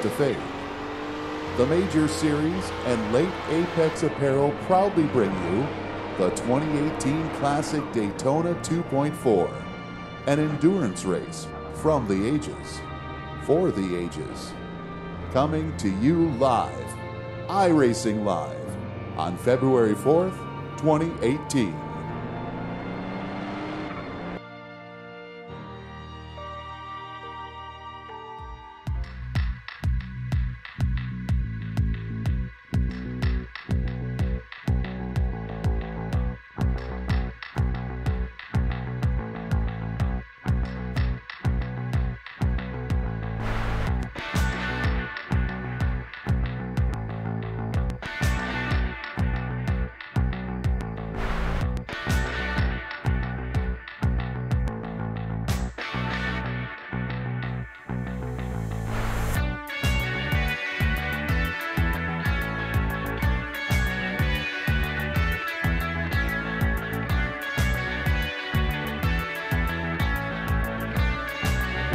to fade. The Major Series and Late Apex Apparel proudly bring you the 2018 Classic Daytona 2.4, an endurance race from the ages, for the ages. Coming to you live, iRacing Live, on February 4th, 2018.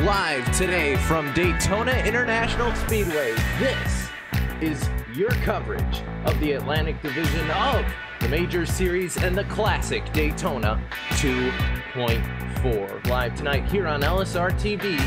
Live today from Daytona International Speedway, this is your coverage of the Atlantic Division of the Major Series and the Classic Daytona 2.4. Live tonight here on LSRTV,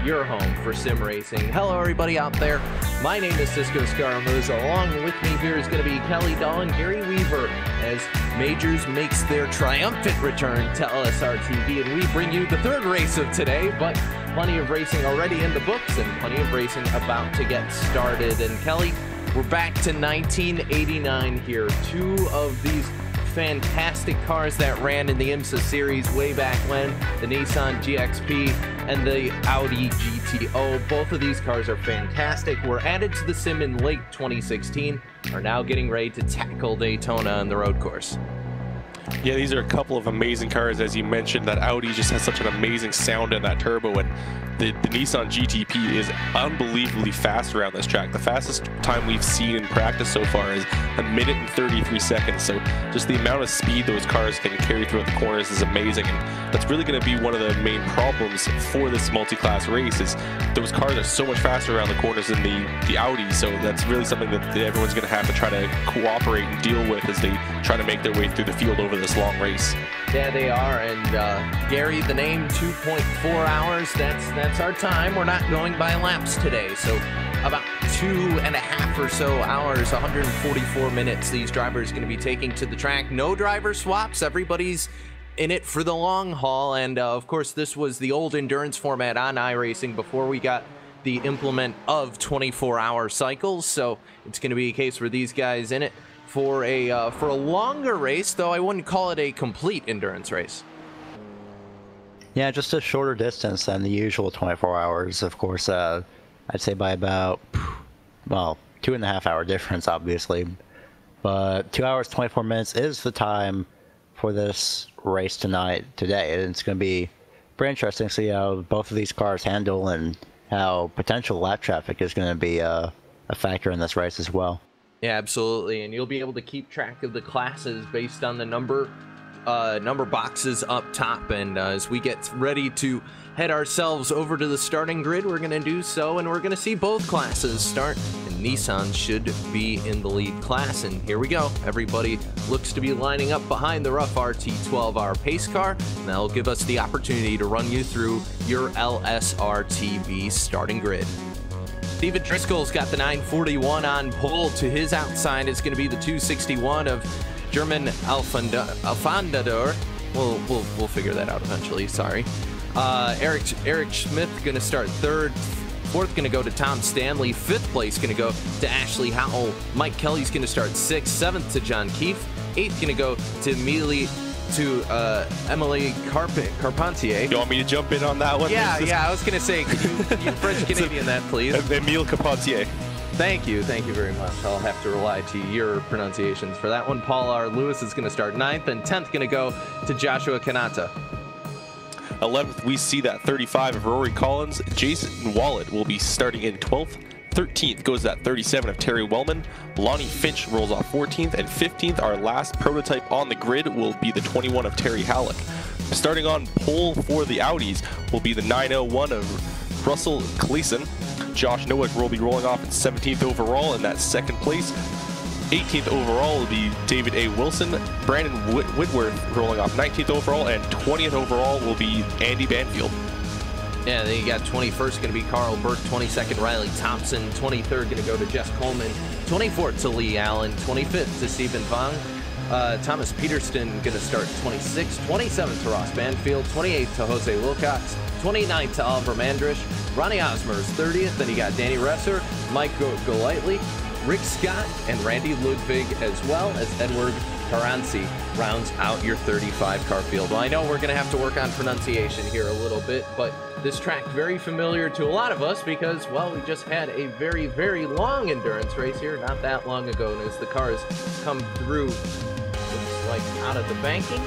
your home for sim racing. Hello everybody out there. My name is Cisco Scaramouche. Along with me here is going to be Kelly Dahl and Gary Weaver as Majors makes their triumphant return to LSRTV, and we bring you the third race of today, but plenty of racing already in the books and plenty of racing about to get started. And Kelly, we're back to 1989 here. Two of these fantastic cars that ran in the IMSA series way back when, the Nissan GXP and the Audi GTO. Both of these cars are fantastic. Were added to the sim in late 2016, are now getting ready to tackle Daytona on the road course. Yeah, these are a couple of amazing cars. As you mentioned, that Audi just has such an amazing sound in that turbo, and the Nissan GTP is unbelievably fast around this track. The fastest time we've seen in practice so far is 1 minute and 33 seconds. So just the amount of speed those cars can carry throughout the corners is amazing, and that's really going to be one of the main problems for this multi-class race. Is those cars are so much faster around the corners than the Audi. So that's really something that everyone's going to have to try to cooperate and deal with as they try to make their way through the field over this long race. Yeah, they are. And Gary, the name 2.4 hours, that's our time. We're not going by laps today, so about 2.5 or so hours, 144 minutes these drivers are going to be taking to the track. No driver swaps. Everybody's in it for the long haul. And of course, this was the old endurance format on iRacing before we got the implement of 24-hour cycles. So it's going to be a case where these guys in it for a longer race, though I wouldn't call it a complete endurance race. Yeah, just a shorter distance than the usual 24 hours, of course. I'd say by about, well, 2.5 hour difference, obviously. But 2 hours, 24 minutes is the time for this race today. And it's going to be pretty interesting to see how both of these cars handle and how potential lap traffic is going to be a factor in this race as well. Yeah, absolutely, and you'll be able to keep track of the classes based on the number boxes up top. And as we get ready to head ourselves over to the starting grid, we're going to do so, and we're going to see both classes start. And Nissan should be in the lead class, and here we go. Everybody looks to be lining up behind the rough RT12R pace car, and that'll give us the opportunity to run you through your LSRTV starting grid. Steven Driscoll's got the 941 on pole. To his outside is going to be the 261 of German Alfandador. We'll figure that out eventually. Sorry. Eric Schmidt going to start third. Fourth going to go to Tom Stanley. Fifth place going to go to Ashley Howell. Mike Kelly's going to start sixth. Seventh to John Keefe. Eighth going to go to Emily Carpentier. You want me to jump in on that one? Yeah, I was going to say, could you French Canadian that, please? Emile Carpentier. Thank you very much. I'll have to rely to your pronunciations for that one. Paul R. Lewis is going to start 9th, and 10th going to go to Joshua Kanata. 11th, we see that 35 of Rory Collins. Jason Wallet will be starting in 12th. 13th goes that 37 of Terry Wellman. Lonnie Finch rolls off 14th, and 15th, our last prototype on the grid, will be the 21 of Terry Halleck. Starting on pole for the Audis will be the 901 of Russell Cleason. Josh Nowak will be rolling off in 17th overall in that second place. 18th overall will be David A. Wilson. Brandon Whitworth rolling off 19th overall, and 20th overall will be Andy Banfield. Yeah, then you got 21st going to be Carl Burke, 22nd Riley Thompson, 23rd going to go to Jess Coleman, 24th to Lee Allen, 25th to Stephen Vong. Thomas Peterston going to start 26th, 27th to Ross Banfield, 28th to Jose Wilcox, 29th to Oliver Mandrish, Ronnie Osmer's 30th, then you got Danny Resser, Mike Golightly, Rick Scott, and Randy Ludwig, as well as Edward Taransi rounds out your 35 car field. Well, I know we're going to have to work on pronunciation here a little bit, but this track very familiar to a lot of us because, well, we just had a very, very long endurance race here not that long ago, and as the cars come through, looks like out of the banking,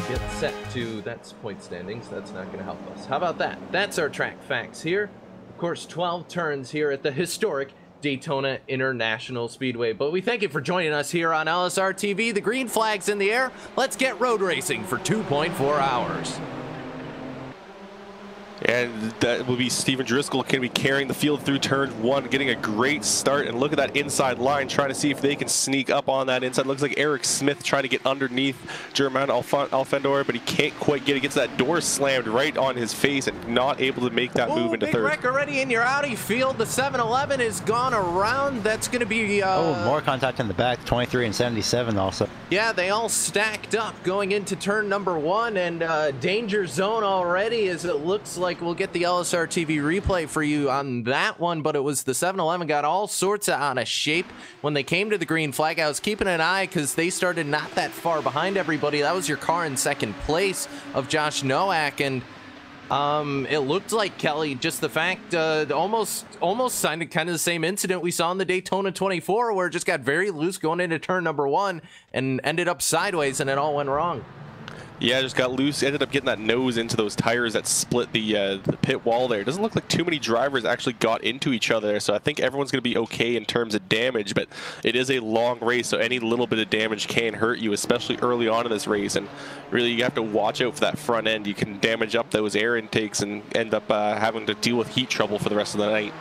get set to, that's point standings, that's not going to help us. How about that? That's our track facts here. Of course, 12 turns here at the historic Daytona International Speedway. But we thank you for joining us here on LSRTV. The green flag's in the air. Let's get road racing for 2.4 hours. And that will be Steven Driscoll going to be carrying the field through turn 1, getting a great start. And look at that inside line, trying to see if they can sneak up on that inside. Looks like Eric Smith trying to get underneath German Alfendor, but he can't quite get it. Gets that door slammed right on his face and not able to make that move into big third. wreck already in your Audi field. The 7-Eleven is gone around. That's going to be... more contact in the back, 23 and 77 also. Yeah, they all stacked up going into turn number 1, and danger zone already, as it looks like we'll get the LSRTV replay for you on that one, but it was the 7-Eleven got all sorts of out of shape when they came to the green flag. I was keeping an eye because they started not that far behind everybody. That was your car in second place of Josh Nowak, and it looked like, Kelly, just the fact, almost signed kind of the same incident we saw in the Daytona 24, where it just got very loose going into turn number 1 and ended up sideways, and it all went wrong. Yeah, just got loose. Ended up getting that nose into those tires that split the pit wall there. It doesn't look like too many drivers actually got into each other there, so I think everyone's going to be okay in terms of damage, but it is a long race, so any little bit of damage can hurt you, especially early on in this race, and really you have to watch out for that front end. You can damage up those air intakes and end up having to deal with heat trouble for the rest of the night.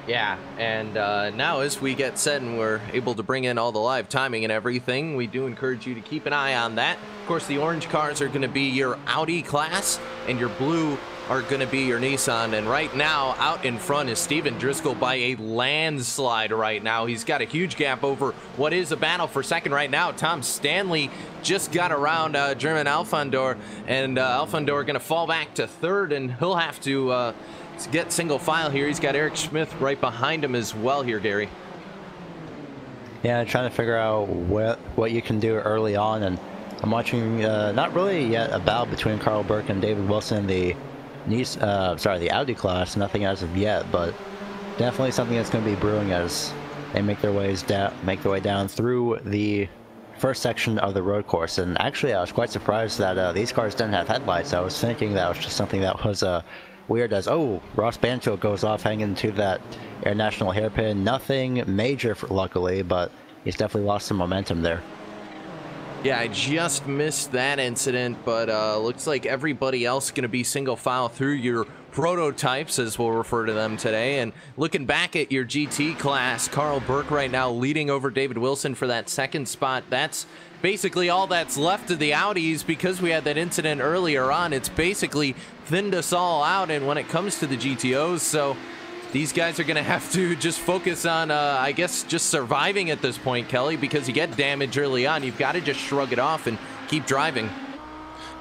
Yeah, and now as we get set and we're able to bring in all the live timing and everything, we do encourage you to keep an eye on that. Of course, the orange cars are going to be your Audi class, and your blue are going to be your Nissan. And right now, out in front is Steven Driscoll by a landslide right now. He's got a huge gap over what is a battle for second right now. Tom Stanley just got around German Alfendor, and Alfendor going to fall back to third, and he'll have to get single file here. He's got Eric Smith right behind him as well here, Gary. Yeah, trying to figure out what you can do early on, and I'm watching not really yet a battle between Carl Burke and David Wilson in the Audi class. Nothing as of yet, but definitely something that's going to be brewing as they make their way down through the first section of the road course. And actually, I was quite surprised that these cars didn't have headlights. I was thinking that was just something that was weird, as Ross Banfield goes off hanging into that Air National hairpin. Nothing major, luckily, but he's definitely lost some momentum there. Yeah, I just missed that incident, but looks like everybody else going to be single file through your prototypes, as we'll refer to them today. And looking back at your GT class, Carl Burke right now leading over David Wilson for that second spot. That's basically all that's left of the Audis, because we had that incident earlier on. It's basically thinned us all out, and when it comes to the GTOs, so these guys are going to have to just focus on, I guess, just surviving at this point, Kelly, because you get damage early on. You've got to just shrug it off and keep driving.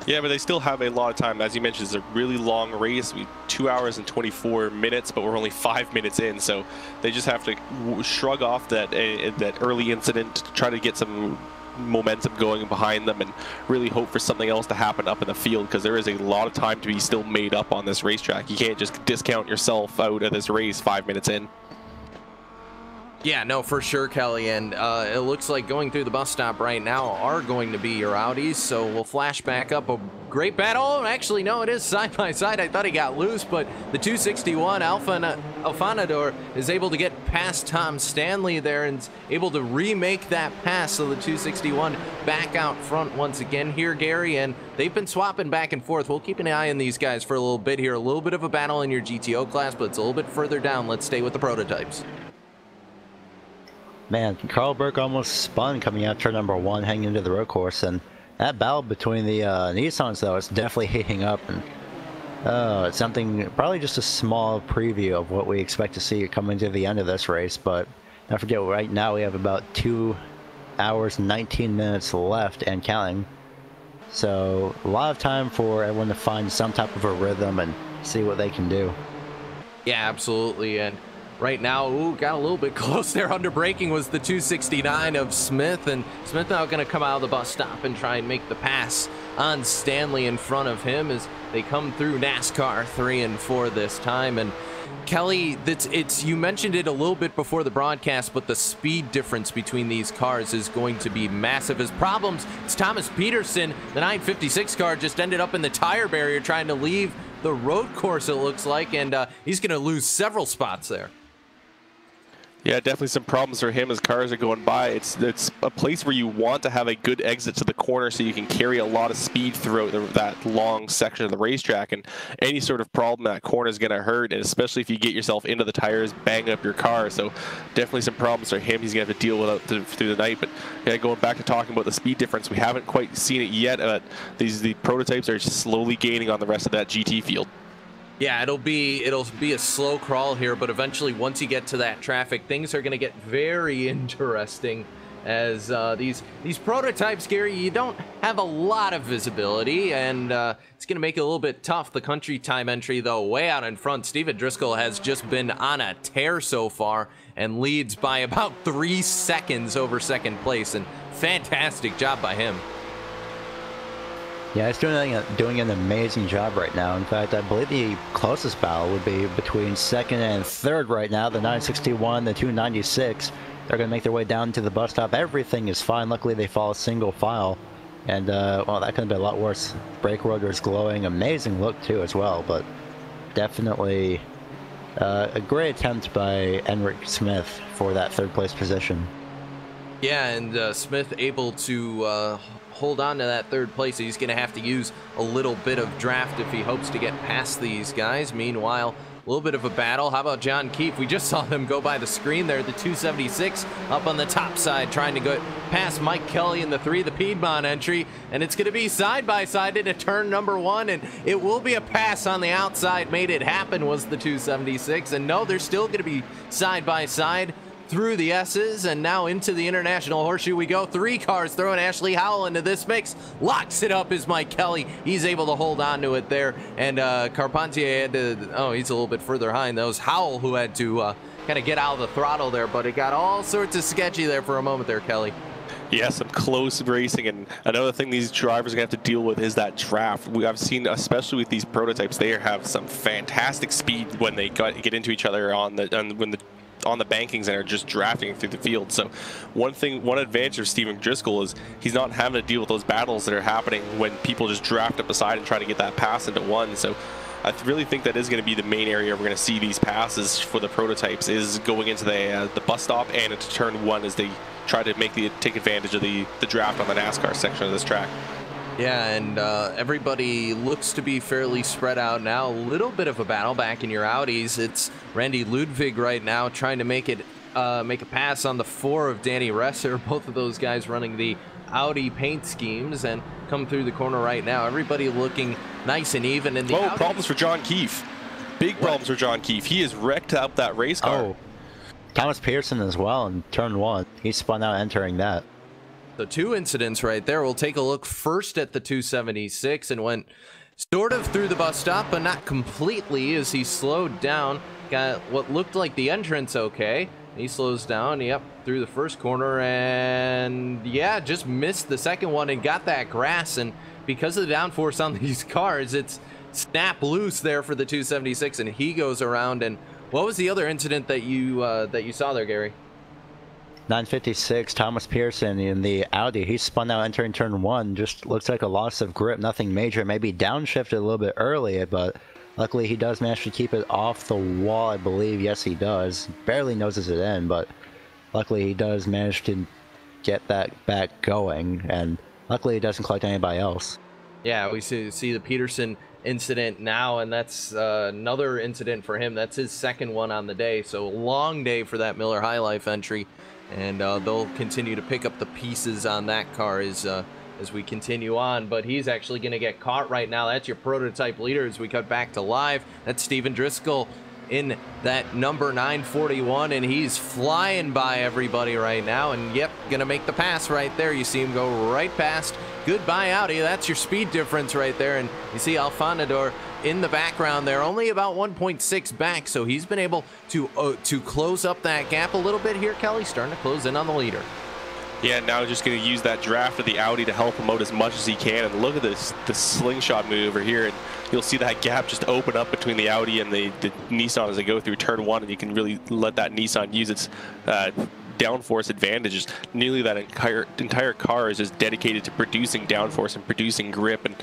Yeah, but they still have a lot of time. As you mentioned, it's a really long race. 2 hours and 24 minutes, but we're only 5 minutes in, so they just have to shrug off that early incident, try to get some momentum going behind them, and really hope for something else to happen up in the field, because there is a lot of time to be still made up on this racetrack. You can't just discount yourself out of this race 5 minutes in. Yeah, no, for sure, Kelly, and it looks like going through the bus stop right now are going to be your Audis, so we'll flash back up a great battle. Actually, no, it is side by side. I thought he got loose, but the 261 Alfanador is able to get past Tom Stanley there and is able to remake that pass. So the 261 back out front once again here, Gary, and they've been swapping back and forth. We'll keep an eye on these guys for a little bit here. A little bit of a battle in your GTO class, but it's a little bit further down. Let's stay with the prototypes. Man, Carl Burke almost spun coming out turn number 1, heading into the road course, and that battle between the Nissans, though, is definitely heating up, and it's something, probably just a small preview of what we expect to see coming to the end of this race. But don't forget, right now we have about 2 hours and 19 minutes left and counting, so a lot of time for everyone to find some type of a rhythm and see what they can do. Yeah, absolutely. And right now, got a little bit close there. Under braking was the 269 of Smith, and Smith now going to come out of the bus stop and try and make the pass on Stanley in front of him as they come through NASCAR 3 and 4 this time. And Kelly, you mentioned it a little bit before the broadcast, but the speed difference between these cars is going to be massive. As problems, it's Thomas Peterson, the 956 car, just ended up in the tire barrier trying to leave the road course, it looks like, and he's going to lose several spots there. Yeah, definitely some problems for him as cars are going by. It's a place where you want to have a good exit to the corner so you can carry a lot of speed throughout that long section of the racetrack, and any sort of problem that corner is going to hurt, and especially if you get yourself into the tires, bang up your car. So definitely some problems for him. He's going to have to deal with it through the night. But yeah, going back to talking about the speed difference, we haven't quite seen it yet. The prototypes are just slowly gaining on the rest of that GT field. Yeah, it'll be a slow crawl here, but eventually once you get to that traffic, things are going to get very interesting as these prototypes, Gary, you don't have a lot of visibility, and it's going to make it a little bit tough. The country time entry, though, way out in front. Steven Driscoll has just been on a tear so far and leads by about 3 seconds over second place, and fantastic job by him. Yeah, he's doing an amazing job right now. In fact, I believe the closest battle would be between second and third right now. The 961, the 296. They're going to make their way down to the bus stop. Everything is fine. Luckily, they follow single file. And, well, that could have been a lot worse. Brake rotors glowing. Amazing look, too, as well. But definitely a great attempt by Enric Smith for that third-place position. Yeah, and Smith able to hold on to that third place. He's going to have to use a little bit of draft if he hopes to get past these guys. Meanwhile, a little bit of a battle. How about John Keefe? We just saw them go by the screen there. The 276 up on the top side trying to go past Mike Kelly in the 3, the Piedmont entry, and it's going to be side by side into turn number 1, and it will be a pass on the outside. Made it happen was the 276, and no, they're still going to be side by side through the S's, and now into the International Horseshoe we go. 3 cars throwing Ashley Howell into this mix. Locks it up is Mike Kelly. He's able to hold on to it there, and Carpentier had to, oh, he's a little bit further behind. That was Howell who had to kind of get out of the throttle there, but it got all sorts of sketchy there for a moment there, Kelly. Yeah, some close racing, and another thing these drivers are going to have to deal with is that draft. I've seen, especially with these prototypes, they have some fantastic speed when they get into each other on the bankings and are just drafting through the field. So one advantage of Steven Driscoll is he's not having to deal with those battles that are happening when people just draft up aside and try to get that pass into one. So I really think that is going to be the main area we're going to see these passes for the prototypes, is going into the bus stop and into turn 1 as they try to take advantage of the draft on the NASCAR section of this track. Yeah, and everybody looks to be fairly spread out now. A little bit of a battle back in your Audis. It's Randy Ludwig right now trying to make a pass on the 4 of Danny Resser. Both of those guys running the Audi paint schemes and come through the corner right now. Everybody looking nice and even in the Audi. Problems for John Keefe. Big problems for John Keefe. He has wrecked up that race car. Oh, Thomas Pearson as well in turn 1. He spun out entering that. So 2 incidents right there. We'll take a look first at the 276 and went sort of through the bus stop, but not completely as he slowed down. Got what looked like the entrance okay. He slows down, yep, through the first corner, and yeah, just missed the second one and got that grass. And because of the downforce on these cars, it's snap loose there for the 276, and he goes around. And what was the other incident that you saw there, Gary? 956, Thomas Pearson in the Audi. He spun out entering turn 1. Just looks like a loss of grip, nothing major. Maybe downshifted a little bit early, but luckily he does manage to keep it off the wall, I believe. Yes, he does. Barely noses it in, but luckily he does manage to get that back going, and luckily he doesn't collect anybody else. Yeah, we see the Peterson incident now, and that's another incident for him. That's his second one on the day, so a long day for that Miller High Life entry, and they'll continue to pick up the pieces on that car as we continue on. But he's actually going to get caught right now. That's your prototype leader as we cut back to live. That's Steven Driscoll in that number 941, and he's flying by everybody right now, and yep, gonna make the pass right there. You see him go right past. Goodbye Audi. That's your speed difference right there, and you see Alfanador in the background there, only about 1.6 back, so he's been able to close up that gap a little bit here. Kelly starting to close in on the leader. Yeah, now just going to use that draft of the Audi to help him out as much as he can. And look at this slingshot move over here, and you'll see that gap just open up between the Audi and the Nissan as they go through turn 1, and you can really let that Nissan use its downforce advantages. Nearly that entire car is just dedicated to producing downforce and producing grip, and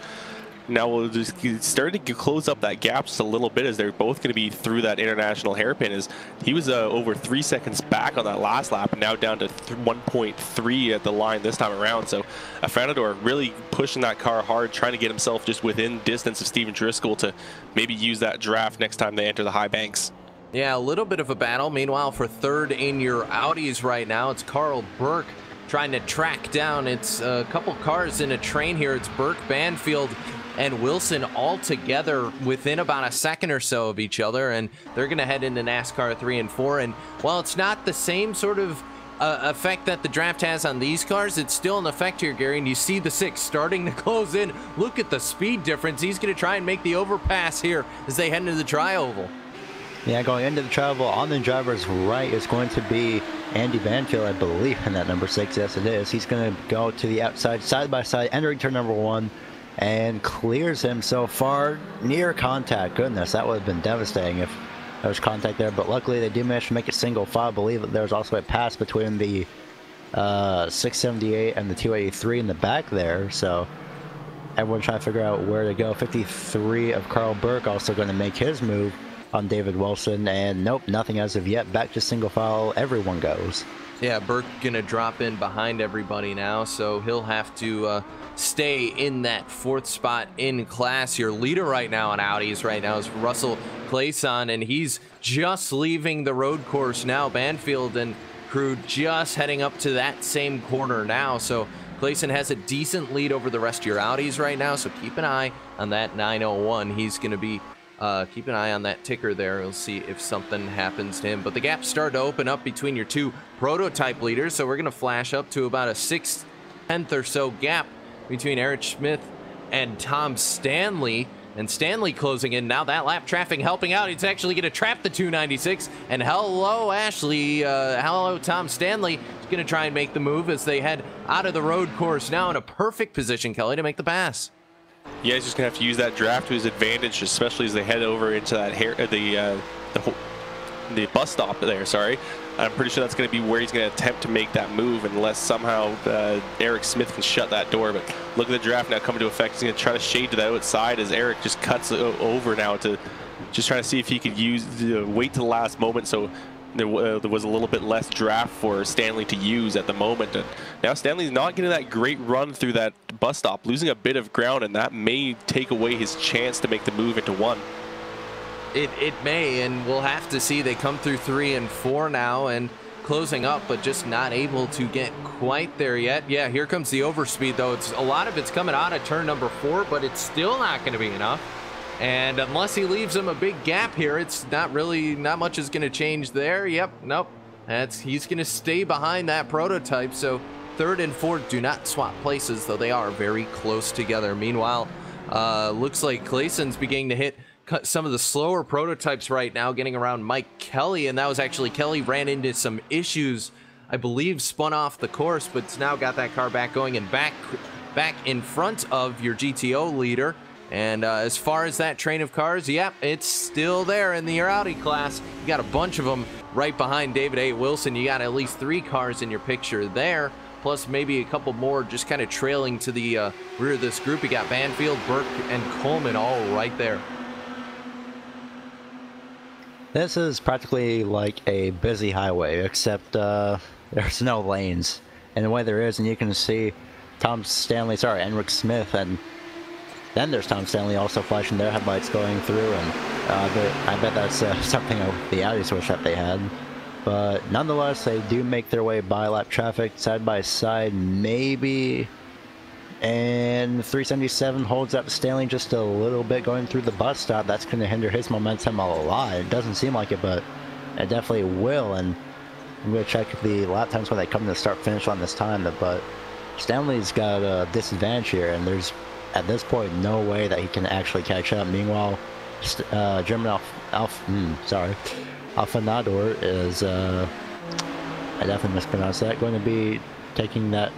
now we'll just start to close up that gap just a little bit as they're both going to be through that international hairpin. As he was over 3 seconds back on that last lap, and now down to 1.3 at the line this time around. So Alfanador really pushing that car hard, trying to get himself just within distance of Steven Driscoll to maybe use that draft next time they enter the high banks. Yeah, a little bit of a battle. Meanwhile, for third in your Audis right now, it's Carl Burke trying to track down. It's a couple cars in a train here. It's Burke, Banfield, and Wilson all together within about a second or so of each other, and they're going to head into NASCAR 3 and 4. And while it's not the same sort of effect that the draft has on these cars, it's still an effect here, Gary, and you see the 6 starting to close in. Look at the speed difference. He's going to try and make the overpass here as they head into the tri-oval. Yeah, going into the tri-oval on the driver's right is going to be Andy Banfield, I believe, in that number 6. Yes, it is. He's going to go to the outside, side by side, entering turn number 1, and clears him so far. Near contact. Goodness, that would have been devastating if there was contact there, but luckily they do manage to make it single file. I believe that there was also a pass between the 678 and the 283 in the back there, so everyone trying to figure out where to go. 53 of Carl Burke also going to make his move on David Wilson, and nope, nothing as of yet. Back to single file, everyone goes. Yeah, Burke gonna drop in behind everybody now, so he'll have to stay in that 4th spot in class. Your leader right now on Audis right now is Russell Clayson, and he's just leaving the road course now. Banfield and crew just heading up to that same corner now, so Clayson has a decent lead over the rest of your Audis right now, so keep an eye on that 901. He's gonna be keep an eye on that ticker there. We'll see if something happens to him. But the gap started to open up between your 2 prototype leaders, so we're going to flash up to about a 1/6 or so gap between Eric Smith and Tom Stanley. And Stanley closing in now. That lap traffic helping out. It's actually going to trap the 296. And hello, Ashley. Hello, Tom Stanley. He's going to try and make the move as they head out of the road course now in a perfect position, Kelly, to make the pass. Yeah, he's just gonna have to use that draft to his advantage, especially as they head over into that the bus stop there. Sorry, I'm pretty sure that's gonna be where he's gonna attempt to make that move, unless somehow Eric Smith can shut that door. But look at the draft now coming to effect. He's gonna try to shade to the outside as Eric just cuts over now to just trying to see if he could wait to the last moment. So there was a little bit less draft for Stanley to use at the moment. And now Stanley's not getting that great run through that bus stop, losing a bit of ground, and that may take away his chance to make the move into 1. It may, and we'll have to see. They come through 3 and 4 now and closing up, but just not able to get quite there yet. Yeah, here comes the overspeed, though. A lot of it's coming out of turn number 4, but it's still not going to be enough. And unless he leaves him a big gap here, it's not much is going to change there. Yep, nope. He's going to stay behind that prototype. So 3rd and 4th do not swap places, though they are very close together. Meanwhile, looks like Clayson's beginning to hit some of the slower prototypes right now, getting around Mike Kelly. And that was actually Kelly ran into some issues, I believe, spun off the course, but it's now got that car back going and back in front of your GTO leader. And as far as that train of cars, yep, it's still there in the Audi class. You got a bunch of them right behind David A. Wilson. You got at least 3 cars in your picture there, plus maybe a couple more just kind of trailing to the rear of this group. You got Banfield, Burke, and Coleman all right there. This is practically like a busy highway, except there's no lanes. And the way there is, and you can see Enric Smith, and then there's Tom Stanley also flashing their headlights going through, and I bet that's something of the Audi switch that they had. But nonetheless, they do make their way by lap traffic side by side, maybe. And 377 holds up Stanley just a little bit going through the bus stop. That's going to hinder his momentum a lot. It doesn't seem like it, but it definitely will. And I'm going to check the lap times when they come to the start-finish on this time. But Stanley's got a disadvantage here, and there's, at this point, no way that he can actually catch up. Meanwhile, German Alfanador is, I definitely mispronounced that, going to be taking that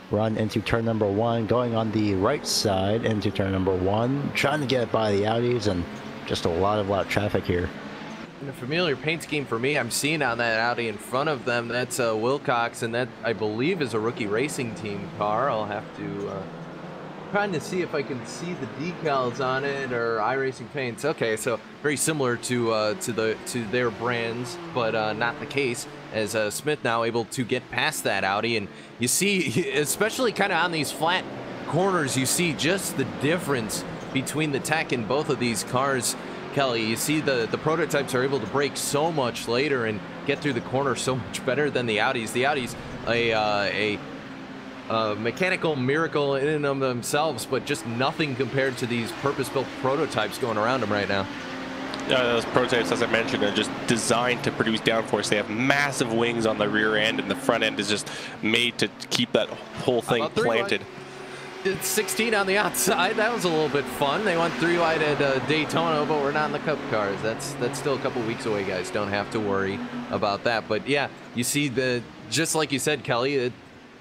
run into turn number 1, going on the right side into turn number 1, trying to get by the Audis, and just a lot of loud traffic here. And a familiar paint scheme for me, I'm seeing on that Audi in front of them, that's Wilcox, and that I believe is a Rookie Racing Team car. I'll have to trying to see if I can see the decals on it, or iRacing paints. Okay, so very similar to their brands, but not the case, as Smith now able to get past that Audi. And you see, especially kind of on these flat corners, you see just the difference between the tech in both of these cars, Kelly. You see the prototypes are able to brake so much later and get through the corner so much better than the Audis. The Audis, a mechanical miracle in and of themselves, but just nothing compared to these purpose-built prototypes going around them right now. Those prototypes, as I mentioned, are just designed to produce downforce. They have massive wings on the rear end, and the front end is just made to keep that whole thing planted. It's 16 on the outside. That was a little bit fun. They went 3-wide at Daytona, but we're not in the Cup cars. That's still a couple weeks away, guys. Don't have to worry about that. But yeah, you see, just like you said, Kelly,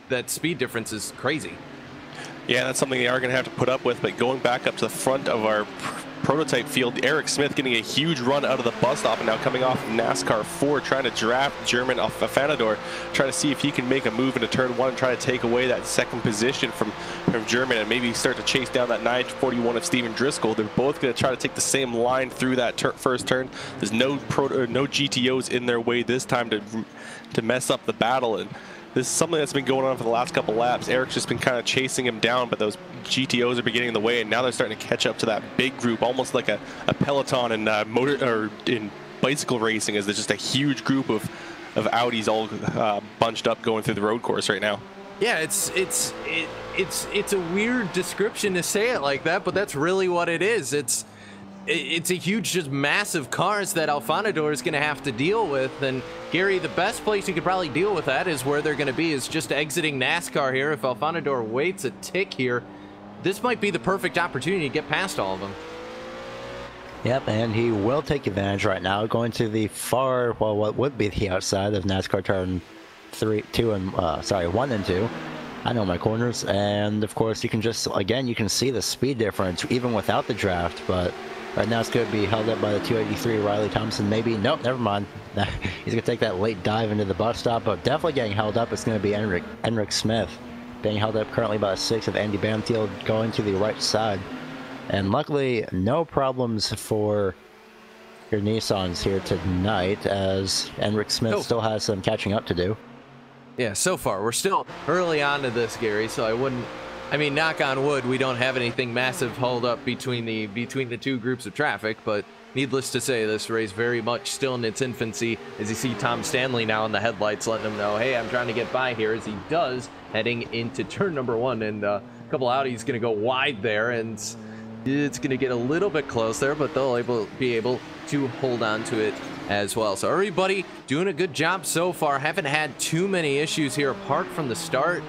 that speed difference is crazy. Yeah, that's something they are going to have to put up with. But going back up to the front of our prototype field, Eric Smith getting a huge run out of the bus stop, and now coming off NASCAR 4, trying to draft German Alfanador, trying to see if he can make a move into turn 1 and try to take away that second position from German, and maybe start to chase down that 941 of Steven Driscoll. They're both going to try to take the same line through that first turn. There's no GTOs in their way this time to mess up the battle, and this is something that's been going on for the last couple laps. Eric's just been kind of chasing him down, but those GTOs are beginning in the way, and now they're starting to catch up to that big group, almost like a peloton in in bicycle racing, as there's just a huge group of Audis all bunched up going through the road course right now. Yeah, it's a weird description to say it like that, but that's really what it is. It's a huge, just massive cars that Alfanador is going to have to deal with. And Gary, the best place you could probably deal with that is where they're going to be, is just exiting NASCAR here. If Alfanador waits a tick here, this might be the perfect opportunity to get past all of them. Yep, and he will take advantage right now, going to the far, well, what would be the outside of NASCAR turn 1 and 2. I know my corners, and of course you can just, again, you can see the speed difference even without the draft, but right now it's going to be held up by the 283 Riley Thompson. Maybe, nope, never mind. He's going to take that late dive into the bus stop, but definitely getting held up. It's going to be Enric Smith being held up currently by 6 of Andy Banfield going to the right side. And luckily, no problems for your Nissans here tonight, as Enric Smith still has some catching up to do. Yeah, so far. We're still early on to this, Gary, so I mean, knock on wood, we don't have anything massive hold up between the two groups of traffic, but needless to say, this race very much still in its infancy, as you see Tom Stanley now in the headlights letting him know, hey, I'm trying to get by here, as he does, heading into turn number 1, and a couple Audis going to go wide there, and it's going to get a little bit close there, but they'll be able to hold on to it as well. So everybody doing a good job so far. Haven't had too many issues here apart from the start.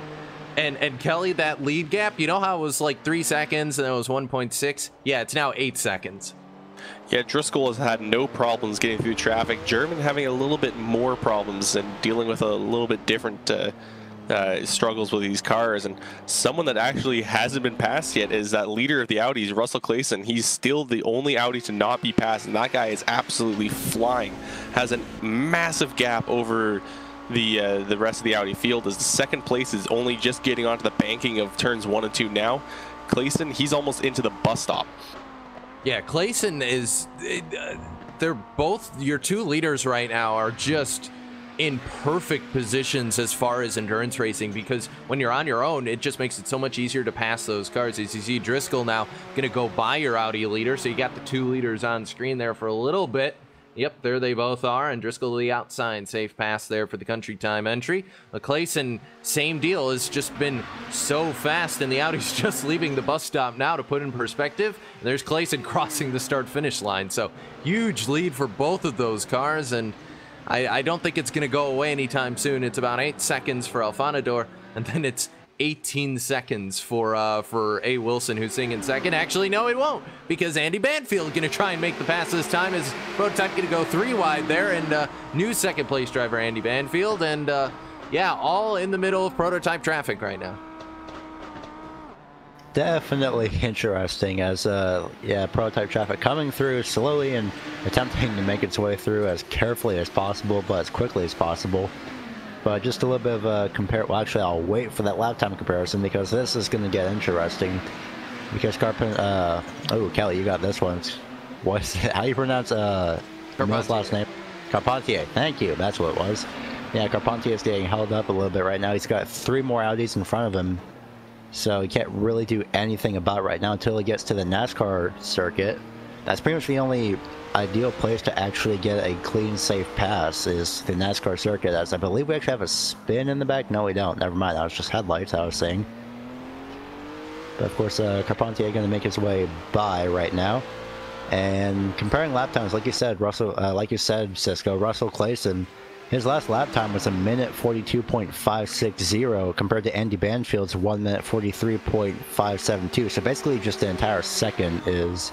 And Kelly, that lead gap, you know how it was like 3 seconds and it was 1.6? Yeah, it's now 8 seconds. Yeah, Driscoll has had no problems getting through traffic. German having a little bit more problems and dealing with a little bit different struggles with these cars. And someone that actually hasn't been passed yet is that leader of the Audis, Russell Clayson. He's still the only Audi to not be passed, and that guy is absolutely flying. Has a massive gap over the rest of the Audi field, as the second place is only just getting onto the banking of turns 1 and 2 now. Clayson, he's almost into the bus stop. Yeah, Clayson is... they're both... Your two leaders right now are just in perfect positions as far as endurance racing, because when you're on your own, it just makes it so much easier to pass those cars. As you see, Driscoll now going to go by your Audi leader, so you got the two leaders on screen there for a little bit. Yep, there they both are, and Driscoll to the outside. Safe pass there for the country time entry. Clayson, same deal, has just been so fast, and the Audi's just leaving the bus stop now. To put in perspective, and there's Clayson crossing the start-finish line. So huge lead for both of those cars, and I don't think it's going to go away anytime soon. It's about 8 seconds for Alfanador, and then it's 18 seconds for A. Wilson, who's sitting in second. Actually, no, it won't, because Andy Banfield going to try and make the pass this time. His prototype going to go 3 wide there, and new second place driver Andy Banfield, and yeah, all in the middle of prototype traffic right now. Definitely interesting, as yeah, prototype traffic coming through slowly and attempting to make its way through as carefully as possible, but as quickly as possible. But just a little bit of a well, actually, I'll wait for that lap time comparison, because this is going to get interesting. Because oh, Kelly, you got this one. What's how you pronounce Carpentier's last name? Carpentier. Thank you. That's what it was. Yeah, Carpentier is getting held up a little bit right now. He's got 3 more Audis in front of him, so he can't really do anything about it right now until he gets to the NASCAR circuit. That's pretty much the only ideal place to actually get a clean, safe pass, is the NASCAR circuit, as I believe we actually have a spin in the back. No, we don't. Never mind. That was just headlights, I was saying. But of course, Carpentier going to make his way by right now. And comparing lap times, like you said, Cisco, Russell Clayson, his last lap time was 1:42.560 compared to Andy Banfield's 1:43.572. So basically just the entire second is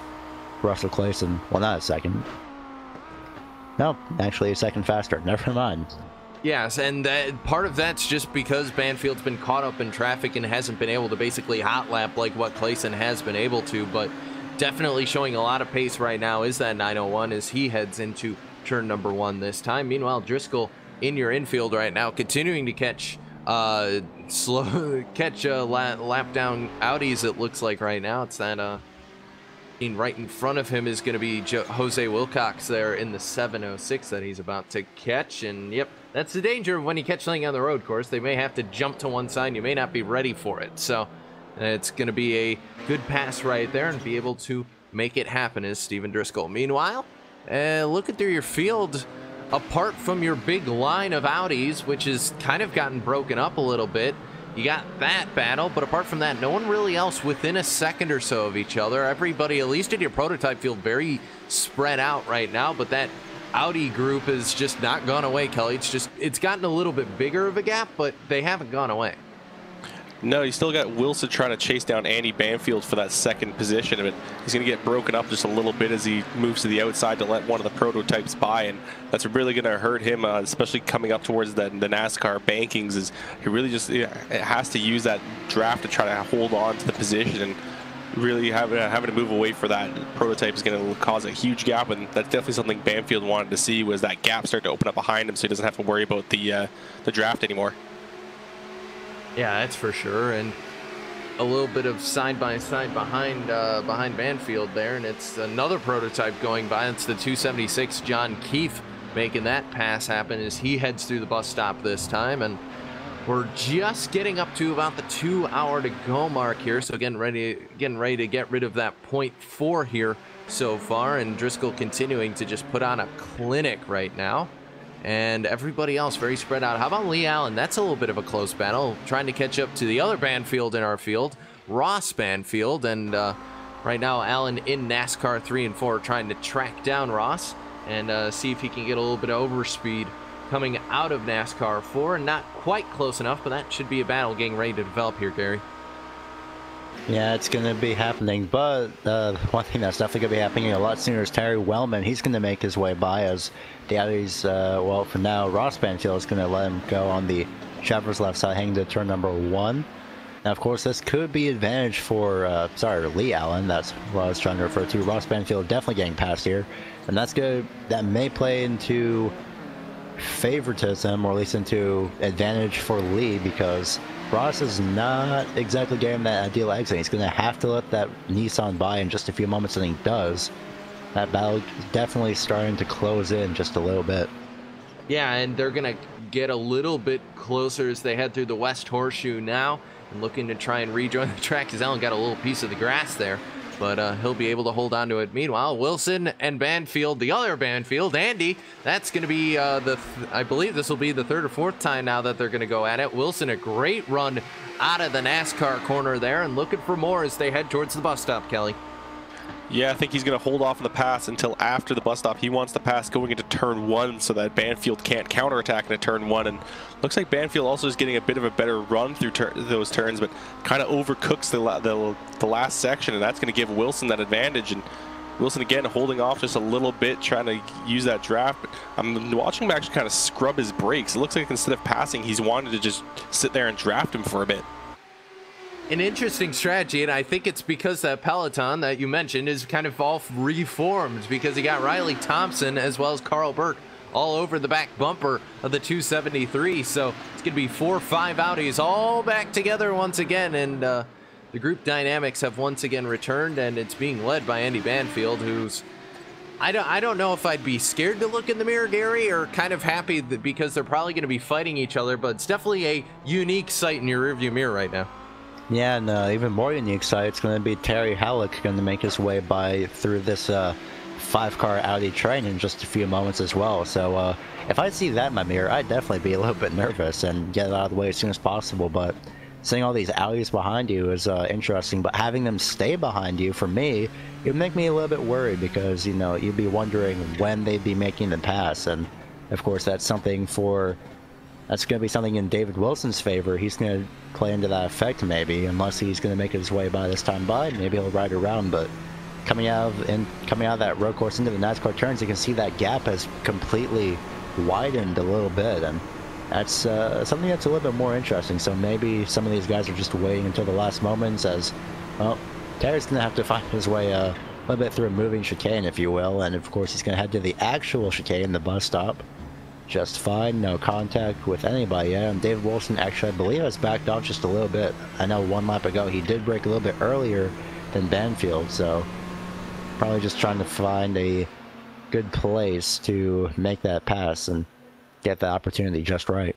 Russell Clayson. Well, not a second. No, actually a second faster. Never mind. Yes, and part of that's just because Banfield's been caught up in traffic and hasn't been able to basically hot lap like what Clayson has been able to, but definitely showing a lot of pace right now is that 901 as he heads into turn number 1 this time. Meanwhile, Driscoll in your infield right now, continuing to catch lap down Audis. It looks like right now it's that right in front of him is going to be Jose Wilcox there in the 706 that he's about to catch. And yep, that's the danger when you catch something on the road course. They may have to jump to one side. You may not be ready for it. So it's going to be a good pass right there and be able to make it happen as Steven Driscoll. Meanwhile, looking through your field, apart from your big line of Audis, which has kind of gotten broken up a little bit, you got that battle, but apart from that, no one really else within a second or so of each other. Everybody, at least in your prototype field, very spread out right now, but that Audi group has just not gone away, Kelly. It's gotten a little bit bigger of a gap, but they haven't gone away. No, you still got Wilson trying to chase down Andy Banfield for that second position, but he's going to get broken up just a little bit as he moves to the outside to let one of the prototypes by, and that's really going to hurt him, especially coming up towards the NASCAR bankings. Is he really just has to use that draft to try to hold on to the position, and really having to move away for that prototype is going to cause a huge gap, and that's definitely something Banfield wanted to see, was that gap start to open up behind him so he doesn't have to worry about the draft anymore. Yeah, that's for sure, and a little bit of side-by-side behind Banfield there, and it's another prototype going by. It's the 276, John Keefe, making that pass happen as he heads through the bus stop this time, and we're just getting up to about the 2 hour to go mark here, so getting ready to get rid of that 0.4 here so far, and Driscoll continuing to just put on a clinic right now. And everybody else very spread out. How about Lee Allen? That's a little bit of a close battle, trying to catch up to the other Banfield in our field, Ross Banfield. And right now, Allen in NASCAR 3 and 4, trying to track down Ross and see if he can get a little bit of overspeed coming out of NASCAR 4. And not quite close enough, but that should be a battle getting ready to develop here, Gary. Yeah, it's going to be happening, but one thing that's definitely going to be happening a lot sooner is Terry Wellman. He's going to make his way by as the Audis, well, for now, Ross Banfield is going to let him go on the Trevor's left side heading to turn number 1. Now, of course, this could be advantage for, Lee Allen. That's what I was trying to refer to. Ross Banfield definitely getting past here. And that's good. That may play into favoritism, or at least into advantage for Lee, because Ross is not exactly getting that ideal exit. He's going to have to let that Nissan by in just a few moments, and he does. That battle is definitely starting to close in just a little bit. Yeah, and they're going to get a little bit closer as they head through the West Horseshoe now, and looking to try and rejoin the track, because Allen got a little piece of the grass there, but he'll be able to hold on to it. Meanwhile, Wilson and Banfield, the other Banfield, Andy, that's going to be I believe this will be the 3rd or 4th time now that they're going to go at it. Wilson, a great run out of the NASCAR corner there, and looking for more as they head towards the bus stop, Kelly. Yeah, I think he's going to hold off on the pass until after the bus stop. He wants the pass going into turn 1 so that Banfield can't counterattack into turn 1. And looks like Banfield also is getting a bit of a better run through those turns, but kind of overcooks the last section, and that's going to give Wilson that advantage. And Wilson again holding off just a little bit, trying to use that draft. But I'm watching him actually kind of scrub his brakes. It looks like instead of passing, he's wanted to just sit there and draft him for a bit. An interesting strategy, and I think it's because that peloton that you mentioned is kind of all reformed, because you got Riley Thompson as well as Carl Burke all over the back bumper of the 273. So it's going to be 4 or 5 Audis all back together once again, and the group dynamics have once again returned, and it's being led by Andy Banfield, who's I don't know if I'd be scared to look in the mirror, Gary, or kind of happy because they're probably going to be fighting each other, but it's definitely a unique sight in your rearview mirror right now. Yeah, and even more unique side, it's going to be Terry Halleck going to make his way through this 5-car Audi train in just a few moments as well. So if I see that in my mirror, I'd definitely be a little bit nervous and get it out of the way as soon as possible. But seeing all these Audis behind you is interesting. But having them stay behind you, for me, it would make me a little bit worried, because, you know, you'd be wondering when they'd be making the pass. And of course, that's going to be something in David Wilson's favor. He's going to play into that effect, maybe, unless he's going to make his way by this time by. Maybe he'll ride around, but coming out of that road course into the NASCAR turns, you can see that gap has completely widened a little bit, and that's something that's a little bit more interesting. So maybe some of these guys are just waiting until the last moments, as, well, Terry's going to have to find his way a little bit through a moving chicane, if you will, and of course he's going to head to the actual chicane, the bus stop. Just fine, no contact with anybody yet. And David Wilson actually, I believe, has backed off just a little bit. I know one lap ago he did break a little bit earlier than Banfield, so probably just trying to find a good place to make that pass and get the opportunity just right.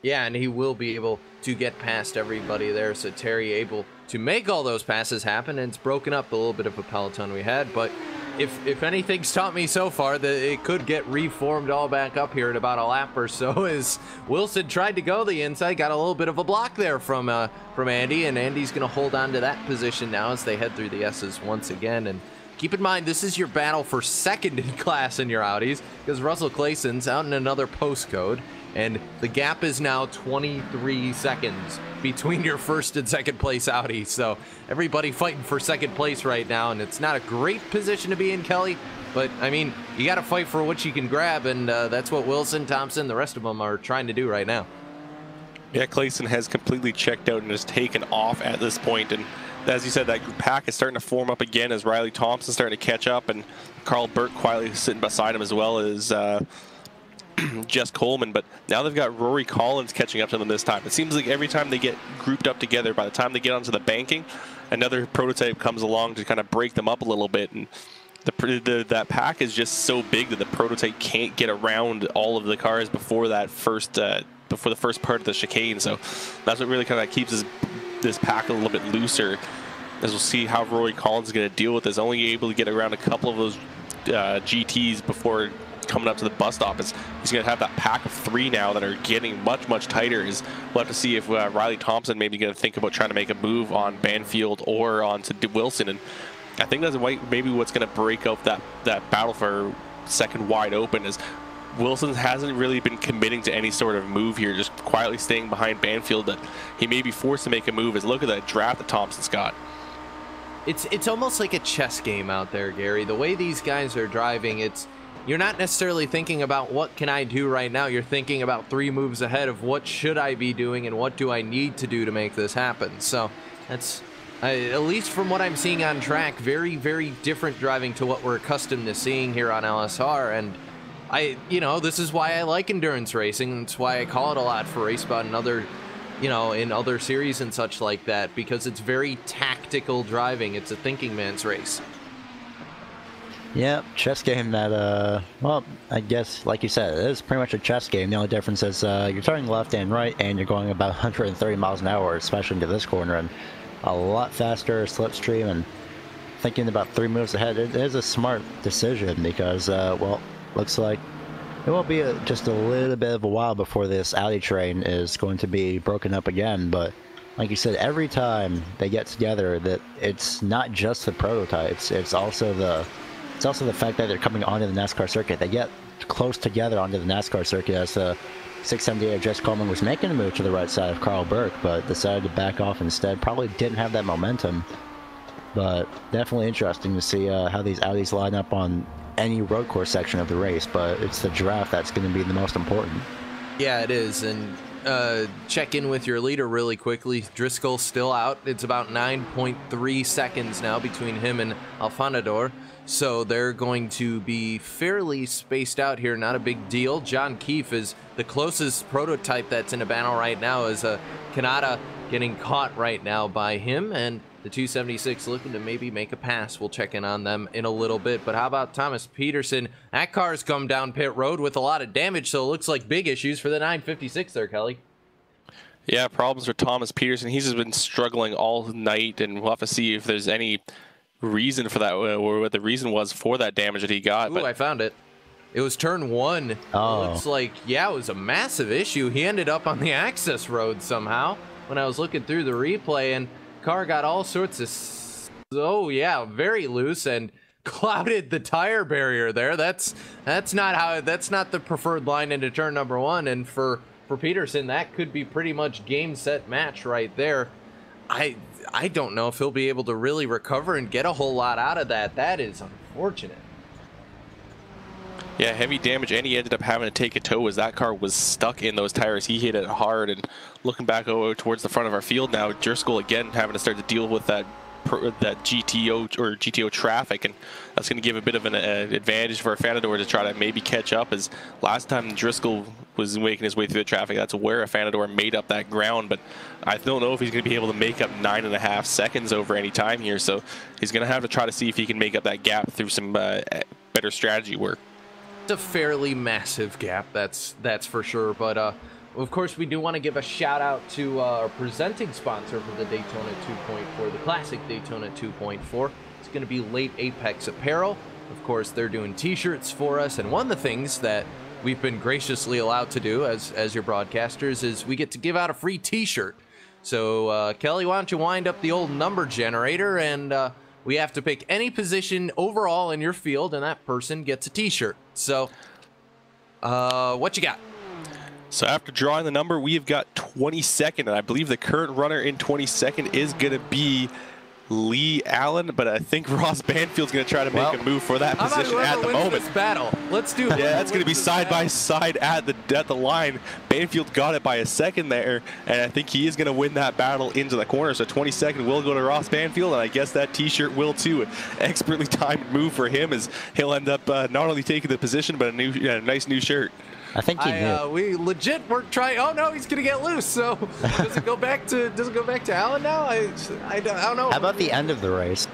Yeah, and he will be able to get past everybody there, so Terry able to make all those passes happen, and it's broken up a little bit of a peloton we had, but if anything's taught me so far, that it could get reformed all back up here in about a lap or so, as Wilson tried to go the inside, got a little bit of a block there from Andy, and Andy's going to hold on to that position now as they head through the S's once again. And keep in mind, this is your battle for second in class in your Audis, because Russell Clayson's out in another postcode, and the gap is now 23 seconds between your first and second place Audi. So everybody fighting for second place right now, and it's not a great position to be in, Kelly, but I mean, you got to fight for what you can grab, and that's what Wilson, Thompson, the rest of them are trying to do right now. Yeah, Clayson has completely checked out and has taken off at this point, and as you said, that pack is starting to form up again as Riley Thompson's starting to catch up, and Carl Burke quietly sitting beside him, as well as Jess Coleman. But now they've got Rory Collins catching up to them this time. It seems like every time they get grouped up together, by the time they get onto the banking, another prototype comes along to kind of break them up a little bit, and that pack is just so big that the prototype can't get around all of the cars before that before the first part of the chicane. So that's what really kind of keeps this pack a little bit looser, as we'll see how Rory Collins is going to deal with this. Only able to get around a couple of those GTs before coming up to the bus stop. He's going to have that pack of 3 now that are getting much, much tighter. We'll have to see if Riley Thompson maybe going to think about trying to make a move on Banfield or onto Wilson. And I think that's maybe what's going to break up that battle for second wide open, is Wilson hasn't really been committing to any sort of move here, just quietly staying behind Banfield, that he may be forced to make a move. As look at that draft that Thompson's got. It's almost like a chess game out there, Gary. The way these guys are driving, you're not necessarily thinking about what can I do right now. You're thinking about 3 moves ahead of what should I be doing and what do I need to do to make this happen. So that's, at least from what I'm seeing on track, very, very different driving to what we're accustomed to seeing here on LSR. And this is why I like endurance racing. That's why I call it a lot for RaceBot and other, in other series and such like that, because it's very tactical driving. It's a thinking man's race. Yeah, chess game that, well, I guess, like you said, it is pretty much a chess game. The only difference is you're turning left and right, and you're going about 130 miles an hour, especially into this corner, and a lot faster slipstream, and thinking about 3 moves ahead, it is a smart decision because, well, looks like it will be just a little bit of a while before this Audi train is going to be broken up again, but like you said, every time they get together, that it's not just the prototypes, it's also the fact that they're coming onto the NASCAR circuit. They get close together onto the NASCAR circuit as the 678 Driscoll was making a move to the right side of Carl Burke, but decided to back off instead. Probably didn't have that momentum, but definitely interesting to see how these Audis line up on any road course section of the race, but it's the draft that's going to be the most important. Yeah, it is, and check in with your leader really quickly. Driscoll still out. It's about 9.3 seconds now between him and Alfanador. So they're going to be fairly spaced out here, not a big deal. John Keefe is the closest prototype that's in a battle right now, is Kanata getting caught right now by him, and the 276 looking to maybe make a pass. We'll check in on them in a little bit, but how about Thomas Peterson? That car's come down pit road with a lot of damage, so it looks like big issues for the 956 there, Kelly. Yeah, problems for Thomas Peterson. He's just been struggling all night, and we'll have to see if there's any reason for that, or what the reason was for that damage that he got. Ooh, I found it. It was turn 1. Oh. It looks like, yeah, it was a massive issue. He ended up on the access road somehow when I was looking through the replay, and car got all sorts of, very loose and clouded the tire barrier there. That's not the preferred line into turn number 1, and for Peterson, that could be pretty much game, set, match right there. I don't know if he'll be able to really recover and get a whole lot out of that. That is unfortunate. Yeah, heavy damage, and he ended up having to take a tow as that car was stuck in those tires. He hit it hard, and looking back towards the front of our field now, Driscoll again having to start to deal with that GTO traffic, and that's going to give a bit of an advantage for Afanador to try to maybe catch up, as last time Driscoll was making his way through the traffic, that's where Afanador made up that ground, but I don't know if he's going to be able to make up 9.5 seconds over any time here, so he's going to have to try to see if he can make up that gap through some better strategy work. It's a fairly massive gap, that's for sure, but of course, we do want to give a shout out to our presenting sponsor for the Daytona 2.4, the classic Daytona 2.4. It's going to be Late Apex Apparel. Of course, they're doing t-shirts for us, and one of the things that we've been graciously allowed to do as your broadcasters is we get to give out a free t-shirt. So, Kelly, why don't you wind up the old number generator, and we have to pick any position overall in your field, and that person gets a t-shirt. So, what you got? So after drawing the number, we have got 22nd, and I believe the current runner in 22nd is going to be Lee Allen, but I think Ross Banfield's going to try to make a move for that position at the moment. This battle. Let's do it. Yeah, that's going to be side by side at the line. Banfield got it by a second there, and I think he is going to win that battle into the corner. So 22nd will go to Ross Banfield, and I guess that t-shirt will too. An expertly timed move for him, as he'll end up not only taking the position, but a nice new shirt. I think he knew. We legit were trying. Oh no, he's gonna get loose. So does it go back to Allen now? I don't know. How about the end of the race?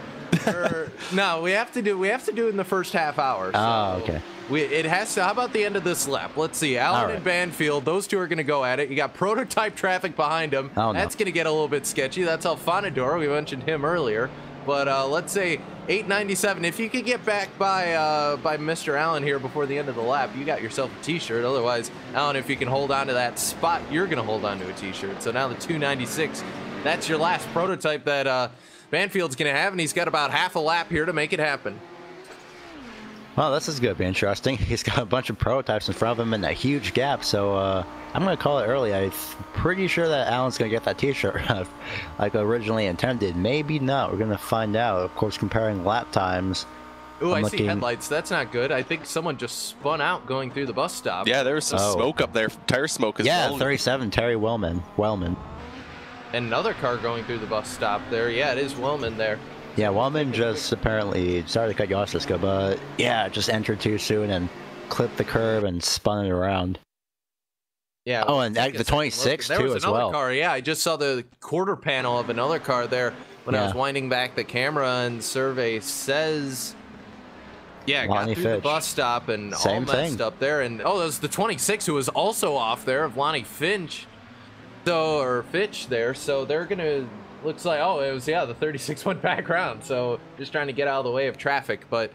No, we have to do it in the first half hour. So oh, okay. It has to. How about the end of this lap? Let's see. Allen and Banfield, those two are going to go at it. You got prototype traffic behind them. Oh, that's going to get a little bit sketchy. That's Alfanador. We mentioned him earlier. But let's say 897. If you could get back by Mr. Allen here before the end of the lap, you got yourself a t-shirt. Otherwise, Allen, if you can hold on to that spot, you're going to hold on to a t-shirt. So now the 296, that's your last prototype that Banfield's going to have, and he's got about half a lap here to make it happen. Well, this is going to be interesting. He's got a bunch of prototypes in front of him and a huge gap, so I'm going to call it early. I'm pretty sure that Allen's going to get that t-shirt like originally intended. Maybe not. We're going to find out. Of course, comparing lap times, Ooh, I see headlights. That's not good. I think someone just spun out going through the bus stop. Yeah, there was some smoke up there, tire smoke as well. Yeah, 37, Terry Wellman. And another car going through the bus stop there. Yeah, it is Wellman there. Yeah, Wellman just apparently, sorry to cut you off, Cisco, but yeah, just entered too soon and clipped the curb and spun it around. Yeah. Oh, and the 26 too as well. There was another car. Yeah, I just saw the quarter panel of another car there when I was winding back the camera, and survey says, yeah, got through the bus stop and all messed up there. And oh, that was the 26 who was also off there of Lonnie Finch. Or Fitch there. So they're gonna, looks like, oh, it was, yeah, the 36 went back around. So just trying to get out of the way of traffic. But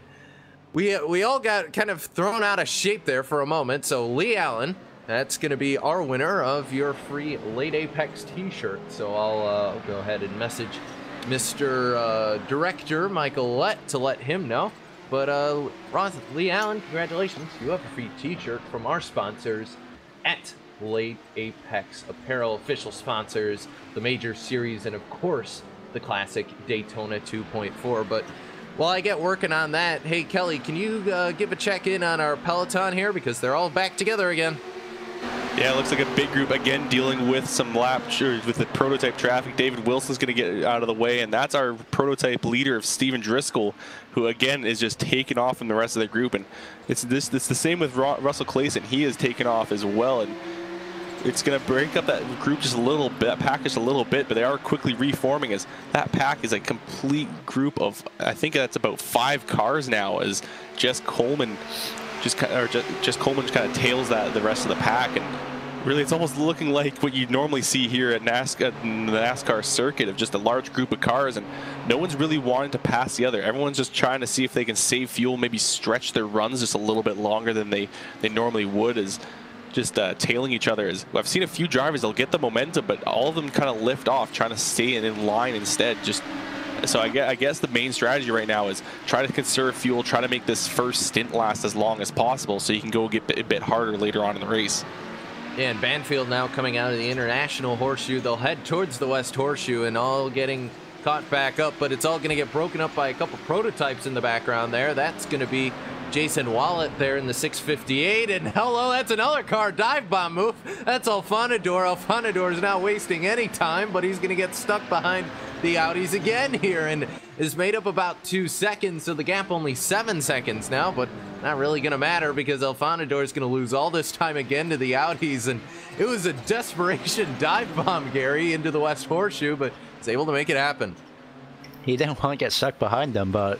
we all got kind of thrown out of shape there for a moment. So Lee Allen, that's going to be our winner of your free Late Apex t-shirt. So I'll go ahead and message Mr. Director Michael Lett to let him know. But Lee Allen, congratulations. You have a free t-shirt from our sponsors at Late Apex Apparel, official sponsors, the Major Series, and of course, the classic Daytona 2.4. But while I get working on that, hey, Kelly, can you give a check-in on our Peloton here? Because they're all back together again. Yeah, it looks like a big group again dealing with some with the prototype traffic. David Wilson's going to get out of the way, and that's our prototype leader of Steven Driscoll, who again is just taken off from the rest of the group. And it's the same with Russell Clayson. He is taken off as well, and it's going to break up that group just a little bit, that pack just a little bit, but they are quickly reforming as that pack is a complete group of, I think that's about 5 cars now, as Jess Coleman just kind of tails the rest of the pack. And really, it's almost looking like what you normally see here at NASCAR, in the NASCAR circuit, of just a large group of cars, and no one's really wanting to pass the other. Everyone's just trying to see if they can save fuel, maybe stretch their runs just a little bit longer than they normally would, as just tailing each other. I've seen a few drivers, they'll get the momentum, but all of them kind of lift off, trying to stay in line instead. So I guess the main strategy right now is try to conserve fuel, try to make this first stint last as long as possible so you can go get a bit harder later on in the race. Yeah, and Banfield now coming out of the International Horseshoe. They'll head towards the West Horseshoe and all getting caught back up, but it's all going to get broken up by a couple prototypes in the background there. That's going to be Jason Wallet there in the 658, and hello, that's another car dive bomb move. That's Alfanador. Alfanador is not wasting any time, but he's going to get stuck behind the Audis again here, and is made up about 2 seconds, so the gap only 7 seconds now, but not really going to matter because Alfanador is going to lose all this time again to the Audis, and it was a desperation dive bomb, Gary, into the West Horseshoe, but he's able to make it happen. He didn't want to get stuck behind them, but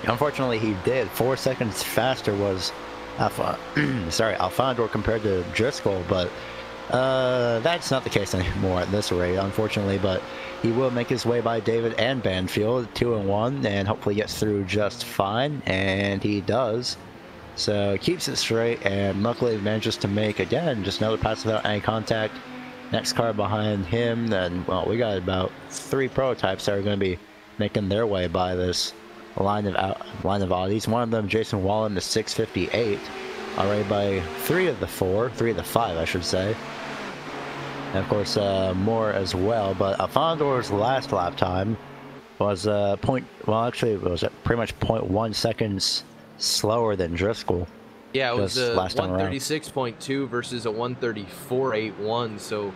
unfortunately he did. 4 seconds faster was Alfanador compared to Driscoll, but that's not the case anymore at this rate, unfortunately. But he will make his way by David and Banfield, 2-1, and hopefully gets through just fine, and he does. So keeps it straight, and luckily manages to make, again, just another pass without any contact. Next car behind him, then, well, we got about 3 prototypes that are going to be making their way by this line of Audis. One of them, Jason Wallen, the 658, already by 3 of the 5, I should say. And of course, more as well. But Alfanador's last lap time was pretty much 0.1 seconds slower than Driscoll. Yeah, it was a 136.2 versus a 134.81. So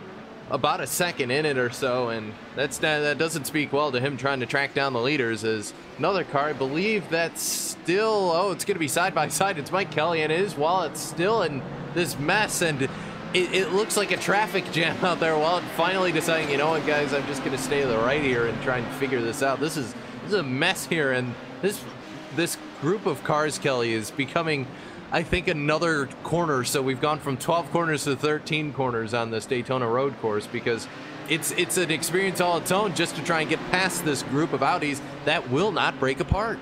about a second in it or so, and that doesn't speak well to him trying to track down the leaders. As another car, I believe that's still, it's going to be side by side. It's Mike Kelly and his Wallet still in this mess, and it looks like a traffic jam out there. Wallet finally deciding, you know what, guys, I'm just going to stay to the right here and try and figure this out. This is a mess here, and this group of cars, Kelly, is becoming, I think, another corner. So we've gone from 12 corners to 13 corners on this Daytona road course, because it's an experience all its own just to try and get past this group of Audis that will not break apart.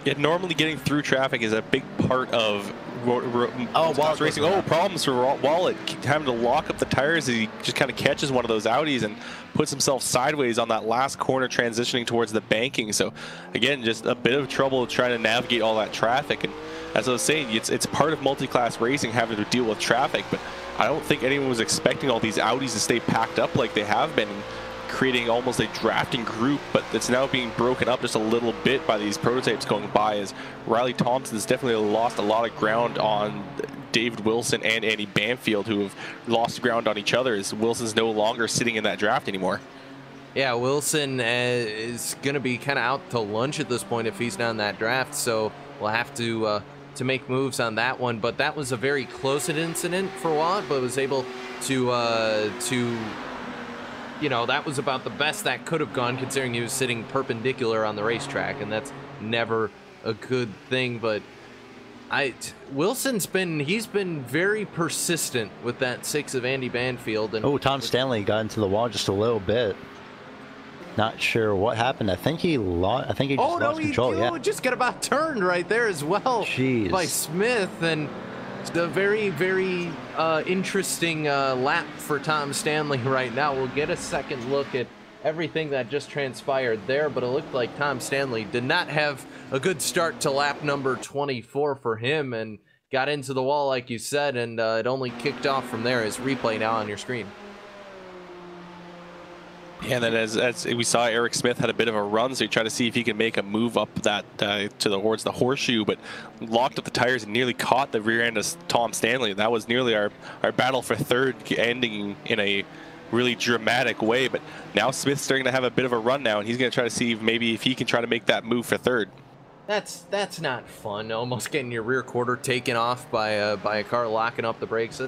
Yeah, normally getting through traffic is a big part of Wallet racing. Problems for Wallet, having to lock up the tires as he just kind of catches one of those Audis and puts himself sideways on that last corner transitioning towards the banking. So again, just a bit of trouble trying to navigate all that traffic. And as I was saying, it's part of multi-class racing, having to deal with traffic, but I don't think anyone was expecting all these Audis to stay packed up like they have been, and creating almost a drafting group, but it's now being broken up just a little bit by these prototypes going by, as Riley Thompson's definitely lost a lot of ground on David Wilson and Andy Banfield, who have lost ground on each other, as Wilson's no longer sitting in that draft anymore. Yeah, Wilson is going to be kind of out to lunch at this point if he's not in that draft, so we'll have to make moves on that one. But that was a very close incident for Watt, but was able to you know, that was about the best that could have gone, considering he was sitting perpendicular on the racetrack, and that's never a good thing. But Wilson's been very persistent with that 6 of Andy Banfield. And Tom Stanley got into the wall just a little bit. Not sure what happened. I think he lost. I think he just lost control. Yeah, just got about turned right there as well. Jeez. By Smith, and a very, very interesting lap for Tom Stanley right now. We'll get a second look at everything that just transpired there, but it looked like Tom Stanley did not have a good start to lap number 24 for him, and got into the wall like you said, and it only kicked off from there. As replay now on your screen. And then as we saw, Eric Smith had a bit of a run, so he tried to see if he could make a move up that towards the horseshoe, but locked up the tires and nearly caught the rear end of Tom Stanley. That was nearly our battle for third, ending in a really dramatic way. But now Smith's starting to have a bit of a run now, and he's going to try to see if he can try to make that move for third. That's not fun. Almost getting your rear quarter taken off by a car locking up the brakes.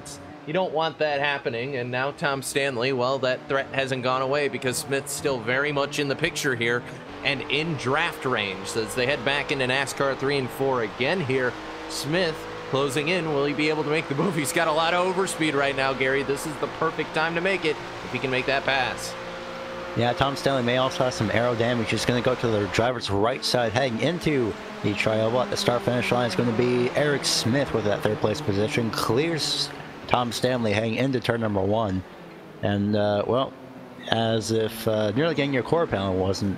You don't want that happening. And now Tom Stanley, well, that threat hasn't gone away, because Smith's still very much in the picture here and in draft range. So as they head back into NASCAR 3 and 4 again here, Smith closing in. Will he be able to make the move? He's got a lot of overspeed right now, Gary. This is the perfect time to make it if he can make that pass. Yeah, Tom Stanley may also have some aero damage. He's going to go to the driver's right side, heading into the trioval. At the start-finish line is going to be Eric Smith with that third-place position. Clears Tom Stanley heading into turn number 1. And, well, as if nearly getting your quarter panel wasn't...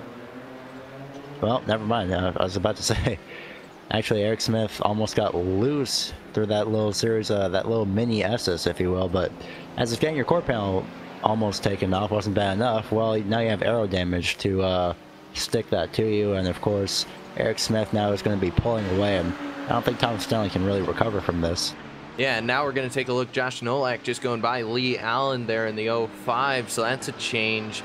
Well, never mind. I was about to say. Actually, Eric Smith almost got loose through that little series, that little mini SS, if you will. But as if getting your quarter panel almost taken off wasn't bad enough, well, now you have aero damage to stick that to you. And, of course, Eric Smith now is going to be pulling away. And I don't think Tom Stanley can really recover from this. Yeah, and now we're going to take a look. Josh Nolak just going by Lee Allen there in the 05, so that's a change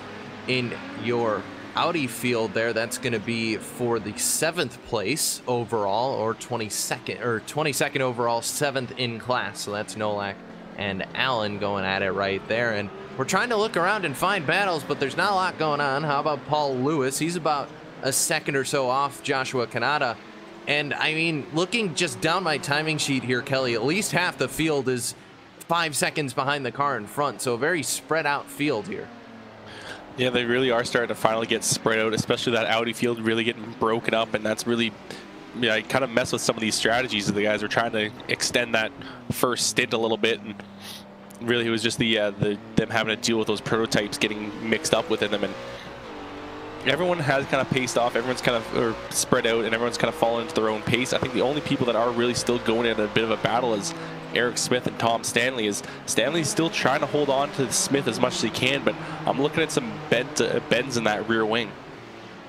in your Audi field there. That's going to be for the 7th place overall, or 22nd overall, 7th in class. So that's Nolak and Allen going at it right there. And we're trying to look around and find battles, but there's not a lot going on. How about Paul Lewis? He's about a second or so off Joshua Kanata. And, I mean, looking just down my timing sheet here, Kelly, at least half the field is 5 seconds behind the car in front. So a very spread out field here. Yeah, they really are starting to finally get spread out, especially that Audi field really getting broken up. And that's really, yeah, kind of mess with some of these strategies. The guys are trying to extend that first stint a little bit. And really, it was just them having to deal with those prototypes getting mixed up within them. And everyone has kind of paced off, everyone's kind of spread out, and everyone's kind of fallen into their own pace. I think the only people that are really still going in a bit of a battle is Eric Smith and Tom Stanley. Is Stanley's still trying to hold on to Smith as much as he can, but I'm looking at some bends in that rear wing.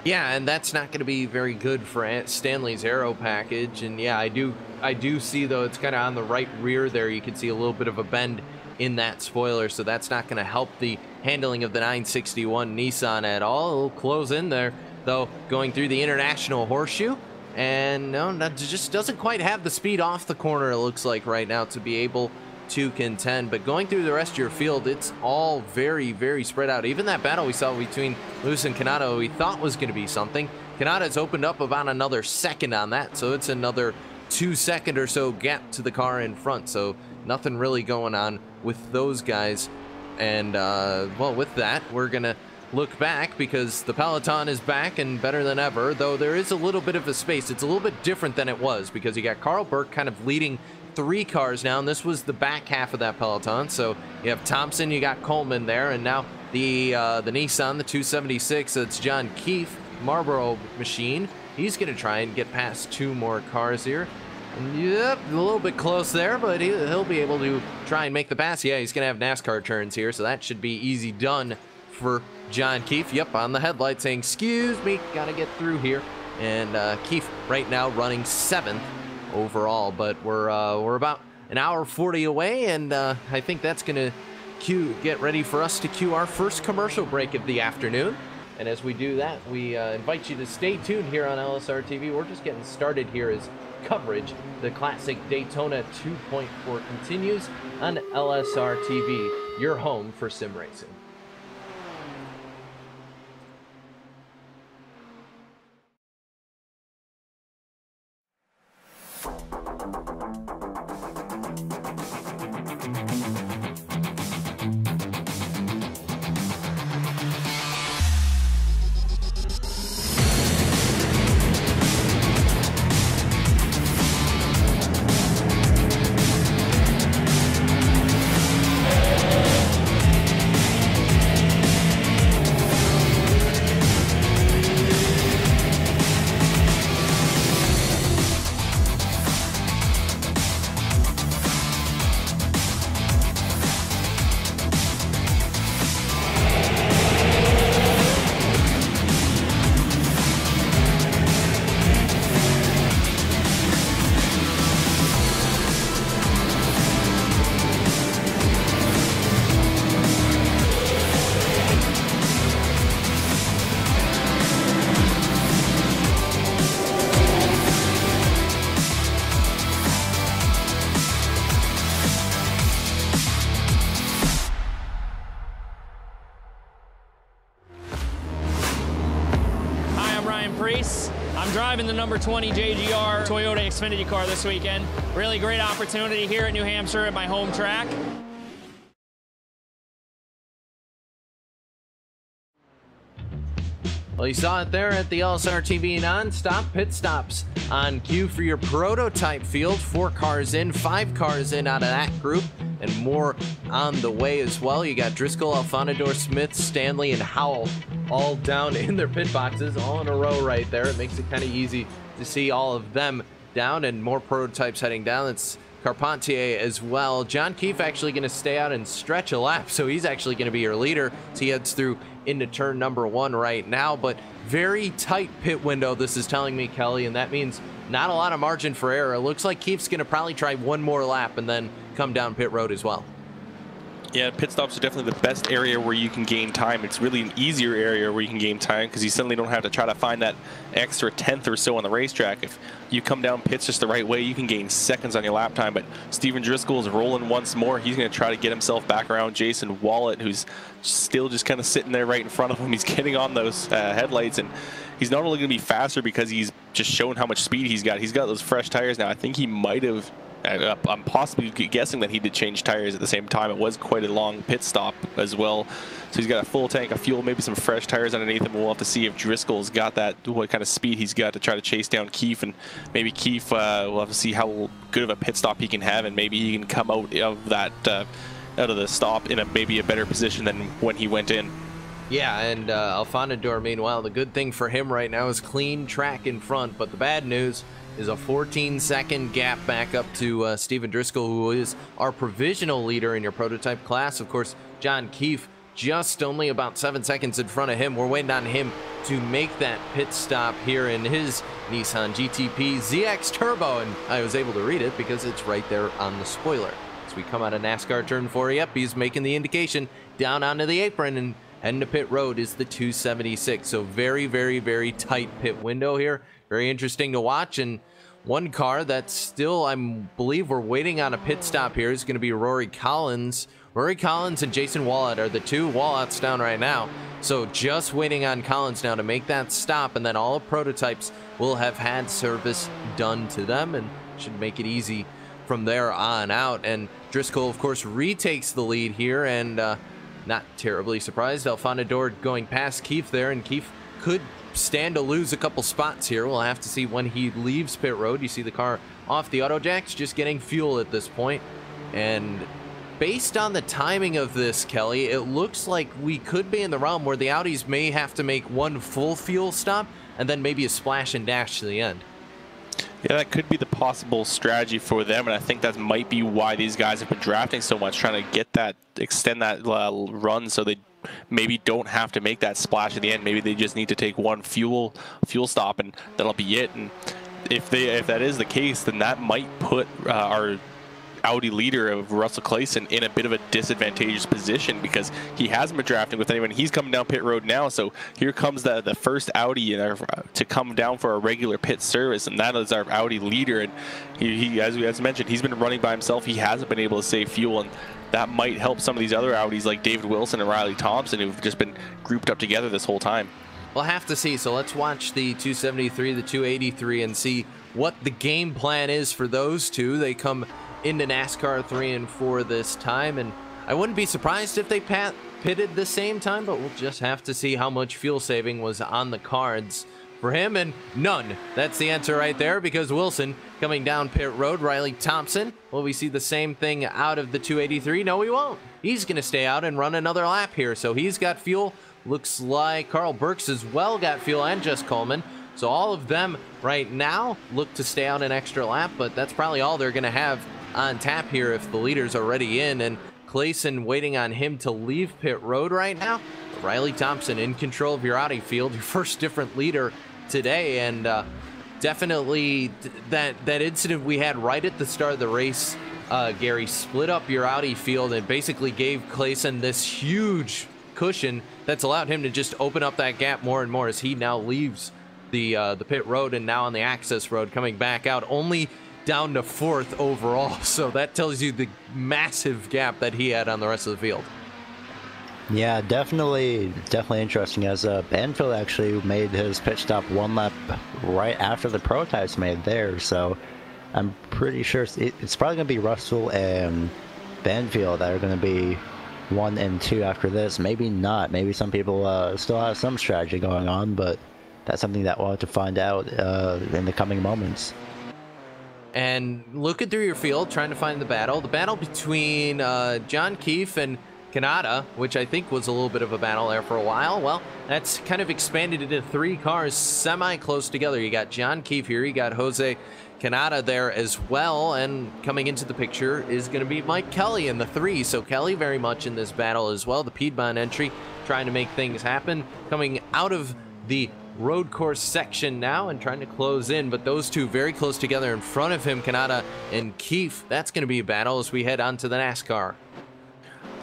Yeah, and that's not going to be very good for Stanley's aero package. And yeah, I do see, though, it's kind of on the right rear there. You can see a little bit of a bend in that spoiler, so that's not going to help the handling of the 961 Nissan at all. It'll close in there, though, going through the international horseshoe. And no, that just doesn't quite have the speed off the corner, it looks like right now, to be able to contend. But going through the rest of your field, it's all very, very spread out. Even that battle we saw between Lewis and Kanata, we thought was going to be something. Kanata's opened up about another second on that, so it's another 2-second or so gap to the car in front. So nothing really going on with those guys. And well, with that, we're gonna look back, because the peloton is back and better than ever, though there is a little bit of a space. It's a little bit different than it was, because you got Carl Burke kind of leading 3 cars now, and this was the back half of that peloton. So you have Thompson, you got Coleman there, and now the Nissan, the 276, it's John Keefe, Marlboro machine. He's gonna try and get past 2 more cars here. Yep, a little bit close there, but he'll be able to try and make the pass. Yeah, he's going to have NASCAR turns here, so that should be easy done for John Keefe. Yep, on the headlight saying, excuse me, gotta get through here. And Keefe right now running 7th overall, but we're about an hour 40 away, and I think that's gonna get ready for us to cue our first commercial break of the afternoon. And as we do that, we invite you to stay tuned here on LSRTV. We're just getting started here as coverage. The classic Daytona 2.4 continues on LSRTV, your home for sim racing. I'm driving the number 20 JGR Toyota Xfinity car this weekend. Really great opportunity here at New Hampshire at my home track. Well, you saw it there at the LSRTV non-stop pit stops on cue for your prototype field. 4 cars in, 5 cars in out of that group, and more on the way as well. You got Driscoll, Alfonador, Smith, Stanley, and Howell all down in their pit boxes, all in a row right there. It makes it kind of easy to see all of them down, and more prototypes heading down. It's Carpentier as well. John Keefe actually going to stay out and stretch a lap, so he's actually going to be your leader as he heads through into turn number 1 right now. But very tight pit window, this is telling me, Kelly, and that means not a lot of margin for error. It looks like Keefe's going to probably try one more lap and then come down pit road as well. Yeah, pit stops are definitely the best area where you can gain time. It's really an easier area where you can gain time because you suddenly don't have to try to find that extra 10th or so on the racetrack. If you come down pits just the right way, you can gain seconds on your lap time. But Steven Driscoll is rolling once more. He's going to try to get himself back around Jason Wallet, who's still just kind of sitting there right in front of him. He's getting on those headlights, and he's not only going to be faster because he's just shown how much speed he's got. He's got those fresh tires now. I think he might have, I'm possibly guessing that he did change tires at the same time. It was quite a long pit stop as well. So he's got a full tank of fuel, maybe some fresh tires underneath him. We'll have to see if Driscoll's got that, what kind of speed he's got to try to chase down Keefe. And maybe Keefe, we'll have to see how good of a pit stop he can have, and maybe he can come out of that, out of the stop in maybe a better position than when he went in. Yeah, and Alfonador, meanwhile, the good thing for him right now is clean track in front, but the bad news is a 14-second gap back up to Steven Driscoll, who is our provisional leader in your prototype class. Of course, John Keefe just only about 7 seconds in front of him. We're waiting on him to make that pit stop here in his Nissan GTP ZX Turbo, and I was able to read it because it's right there on the spoiler. As we come out of NASCAR turn 4, yep, he's making the indication down onto the apron, and heading to pit road is the 276. So very, very, very tight pit window here. Very interesting to watch. And one car that's still, I believe we're waiting on a pit stop here, is going to be Rory Collins. Rory Collins and Jason Wallet are the two. Wallet's down right now. So just waiting on Collins now to make that stop, and then all prototypes will have had service done to them and should make it easy from there on out. And Driscoll, of course, retakes the lead here, and not terribly surprised. Alfonador going past Keefe there, and Keefe could stand to lose a couple spots here. We'll have to see when he leaves pit road. You see the car off the auto jacks, just getting fuel at this point. And based on the timing of this, Kelly, it looks like we could be in the realm where the Audis may have to make one full fuel stop and then maybe a splash and dash to the end. Yeah, that could be the possible strategy for them, and I think that might be why these guys have been drafting so much, trying to get that, extend that run so they maybe don't have to make that splash at the end. Maybe they just need to take one fuel stop, and that'll be it. And if that is the case, then that might put our Audi leader of Russell Clayson in a bit of a disadvantageous position, because he hasn't been drafting with anyone. He's coming down pit road now, so here comes the first Audi to come down for a regular pit service, and that is our Audi leader. And he as mentioned, he's been running by himself. He hasn't been able to save fuel, and that might help some of these other Audis like David Wilson and Riley Thompson, who've just been grouped up together this whole time. We'll have to see. So let's watch the 273, the 283, and see what the game plan is for those two. They come into NASCAR 3 and 4 this time, and I wouldn't be surprised if they pitted the same time, but we'll just have to see how much fuel saving was on the cards for him, and none. That's the answer right there, because Wilson coming down pit road. Riley Thompson, will we see the same thing out of the 283? No, we won't. He's going to stay out and run another lap here, so he's got fuel. Looks like Carl Burks as well got fuel, and Jess Coleman. So all of them right now look to stay out an extra lap, but that's probably all they're going to have on tap here if the leader's already in. And Clayson waiting on him to leave pit road right now. Riley Thompson in control of your Audi field, your first different leader today. And definitely that incident we had right at the start of the race, Gary, split up your Audi field and basically gave Clayson this huge cushion that's allowed him to just open up that gap more and more as he now leaves the pit road and now on the access road coming back out, only down to 4th overall. So that tells you the massive gap that he had on the rest of the field. Yeah, definitely interesting, as Banfield actually made his pit stop 1 lap right after the prototypes made theirs. So I'm pretty sure it's probably going to be Russell and Banfield that are going to be 1 and 2 after this. Maybe not. Maybe some people still have some strategy going on, but that's something that we'll have to find out in the coming moments. And looking through your field, trying to find the battle between John Keefe and Kanata, which I think was a little bit of a battle there for a while. Well, that's kind of expanded into 3 cars semi-close together. You got John Keefe here, you got Jose Kanata there as well, and coming into the picture is going to be Mike Kelly in the 3. So Kelly very much in this battle as well. The Piedmont entry, trying to make things happen, coming out of the road course section now and trying to close in, but those two very close together in front of him, Kanata and Keefe. That's going to be a battle as we head on to the NASCAR.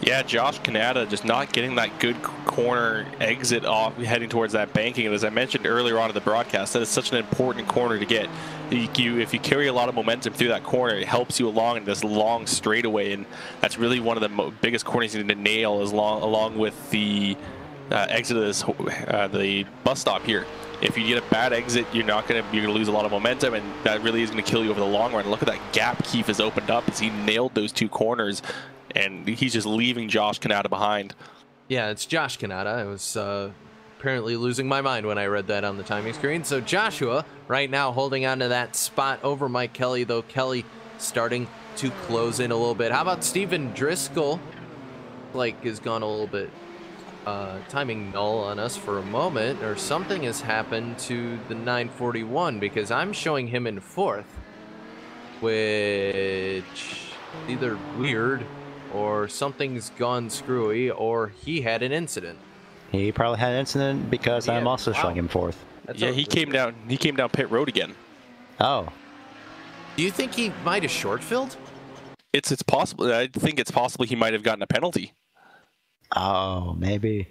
Yeah, Josh Kanata just not getting that good corner exit off, heading towards that banking. And as I mentioned earlier on in the broadcast, that is such an important corner to get. If you carry a lot of momentum through that corner, it helps you along in this long straightaway, and that's really one of the biggest corners you need to nail, along with the exit of this the bus stop here. If you get a bad exit, you're gonna lose a lot of momentum, and that really is gonna kill you over the long run. Look at that gap Keefe has opened up as he nailed those 2 corners, and he's just leaving Josh Kanata behind. Yeah, it's Josh Kanata. I was apparently losing my mind when I read that on the timing screen. So Joshua right now holding on to that spot over Mike Kelly, though Kelly starting to close in a little bit. How about Steven Driscoll? Like, has gone a little bit timing null on us for a moment, or something has happened to the 941, because I'm showing him in 4th, which either weird or something's gone screwy, or he had an incident. He probably had an incident, because I'm also showing him 4th. Yeah, he came down pit road again. Oh. Do you think he might have short-filled? It's possible. I think it's possible he might have gotten a penalty. Oh, maybe.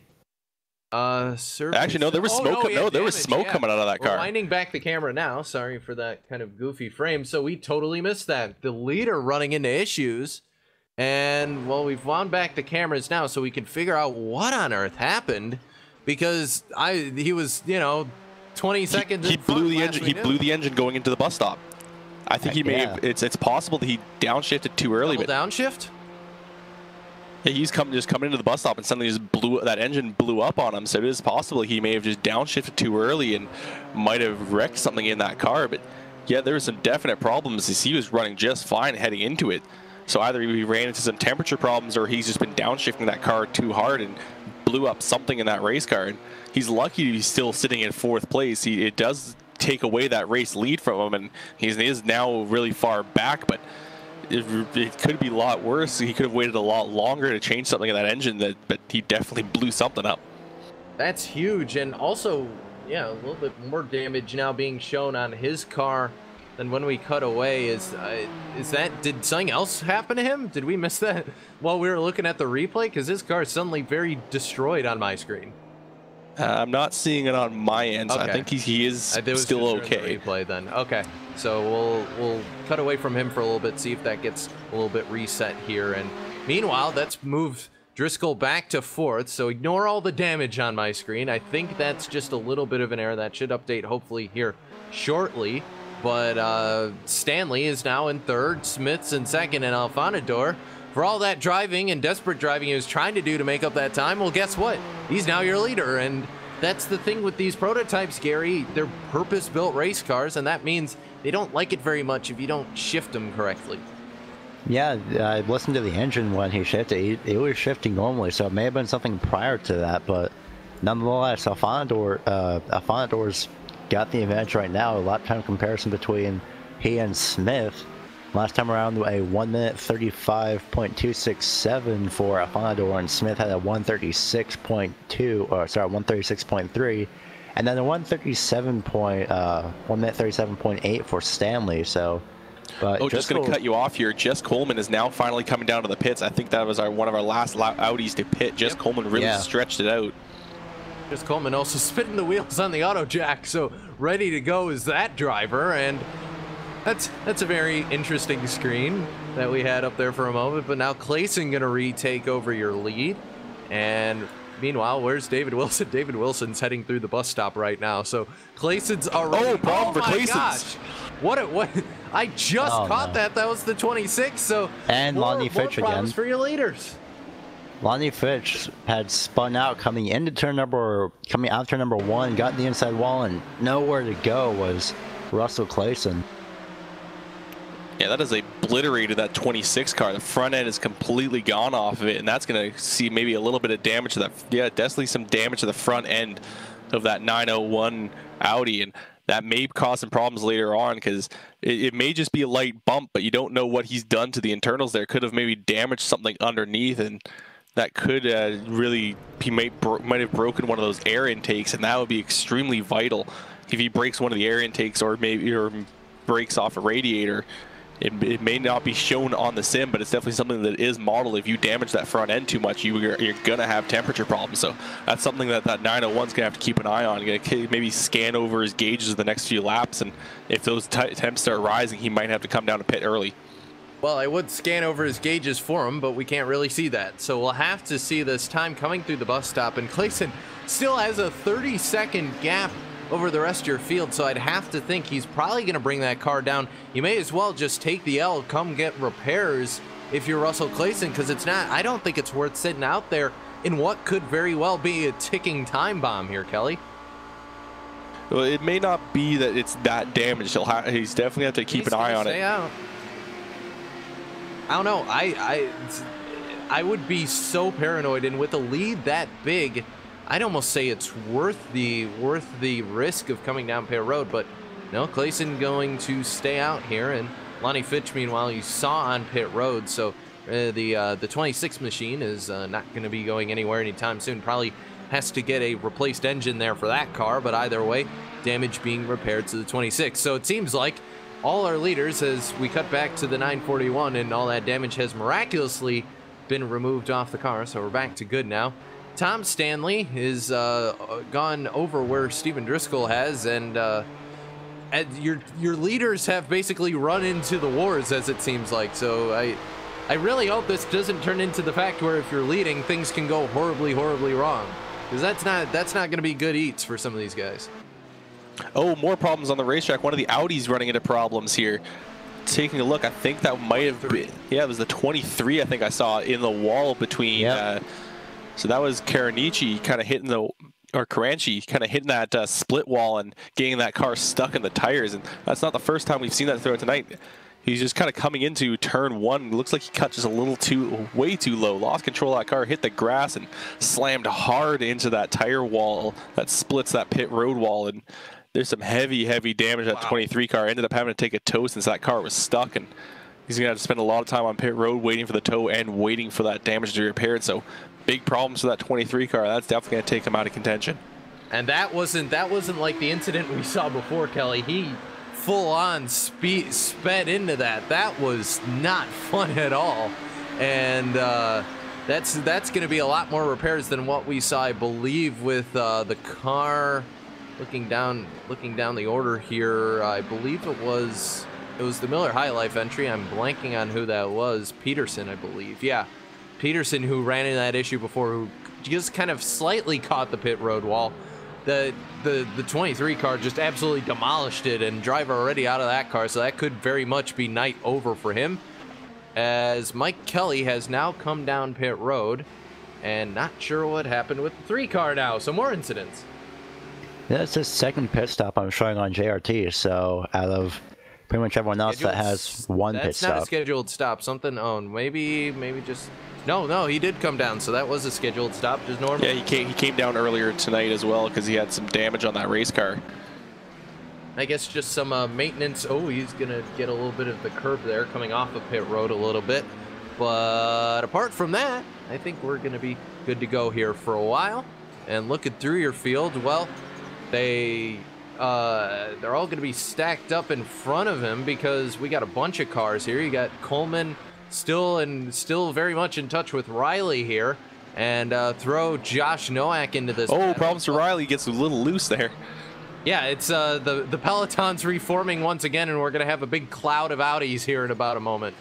Actually, no, there was smoke. There was smoke coming out of that car. We're winding back the camera now. Sorry for that kind of goofy frame. So we totally missed that. The leader running into issues. And, well, we've wound back the cameras now so we can figure out what on earth happened. Because he was, 20 seconds he blew the engine. He blew the engine going into the bus stop. I think he may have. It's possible that he downshifted too early. Double downshift? Yeah, he's just coming into the bus stop and suddenly that engine blew up on him. So it is possible he may have just downshifted too early and might have wrecked something in that car. But yeah, there were some definite problems as he was running just fine heading into it. So either he ran into some temperature problems, or he's just been downshifting that car too hard and blew up something in that race car. And he's lucky he's still sitting in 4th place. It does take away that race lead from him, and he is now really far back. But it could be a lot worse. He could have waited a lot longer to change something in that engine, but he definitely blew something up. That's huge. And also, yeah, a little bit more damage now being shown on his car than when we cut away. Is that, did something else happen to him? Did we miss that while we were looking at the replay? Because his car is suddenly very destroyed on my screen. I'm not seeing it on my end, so okay. I think he is still okay. The replay then. Okay, so we'll cut away from him for a little bit, see if that gets a little bit reset here. And meanwhile, that's moved Driscoll back to 4th, so ignore all the damage on my screen. I think that's just a little bit of an error. That should update hopefully here shortly. But Stanley is now in 3rd, Smith's in 2nd, and Alfanador, for all that driving and desperate driving he was trying to do to make up that time, well, guess what? He's now your leader, and that's the thing with these prototypes, Gary. They're purpose-built race cars, and that means they don't like it very much if you don't shift them correctly. Yeah, I listened to the engine when he shifted. It was shifting normally, so it may have been something prior to that, but nonetheless, Alfanador's got the advantage right now. A lap time comparison between he and Smith. Last time around, a 1 minute 35.267 for Alfanador, and Smith had a 136.3, and then a 1 minute 37.8 for Stanley. So, but just going to cut you off here. Jess Coleman is now finally coming down to the pits. I think that was one of our last Audis to pit. Jess Coleman really stretched it out. Jess Coleman also spinning the wheels on the auto jack, so ready to go is that driver. And that's a very interesting screen that we had up there for a moment, but now Clayson gonna retake over your lead. And meanwhile, where's David Wilson? David Wilson's heading through the bus stop right now, so Clayson's already— problem for Clayson's. What I just caught that. That was the 26, so and Lonnie Fitch again for your leaders. Lonnie Fitch had spun out coming out of turn number 1, got the inside wall, and nowhere to go was Russell Clayson. Yeah, that has obliterated that 26 car. The front end is completely gone off of it, and that's going to see maybe a little bit of damage to that. Yeah, definitely some damage to the front end of that 901 Audi, and that may cause some problems later on, because it may just be a light bump, but you don't know what he's done to the internals there. Could have maybe damaged something underneath, and that could really, he might have broken one of those air intakes, and that would be extremely vital if he breaks one of the air intakes, or breaks off a radiator. It may not be shown on the sim, but it's definitely something that is modeled. If you damage that front end too much, you're going to have temperature problems. So that's something that 901's going to have to keep an eye on. Maybe scan over his gauges the next few laps, and if those temps start rising, he might have to come down to pit early. Well, I would scan over his gauges for him, but we can't really see that. So we'll have to see this time coming through the bus stop, and Clayson still has a 30-second gap over the rest of your field, so I'd have to think he's probably going to bring that car down. You may as well just take the L, come get repairs if you're Russell Clayson, because it's not— I don't think it's worth sitting out there in what could very well be a ticking time bomb here, Kelly. Well, it may not be that it's that damaged. He's definitely have to keep an eye on it. Out. I don't know. I would be so paranoid, and with a lead that big, I'd almost say it's worth the risk of coming down pit road. But no, Clayson going to stay out here, and Lonnie Fitch, meanwhile, you saw on pit road. So the 26 machine is not going to be going anywhere anytime soon. Probably has to get a replaced engine there for that car, but either way, damage being repaired to the 26. So it seems like all our leaders, as we cut back to the 941, and all that damage has miraculously been removed off the car, so we're back to good now. Tom Stanley is gone over where Steven Driscoll has, and your leaders have basically run into the wars, as it seems like. So I really hope this doesn't turn into the fact where if you're leading, things can go horribly wrong, because that's not going to be good eats for some of these guys. Oh, more problems on the racetrack. One of the Audis running into problems here. Taking a look, I think that might have been, yeah, it was the 23 I think I saw in the wall between so that was Caranici kind of hitting Caranci kind of hitting that split wall and getting that car stuck in the tires, and that's not the first time we've seen that throughout tonight. He's just kind of coming into turn 1. Looks like he cut just a little way too low. Lost control of that car, hit the grass, and slammed hard into that tire wall that splits that pit road wall. And there's some heavy damage. That 23 car ended up having to take a tow since that car was stuck. And He's going to have to spend a lot of time on pit road waiting for the tow and waiting for that damage to be repaired. So big problems for that 23 car. That's definitely going to take him out of contention. And that wasn't like the incident we saw before, Kelly. He full on sped into that. That was not fun at all. And that's going to be a lot more repairs than what we saw, I believe, with the car. Looking down the order here, I believe it was the Miller High Life entry. I'm blanking on who that was. Peterson, I believe. Yeah, Peterson, who ran into that issue before, who just kind of slightly caught the pit road wall. The 23 car just absolutely demolished it, and driver already out of that car, so that could very much be night over for him, as Mike Kelly has now come down pit road, and not sure what happened with the 3 car now. So more incidents. That's his second pit stop I'm showing on JRT, so out of pretty much everyone else that has one pit stop. That's not a scheduled stop. Something, maybe just... No, he did come down, so that was a scheduled stop, just normal. Yeah, he came down earlier tonight as well because he had some damage on that race car. I guess just some maintenance. Oh, he's going to get a little bit of the curb there coming off of pit road a little bit. But apart from that, I think we're going to be good to go here for a while. And looking through your field, well, they're all going to be stacked up in front of him because we got a bunch of cars here. You got Coleman still very much in touch with Riley here, and throw Josh Nowak into this. Oh, problems for Riley. Gets a little loose there. Yeah, it's the peloton's reforming once again, and we're gonna have a big cloud of Audis here in about a moment.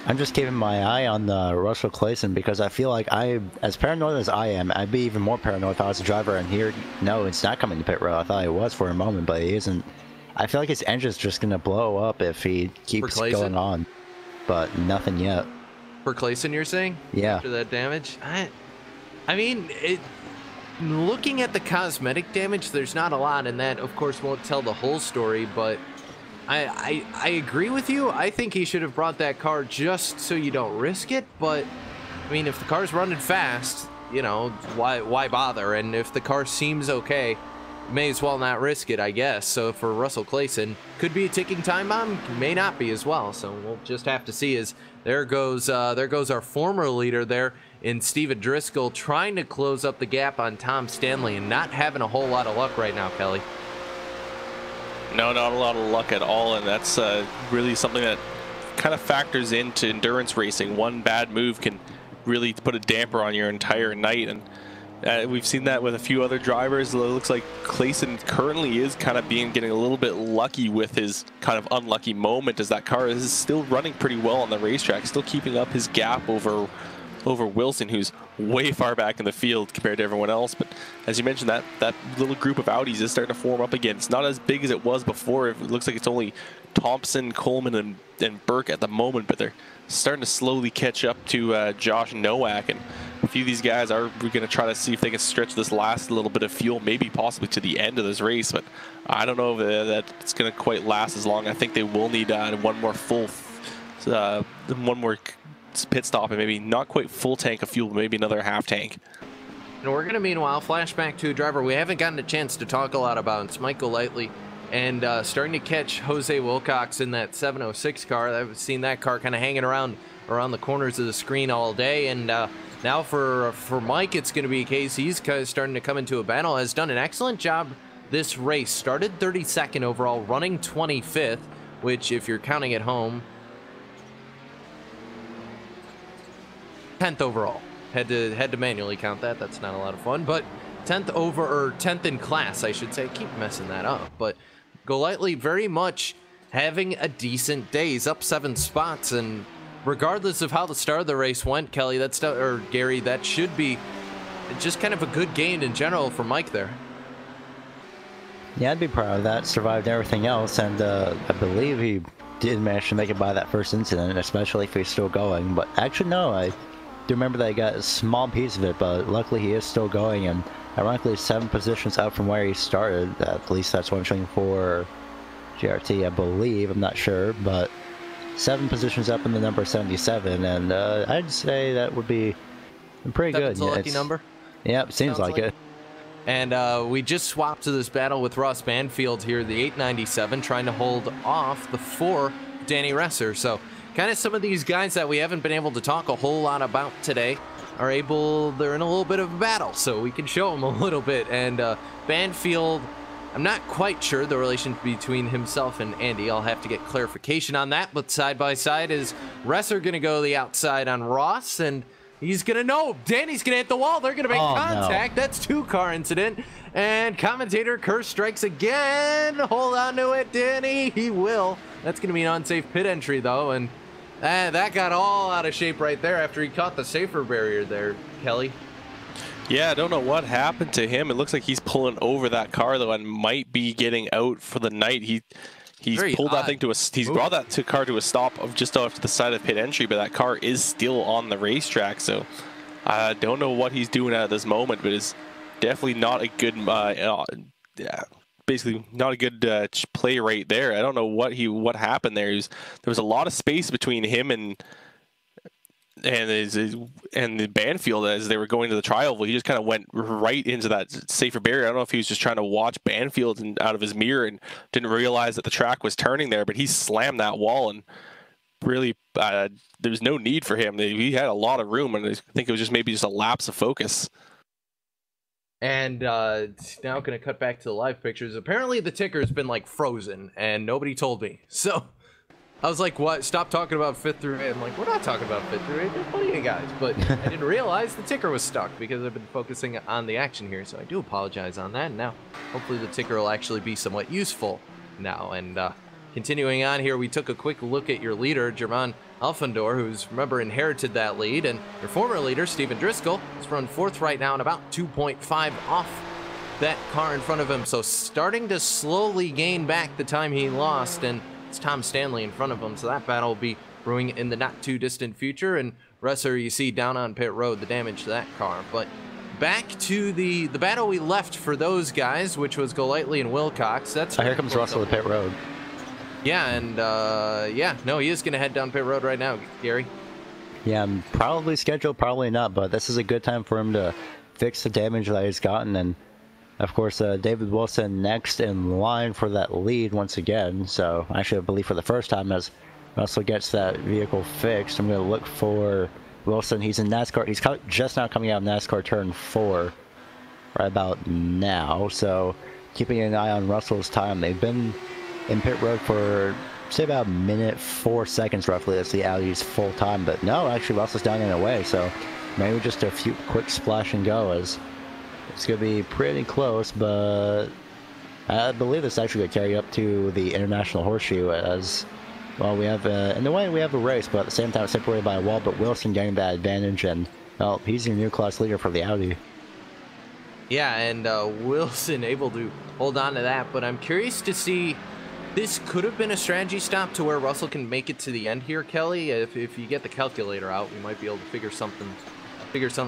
I'm just keeping my eye on Russell Clayson because I feel like as paranoid as I am, I'd be even more paranoid if I was a driver and here, no, it's not coming to pit road. I thought it was for a moment, but it isn't. I feel like his engine's just gonna blow up if he keeps going on. But nothing yet. For Clayson, you're saying? Yeah. After that damage? I mean, looking at the cosmetic damage, there's not a lot, and that, of course, won't tell the whole story, but I agree with you. I think he should have brought that car just so you don't risk it, but, I mean, if the car's running fast, you know, why bother? And if the car seems okay, may as well not risk it, I guess. So for Russell Clayson, could be a ticking time bomb, may not be as well. So we'll just have to see. As there goes our former leader there in Steven Driscoll, trying to close up the gap on Tom Stanley and not having a whole lot of luck right now, Kelly. No, not a lot of luck at all, and that's really something that kind of factors into endurance racing. One bad move can really put a damper on your entire night, and we've seen that with a few other drivers. It looks like Clayson currently is kind of getting a little bit lucky with his kind of unlucky moment, as that car is still running pretty well on the racetrack, still keeping up his gap over Wilson, who's way far back in the field compared to everyone else. But as you mentioned, that little group of Audis is starting to form up again. It's not as big as it was before. It looks like it's only Thompson, Coleman, and Burke at the moment, but they're starting to slowly catch up to Josh Nowak, and a few of these guys are going to try to see if they can stretch this last little bit of fuel, maybe possibly to the end of this race, but I don't know if that it's going to quite last as long. I think they will need one more pit stop, and maybe not quite full tank of fuel, but maybe another half tank. And we're going to meanwhile flashback to a driver we haven't gotten a chance to talk a lot about. It's Michael Lightly, and starting to catch Jose Wilcox in that 706 car. I've seen that car kind of hanging around the corners of the screen all day, and now for Mike, it's going to be a case he's kind of starting to come into a battle. Has done an excellent job this race. Started 32nd overall, running 25th, which, if you're counting at home, 10th overall. Had to manually count that. That's not a lot of fun, but 10th in class, I should say. I keep messing that up, but Golightly very much having a decent day. He's up 7 spots, and regardless of how the start of the race went, Kelly, Gary, that should be just kind of a good gain in general for Mike there. Yeah, I'd be proud of that. Survived everything else, and I believe he did manage to make it by that first incident, especially if he's still going. But actually, no, I do remember that he got a small piece of it, but luckily he is still going, and ironically 7 positions out from where he started. At least that's what I'm showing for GRT, I believe. I'm not sure, but 7 positions up in the number 77, and I'd say that would be pretty good. That's a lucky number? Yeah, it seems like it. And we just swapped to this battle with Ross Banfield here, the 897, trying to hold off the 4 Danny Resser. So kind of some of these guys that we haven't been able to talk a whole lot about today they're in a little bit of a battle, so we can show them a little bit. And Banfield, I'm not quite sure the relation between himself and Andy. I'll have to get clarification on that. But side by side is Resser going to go the outside on Ross, and he's going to know Danny's going to hit the wall. They're going to make contact. No. That's 2-car incident. And commentator Curse strikes again. Hold on to it, Danny. He will. That's going to be an unsafe pit entry, though. And that got all out of shape right there after he caught the safer barrier there, Kelly. Yeah, I don't know what happened to him. It looks like he's pulling over that car, though, and might be getting out for the night. He's pulled that thing he's brought that car to a stop of just off to the side of pit entry, but that car is still on the racetrack. So I don't know what he's doing at this moment, but it's definitely not a good, basically not a good play right there. I don't know what happened there. There was a lot of space between him and the Banfield as they were going to the tri-oval. He just kind of went right into that safer barrier. I don't know if he was just trying to watch Banfield out of his mirror and didn't realize that the track was turning there, but he slammed that wall, and really there was no need for him. He had a lot of room, and I think it was maybe just a lapse of focus. And now going to cut back to the live pictures. Apparently the ticker has been like frozen, and nobody told me. So I was like, what? Stop talking about 5th through 8th. I'm like, we're not talking about 5th through 8th. There's plenty of guys. But I didn't realize the ticker was stuck because I've been focusing on the action here. So I do apologize on that. And now hopefully the ticker will actually be somewhat useful now. And continuing on here, we took a quick look at your leader, German Alfandor, who's, remember, inherited that lead. And your former leader, Stephen Driscoll, is run 4th right now and about 2.5 off that car in front of him. So starting to slowly gain back the time he lost. And it's Tom Stanley in front of him. So that battle will be brewing in the not too distant future. And Resser, you see down on pit road, the damage to that car. But back to the battle we left for those guys, which was Golightly and Wilcox. That's here comes Russell at pit road. Yeah, and he is going to head down pit road right now, Gary. Yeah, probably scheduled, probably not, but this is a good time for him to fix the damage that he's gotten. And of course, David Wilson next in line for that lead once again. So actually, I believe for the first time as Russell gets that vehicle fixed, I'm going to look for Wilson. He's in NASCAR. He's just now coming out of NASCAR turn 4 right about now. So keeping an eye on Russell's time. They've been in pit road for, say, about a minute 4 seconds roughly. That's the Audi's full time. But no, actually Russell's down and away. So maybe just a few quick splash and go as it's going to be pretty close. But I believe it's actually going to carry up to the International Horseshoe as, well, we have, in a way we have a race, but at the same time it's separated by a wall. But Wilson getting that advantage, and, well, he's your new class leader for the Audi. Yeah, and Wilson able to hold on to that. But I'm curious to see, this could have been a strategy stop to where Russell can make it to the end here, Kelly. If you get the calculator out, we might be able to figure something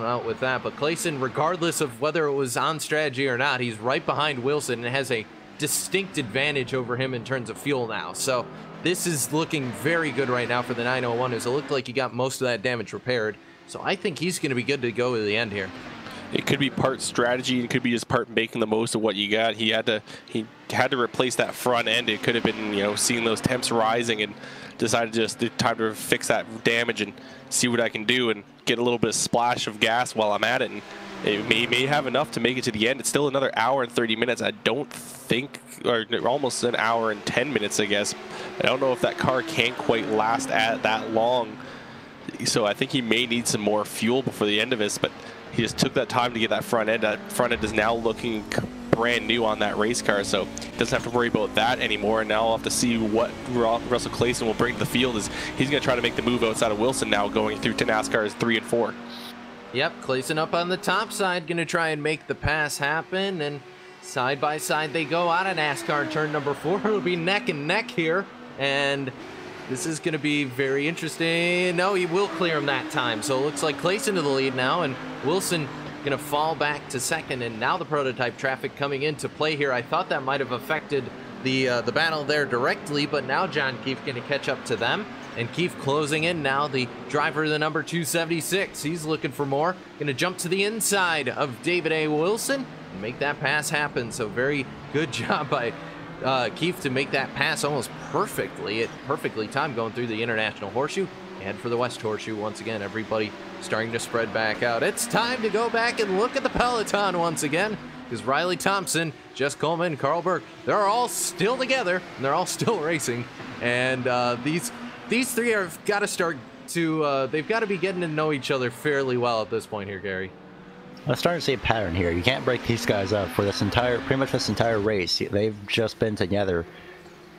out with that. But Clayson, regardless of whether it was on strategy or not, he's right behind Wilson and has a distinct advantage over him in terms of fuel now. So this is looking very good right now for the 901, as it looked like he got most of that damage repaired. So I think he's going to be good to go to the end here. It could be part strategy. It could be just part making the most of what you got. He had to replace that front end. It could have been, seeing those temps rising, and decided just the time to fix that damage and see what I can do and get a little bit of splash of gas while I'm at it. And it may have enough to make it to the end. It's still another hour and 30 minutes. I don't think, or almost an hour and 10 minutes, I guess. I don't know if that car can't quite last at that long. So I think he may need some more fuel before the end of this, but he just took that time to get that front end. That front end is now looking brand new on that race car, so he doesn't have to worry about that anymore. And now I'll have to see what Russell Clayson will bring to the field. As he's going to try to make the move outside of Wilson now, going through to NASCAR's 3 and 4. Yep, Clayson up on the top side, going to try and make the pass happen. And side by side they go out of NASCAR turn number 4. It'll be neck and neck here, and this is going to be very interesting. No, he will clear him that time. So it looks like Clayson to the lead now, and Wilson going to fall back to second. And now the prototype traffic coming into play here. I thought that might have affected the battle there directly, but now John Keefe going to catch up to them. And Keefe closing in now, the driver of the number 276. He's looking for more. Going to jump to the inside of David A. Wilson and make that pass happen. So very good job by Keefe to make that pass almost perfectly. It perfectly timed going through the International Horseshoe. Head for the West Horseshoe once again. Everybody starting to spread back out. It's time to go back and look at the peloton once again, because Riley Thompson, Jess Coleman, Carl Burke, they're all still together and they're all still racing. And these three have got to start to they've got to be getting to know each other fairly well at this point here, Gary. I'm starting to see a pattern here. You can't break these guys up for pretty much this entire race. They've just been together.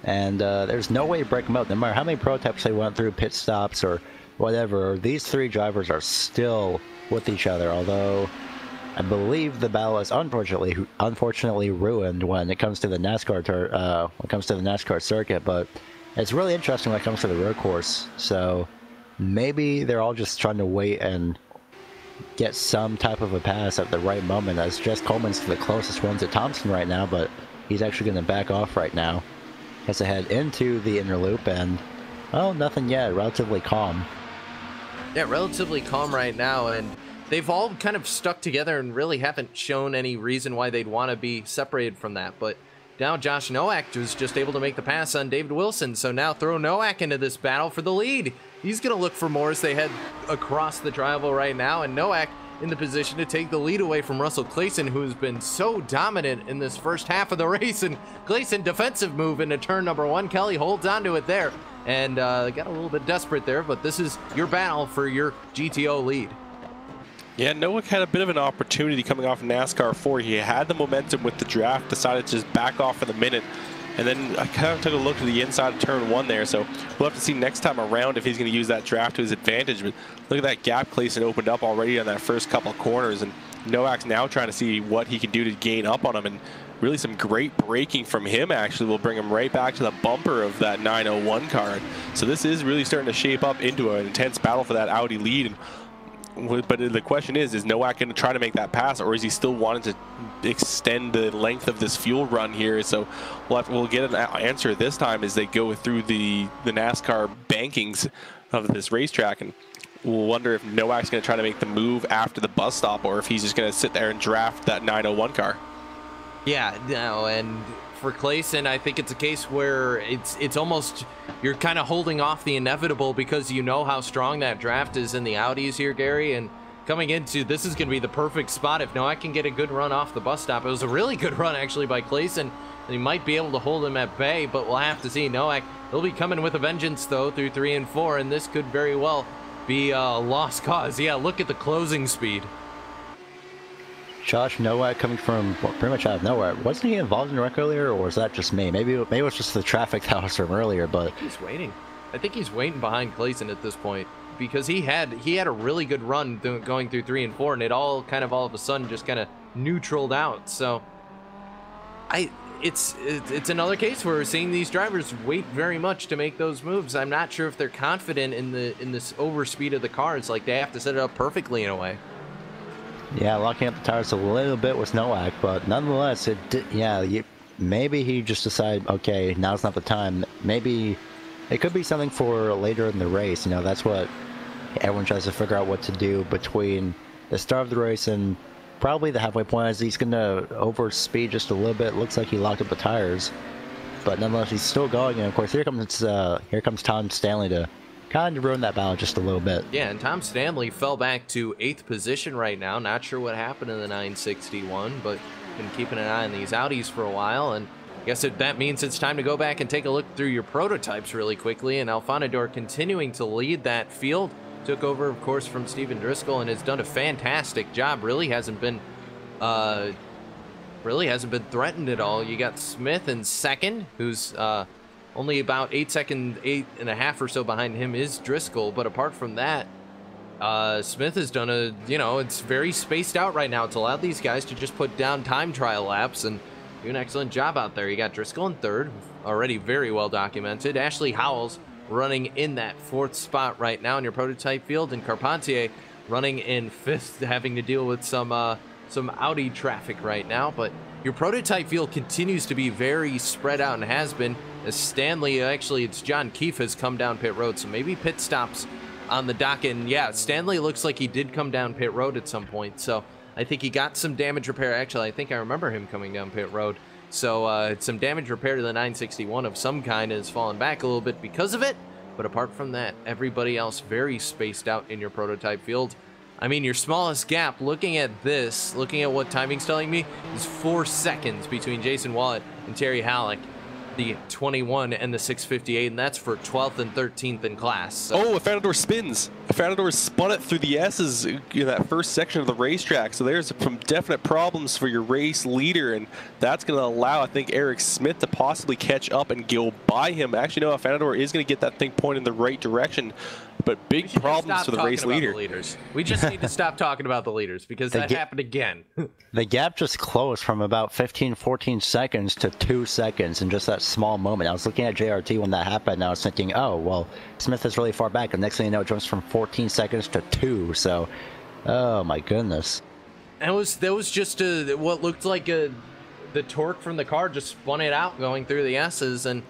And there's no way to break them up. No matter how many prototypes they went through, pit stops or whatever, these three drivers are still with each other. Although I believe the battle is unfortunately ruined when it comes to the NASCAR circuit. But it's really interesting when it comes to the road course. So maybe they're all just trying to wait and get some type of a pass at the right moment, as Jess Coleman's the closest one to Thompson right now, but he's actually going to back off right now. Has to head into the inner loop, and oh, nothing yet. Relatively calm. Yeah, relatively calm right now, and they've all kind of stuck together and really haven't shown any reason why they'd want to be separated from that. But now Josh Nowak was just able to make the pass on David Wilson, so now throw Nowak into this battle for the lead. He's going to look for more as they head across the driveway right now, and Nowak in the position to take the lead away from Russell Clayson, who's been so dominant in this first half of the race. And Clayson, defensive move into turn number 1. Kelly holds onto it there and got a little bit desperate there, but this is your battle for your GTO lead. Yeah, Nowak had a bit of an opportunity coming off NASCAR 4. He had the momentum with the draft, decided to just back off for the minute. And then I kind of took a look to the inside of turn 1 there, so we'll have to see next time around if he's going to use that draft to his advantage. But look at that gap Clayson opened up already on that first couple of corners, and Nowak's now trying to see what he can do to gain up on him, and really some great braking from him actually will bring him right back to the bumper of that 901 car. So this is really starting to shape up into an intense battle for that Audi lead. And but the question is Nowak going to try to make that pass, or is he still wanting to extend the length of this fuel run here? So we'll get an answer this time as they go through the NASCAR bankings of this racetrack, and we'll wonder if Nowak's going to try to make the move after the bus stop, or if he's just going to sit there and draft that 901 car. Yeah, no, and for Clayson, I think it's a case where it's almost you're kind of holding off the inevitable, because you know how strong that draft is in the Audis here, Gary. And coming into this is going to be the perfect spot if Nowak can get a good run off the bus stop. It was a really good run actually by Clayson, and he might be able to hold him at bay, but we'll have to see. Nowak, he'll be coming with a vengeance though through 3 and 4, and this could very well be a lost cause. Yeah, look at the closing speed. Josh Nowak coming from pretty much out of nowhere. Wasn't he involved in a wreck earlier, or was that just me? Maybe it was just the traffic that was from earlier, but he's waiting. I think he's waiting behind Clayson at this point, because he had a really good run going through 3 and 4, and it all of a sudden just kind of neutraled out. So it's another case where we're seeing these drivers wait very much to make those moves. I'm not sure if they're confident in this overspeed of the cars. Like, they have to set it up perfectly in a way. Yeah, locking up the tires a little bit with Nowak, but nonetheless, maybe he just decided, okay, now's not the time. Maybe it could be something for later in the race. You know, that's what everyone tries to figure out what to do between the start of the race and probably the halfway point, as he's going to overspeed just a little bit. Looks like he locked up the tires, but nonetheless, he's still going. And of course, here comes Tom Stanley to kind of ruin that battle just a little bit. Yeah, and Tom Stanley fell back to 8th position right now. Not sure what happened in the 961, but been keeping an eye on these Audis for a while, and I guess that means it's time to go back and take a look through your prototypes really quickly. And Alfanador continuing to lead that field. Took over, of course, from Steven Driscoll and has done a fantastic job. Really hasn't been threatened at all. You got Smith in second, who's only about 8.5 or so behind him is Driscoll. But apart from that, Smith has done it's very spaced out right now. It's allowed these guys to just put down time trial laps and do an excellent job out there. You got Driscoll in third, already very well documented. Ashley Howells running in that 4th spot right now in your prototype field, and Carpentier running in 5th, having to deal with some Audi traffic right now. But your prototype field continues to be very spread out, and has been, as Stanley, actually it's John Keefe, has come down pit road, so maybe pit stops on the docket. And yeah, Stanley looks like he did come down pit road at some point, so I think he got some damage repair. Actually, I think I remember him coming down pit road. So some damage repair to the 961 of some kind has fallen back a little bit because of it. But apart from that, everybody else very spaced out in your prototype field. I mean, your smallest gap, looking at this, looking at what timing's telling me, is 4 seconds between Jason Wallet and Terry Halleck, the 21 and the 658, and that's for 12th and 13th in class. So. Oh, Afanador spins. Afanador spun it through the S's in that first section of the racetrack. So there's some definite problems for your race leader, and that's going to allow, I think, Eric Smith to possibly catch up and go by him. Actually, no, Afanador is going to get that thing pointed in the right direction, but big problems for the race leader. We just need to stop talking about the leaders, because that happened again. The gap just closed from about 15, 14 seconds to 2 seconds in just that small moment. I was looking at JRT when that happened, and I was thinking, oh, well, Smith is really far back. And next thing you know, it jumps from 14 seconds to 2. So, oh my goodness. That was just what looked like the torque from the car just spun it out going through the S's, and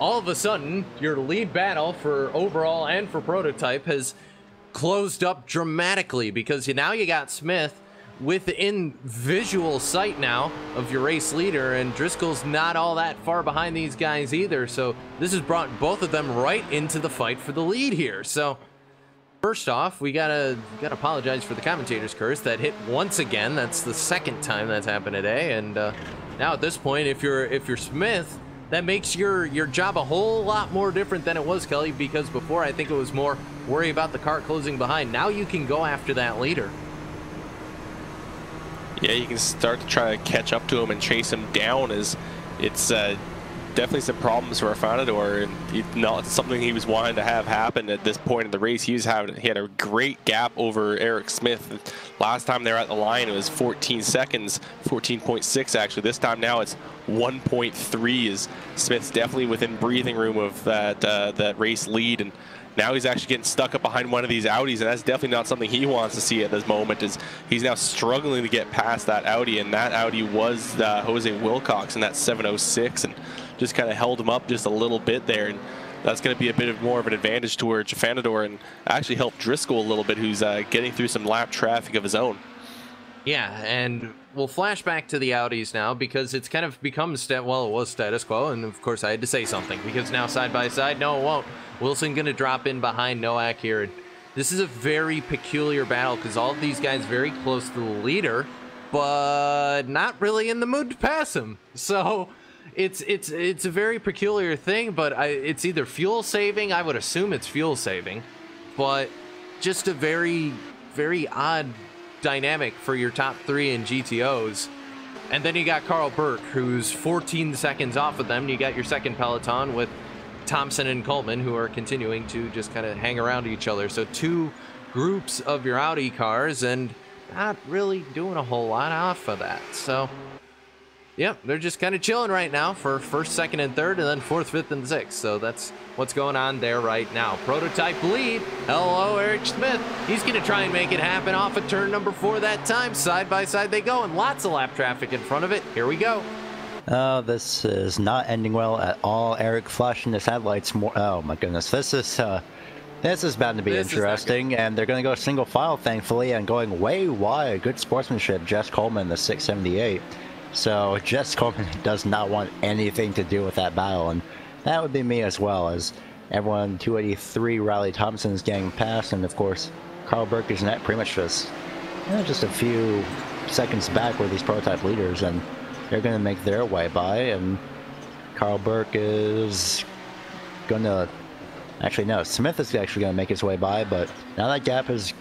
all of a sudden, your lead battle for overall and for prototype has closed up dramatically, because now you got Smith within visual sight now of your race leader, and Driscoll's not all that far behind these guys either. So this has brought both of them right into the fight for the lead here. So first off, we gotta apologize for the commentator's curse that hit once again. That's the second time that's happened today, and now at this point, if you're Smith, that makes your job a whole lot more different than it was, Kelly, because before I think it was more worry about the car closing behind. Now you can go after that leader. Yeah, you can start to try to catch up to him and chase him down. As it's definitely some problems for Afanador, and not something he was wanting to have happen at this point in the race. He had a great gap over Eric Smith. Last time they were at the line, it was 14 seconds, 14.6 actually. This time now it's 1.3. As Smith's definitely within breathing room of that race lead, and now he's actually getting stuck up behind one of these Audis, and that's definitely not something he wants to see at this moment. Is he's now struggling to get past that Audi, and that Audi was Jose Wilcox in that 706, and just kind of held him up just a little bit there, and that's going to be a bit more of an advantage towards Afanador, and actually help Driscoll a little bit, who's getting through some lap traffic of his own. Yeah, and we'll flash back to the Audis now, because it's kind of become well, it was status quo, and of course I had to say something, because now side by side, no, it won't. Wilson going to drop in behind Nowak here. This is a very peculiar battle, because all of these guys very close to the leader, but not really in the mood to pass him. So it's a very peculiar thing, but it's either fuel saving. I would assume it's fuel saving, but just a very, very odd dynamic for your top three in GTOs. And then you got Carl Burke, who's 14 seconds off of them. You got your second peloton with Thompson and Coleman, who are continuing to just kind of hang around each other. So two groups of your Audi cars, and not really doing a whole lot off of that. So yep, they're just kind of chilling right now for first, second, and third, and then fourth, fifth, and sixth. So that's what's going on there right now. Prototype lead. Hello, Eric Smith. He's going to try and make it happen off of turn number 4 that time. Side by side they go, and lots of lap traffic in front of it. Here we go. Oh, this is not ending well at all. Eric flashing his headlights more. Oh my goodness, this is bound to be interesting, and they're going to go single file, thankfully, and going way wide. Good sportsmanship, Jess Coleman, the 678. So Jess Coleman does not want anything to do with that battle, and that would be me as well, as everyone 283 Riley Thompson is getting past, and of course Carl Burke is pretty much just a few seconds back with these prototype leaders, and they're going to make their way by, and Carl Burke is going to... Actually, no, Smith is actually going to make his way by, but now that gap has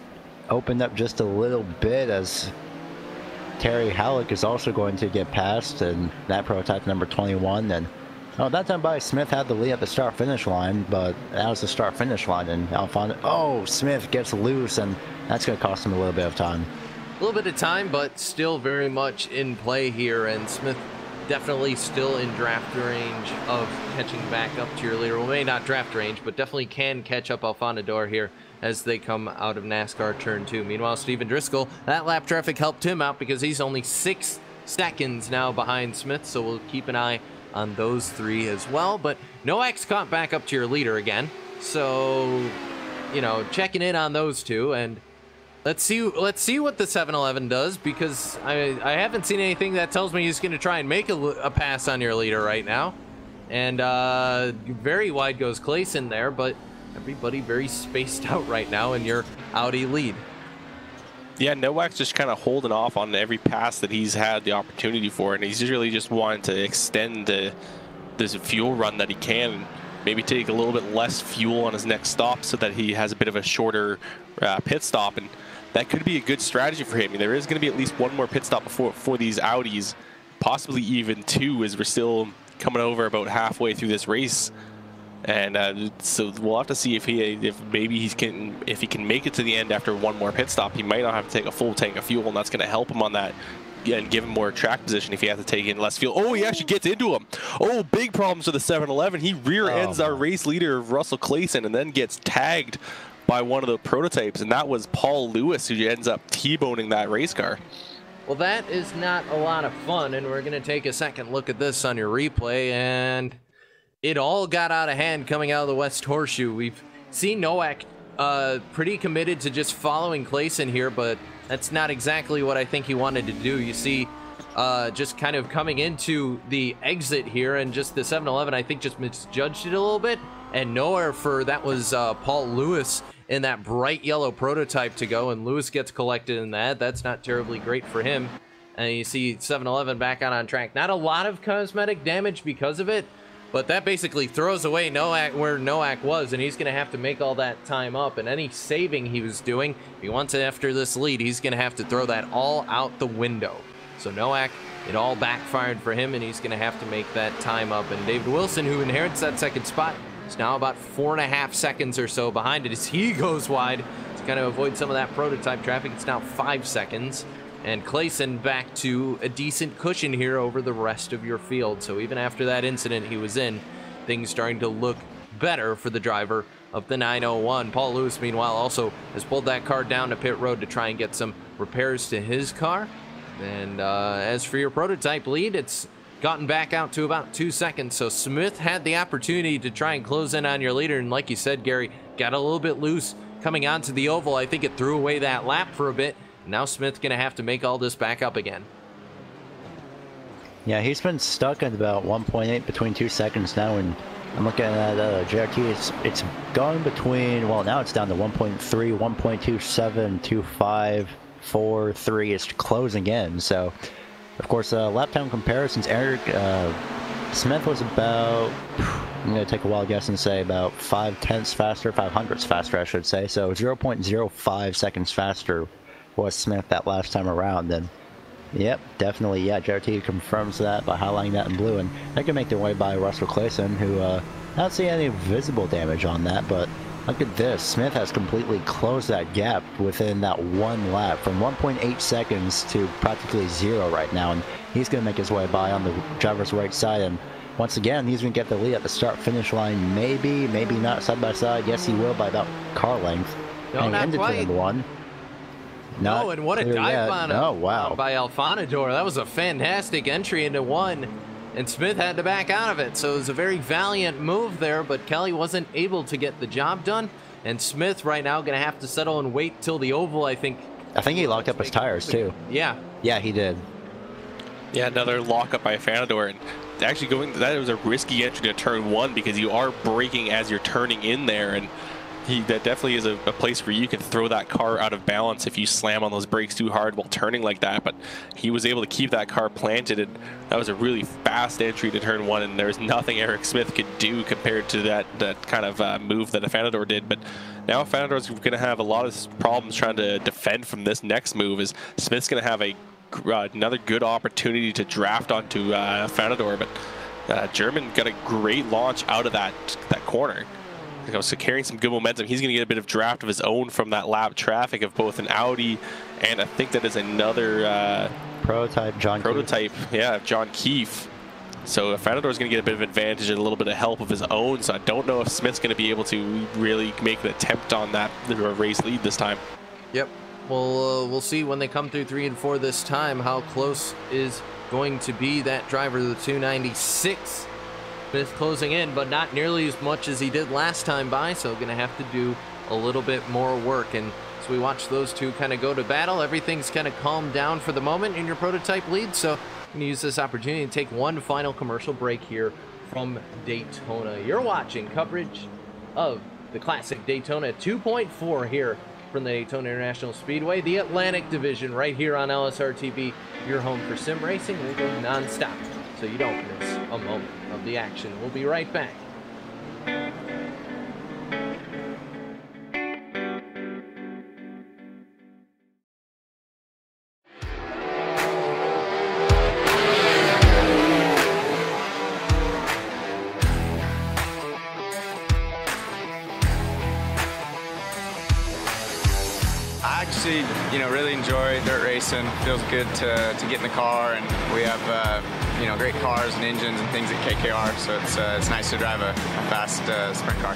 opened up just a little bit, as Terry Halleck is also going to get past, and that prototype number 21, and that time by Smith had the lead at the start-finish line, but that was the start-finish line, and Smith gets loose, and that's going to cost him a little bit of time. A little bit of time, but still very much in play here, and Smith definitely still in draft range of catching back up to your leader. Well, maybe not draft range, but definitely can catch up Afanador here as they come out of NASCAR Turn 2. Meanwhile, Steven Driscoll, that lap traffic helped him out because he's only 6 seconds now behind Smith, so we'll keep an eye on those three as well. But Nowak's caught back up to your leader again, so, checking in on those two, and Let's see what the 7-Eleven does, because I haven't seen anything that tells me he's going to try and make a pass on your leader right now. And very wide goes Clayson there, but everybody very spaced out right now in your Audi lead. Yeah, Nowak's just kind of holding off on every pass that he's had the opportunity for, and he's really just wanting to extend this fuel run that he can, and maybe take a little bit less fuel on his next stop so that he has a bit of a shorter pit stop, and that could be a good strategy for him. I mean, there is going to be at least one more pit stop for these Audis, possibly even two, as we're still coming over about halfway through this race. And so we'll have to see if maybe he can make it to the end after one more pit stop. He might not have to take a full tank of fuel, and that's going to help him on that and give him more track position if he has to take in less fuel. Oh, he actually gets into him. Oh, big problems with the 7-Eleven. He rear ends our race leader, Russell Clayson, and then gets tagged by one of the prototypes, and that was Paul Lewis, who ends up T-boning that race car. Well, that is not a lot of fun, and we're going to take a second look at this on your replay, and it all got out of hand coming out of the West Horseshoe. We've seen Nowak pretty committed to just following Clayson here, but that's not exactly what I think he wanted to do. You see, just kind of coming into the exit here, and just the 7-Eleven, I think, just misjudged it a little bit, and nowhere for that was Paul Lewis in that bright yellow prototype to go, and Lewis gets collected in that. That's not terribly great for him. And you see 7-Eleven back out on track. Not a lot of cosmetic damage because of it, but that basically throws away Nowak where Nowak was, and he's going to have to make all that time up. And any saving he was doing, if he wants it after this lead, he's going to have to throw that all out the window. So Nowak, it all backfired for him, and he's going to have to make that time up. And David Wilson, who inherits that second spot, is now about 4.5 seconds or so behind it as he goes wide to kind of avoid some of that prototype traffic. It's now 5 seconds. And Clayson back to a decent cushion here over the rest of your field. So even after that incident he was in, things starting to look better for the driver of the 901. Paul Lewis, meanwhile, also has pulled that car down to pit road to try and get some repairs to his car. And as for your prototype lead, it's gotten back out to about 2 seconds. So Smith had the opportunity to try and close in on your leader. And like you said, Gary, got a little bit loose coming onto the oval. I think it threw away that lap for a bit. Now Smith's going to have to make all this back up again. Yeah, he's been stuck at about 1.8 between 2 seconds now, and I'm looking at JRT. It's gone between, well, now it's down to 1.3, 1.27, 2.5, 4, 3. It's closing in. So, of course, lap time comparisons. Eric Smith was about, I'm going to take a wild guess and say about 0.5 faster, 0.05 faster, I should say. So 0.05 seconds faster was Smith that last time around. And yep, definitely, yeah, JRT confirms that by highlighting that in blue, and they can make their way by Russell Clayson, who not seeing any visible damage on that. But look at this, Smith has completely closed that gap within that one lap, from 1.8 seconds to practically 0 right now, and he's going to make his way by on the driver's right side. And once again, he's going to get the lead at the start finish line. Maybe not side by side. Yes, he will by about car length. No, not quite. One. No, and what a dive on him. Oh, wow. By Alfanador. That was a fantastic entry into one, and Smith had to back out of it. So it was a very valiant move there, but Kelly wasn't able to get the job done. And Smith right now going to have to settle and wait till the oval, I think. I think he locked up his tires, too. Yeah. Yeah, he did. Yeah, another lockup by Fanador. And actually that was a risky entry to turn 1, because you are braking as you're turning in there. And that definitely is a place where you can throw that car out of balance if you slam on those brakes too hard while turning like that. But he was able to keep that car planted, and that was a really fast entry to turn 1, and there's nothing Eric Smith could do compared to that kind of move that Fanador did. But now Fanador's going to have a lot of problems trying to defend from this next move, as Smith's going to have another good opportunity to draft onto Fanador. But German got a great launch out of that corner. So carrying some good momentum. He's going to get a bit of draft of his own from that lap traffic of both an Audi, and I think that is another prototype, John Keefe. Yeah, John Keefe. So Fanador is going to get a bit of advantage and a little bit of help of his own. So I don't know if Smith's going to be able to really make an attempt on that race lead this time. Yep. Well, we'll see when they come through 3 and 4 this time how close is going to be that driver of the 296. Smith closing in, but not nearly as much as he did last time by, so going to have to do a little bit more work. And as we watch those two kind of go to battle. Everything's kind of calmed down for the moment in your prototype lead, so I'm going to use this opportunity to take one final commercial break here from Daytona. You're watching coverage of the Classic Daytona 2.4 here from the Daytona International Speedway, the Atlantic Division, right here on LSRTV, your home for sim racing. We'll go non-stop, so you don't miss a moment of the action. We'll be right back. Really enjoy dirt racing. Feels good to get in the car, and we have great cars and engines and things at KKR, so it's nice to drive a fast sprint car.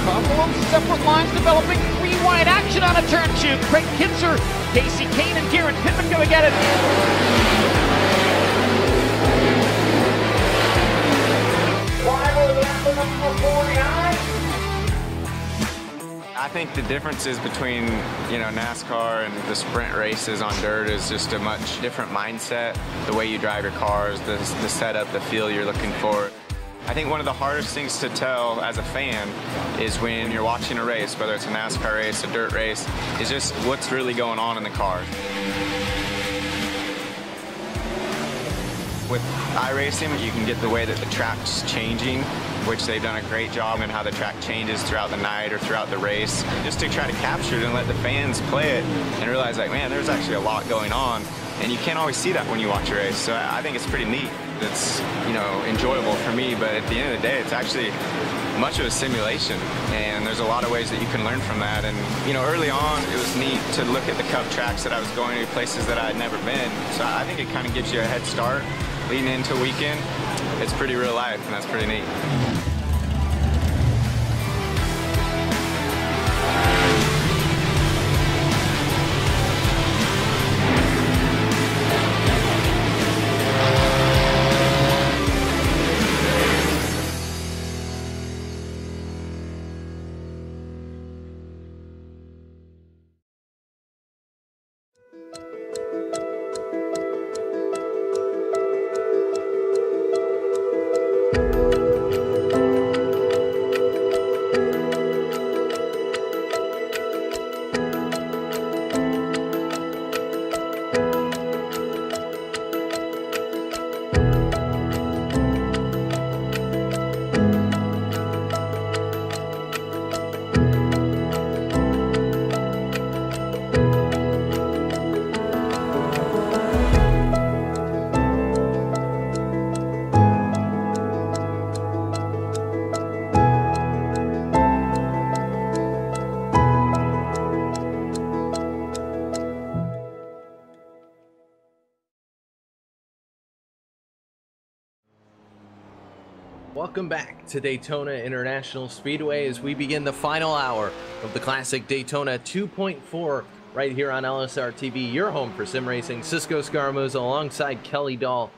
Couple of separate lines developing, three wide action on a turn two. Craig Kinzer, Casey Kane, and Garrett Pittman going at it. I think the differences between NASCAR and the sprint races on dirt is just a much different mindset. The way you drive your cars, the setup, the feel you're looking for. I think one of the hardest things to tell as a fan is when you're watching a race, whether it's a NASCAR race, a dirt race, is just what's really going on in the car. With iRacing, you can get the way that the track's changing, which they've done a great job in how the track changes throughout the night or throughout the race, just to try to capture it and let the fans play it and realize, like, man, there's actually a lot going on, and you can't always see that when you watch a race. So I think it's pretty neat. It's, enjoyable for me, but at the end of the day, it's actually much of a simulation, and there's a lot of ways that you can learn from that. And, early on, it was neat to look at the Cup tracks that I was going to, places that I had never been. So I think it kind of gives you a head start leading into a weekend. It's pretty real life, and that's pretty neat. Welcome back to Daytona International Speedway as we begin the final hour of the Classic Daytona 2.4 right here on LSRTV, your home for sim racing. Cisco Scaramuza alongside Kelly Dahl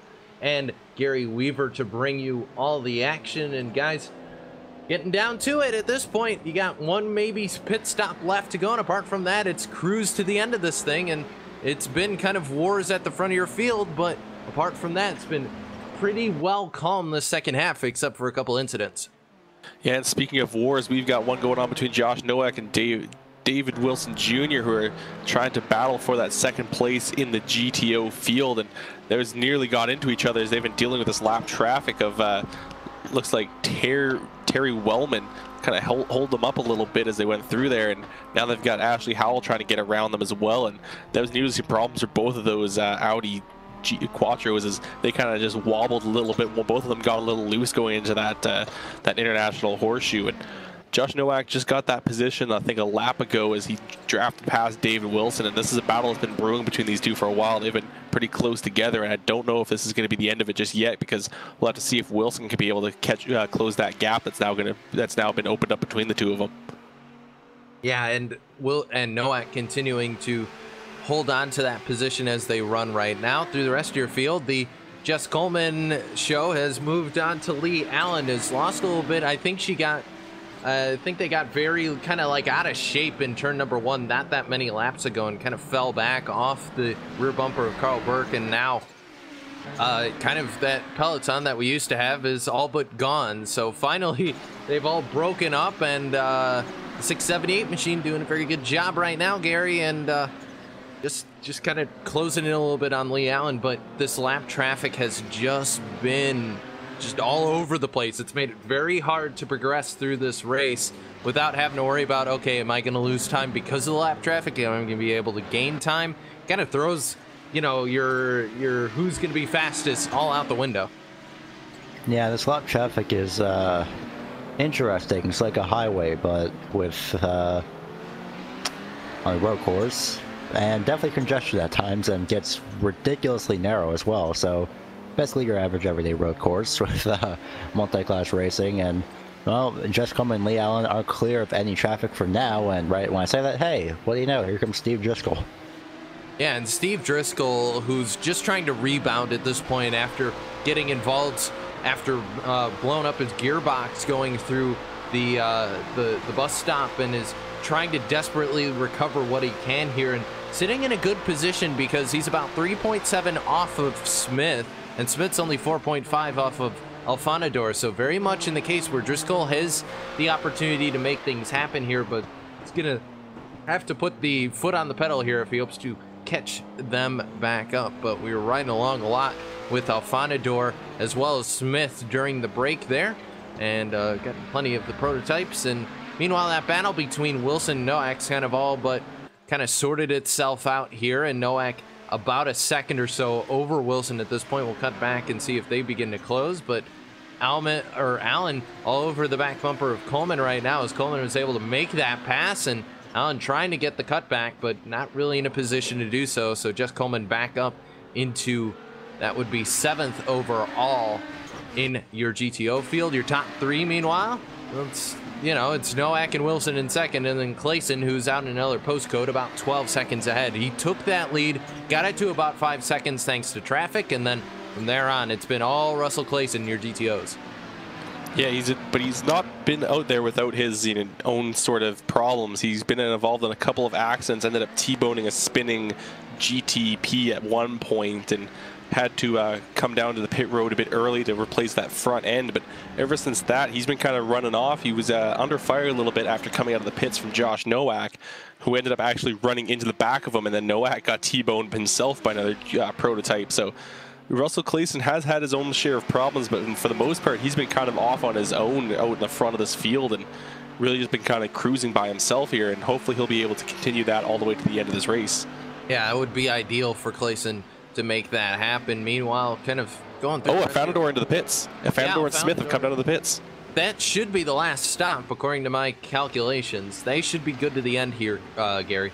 and Gary Weaver to bring you all the action. And guys, getting down to it at this point, you got one maybe pit stop left to go, and apart from that, it's cruise to the end of this thing. And it's been kind of wars at the front of your field, but apart from that, it's been pretty well calm the second half, except for a couple incidents. Yeah, and speaking of wars, we've got one going on between Josh Nowak and David Wilson Jr., who are trying to battle for that second place in the GTO field, and those nearly got into each other as they've been dealing with this lap traffic of looks like Terry Wellman kind of hold them up a little bit as they went through there, and now they've got Ashley Howell trying to get around them as well. And that was needlessly problems for both of those Audi Quattros as they kind of just wobbled a little bit. Well, both of them got a little loose going into that international horseshoe, and Josh Nowak just got that position, I think, a lap ago as he drafted past David Wilson, and this is a battle that's been brewing between these two for a while. They've been pretty close together, and I don't know if this is going to be the end of it just yet, because we'll have to see if Wilson can be able to close that gap that's now been opened up between the two of them. Yeah, and Nowak continuing to hold on to that position as they run right now through the rest of your field. The Jess Coleman show has moved on to Lee Allen, has lost a little bit. I think they got very kind of like out of shape in turn number 1 not that many laps ago and kind of fell back off the rear bumper of Carl Burke, and now kind of that peloton that we used to have is all but gone. So finally they've all broken up, and the 678 machine doing a very good job right now, Gary, and just kind of closing in a little bit on Lee Allen. But this lap traffic has just been all over the place. It's made it very hard to progress through this race without having to worry about, okay, am I going to lose time because of the lap traffic? Am I going to be able to gain time? Kind of throws, you know, your who's going to be fastest all out the window. Yeah, this lap traffic is interesting. It's like a highway, but with on a road course, and definitely congested at times, and gets ridiculously narrow as well. So basically your average everyday road course with multi-class racing. And well, Jess Coleman and Lee Allen are clear of any traffic for now. And right when I say that, hey, what do you know? Here comes Steve Driscoll. Yeah, and Steve Driscoll, who's just trying to rebound at this point after getting involved, after blowing up his gearbox going through the bus stop, and is trying to desperately recover what he can here, and sitting in a good position because he's about 3.7 off of Smith, and Smith's only 4.5 off of Alfanador. So very much in the case where Driscoll has the opportunity to make things happen here, but he's gonna have to put the foot on the pedal here if he hopes to catch them back up. But we were riding along a lot with Alfanador as well as Smith during the break there, and got plenty of the prototypes. And meanwhile, that battle between Wilson and Nowak's kind of all but kind of sorted itself out here, and Nowak about a second or so over Wilson at this point. We'll cut back and see if they begin to close, but Allen all over the back bumper of Coleman right now, as Coleman was able to make that pass, and Allen trying to get the cutback, but not really in a position to do so. So just Coleman back up into, that would be 7th overall in your GTO field. Your top 3, meanwhile, it's Nowak and Wilson in second, and then Clayson, who's out in another postcode, about 12 seconds ahead. He took that lead, got it to about 5 seconds thanks to traffic, and then from there on, it's been all Russell Clayson in your GTOs. Yeah, but he's not been out there without his own sort of problems. He's been involved in a couple of accidents, ended up T-boning a spinning GTP at one point, and had to come down to the pit road a bit early to replace that front end. But ever since that, he's been kind of running off. He was under fire a little bit after coming out of the pits from Josh Nowak, who ended up actually running into the back of him, and then Nowak got T-boned himself by another prototype. So Russell Clayson has had his own share of problems, but for the most part, he's been kind of off on his own out in the front of this field, and really just been kind of cruising by himself here, and hopefully he'll be able to continue that all the way to the end of this race. Yeah, it would be ideal for Clayson to make that happen. Meanwhile, kind of going through. Oh, Alfanador into the pits. Alfanador and Smith have come down to the pits. That should be the last stop, according to my calculations. They should be good to the end here, Gary.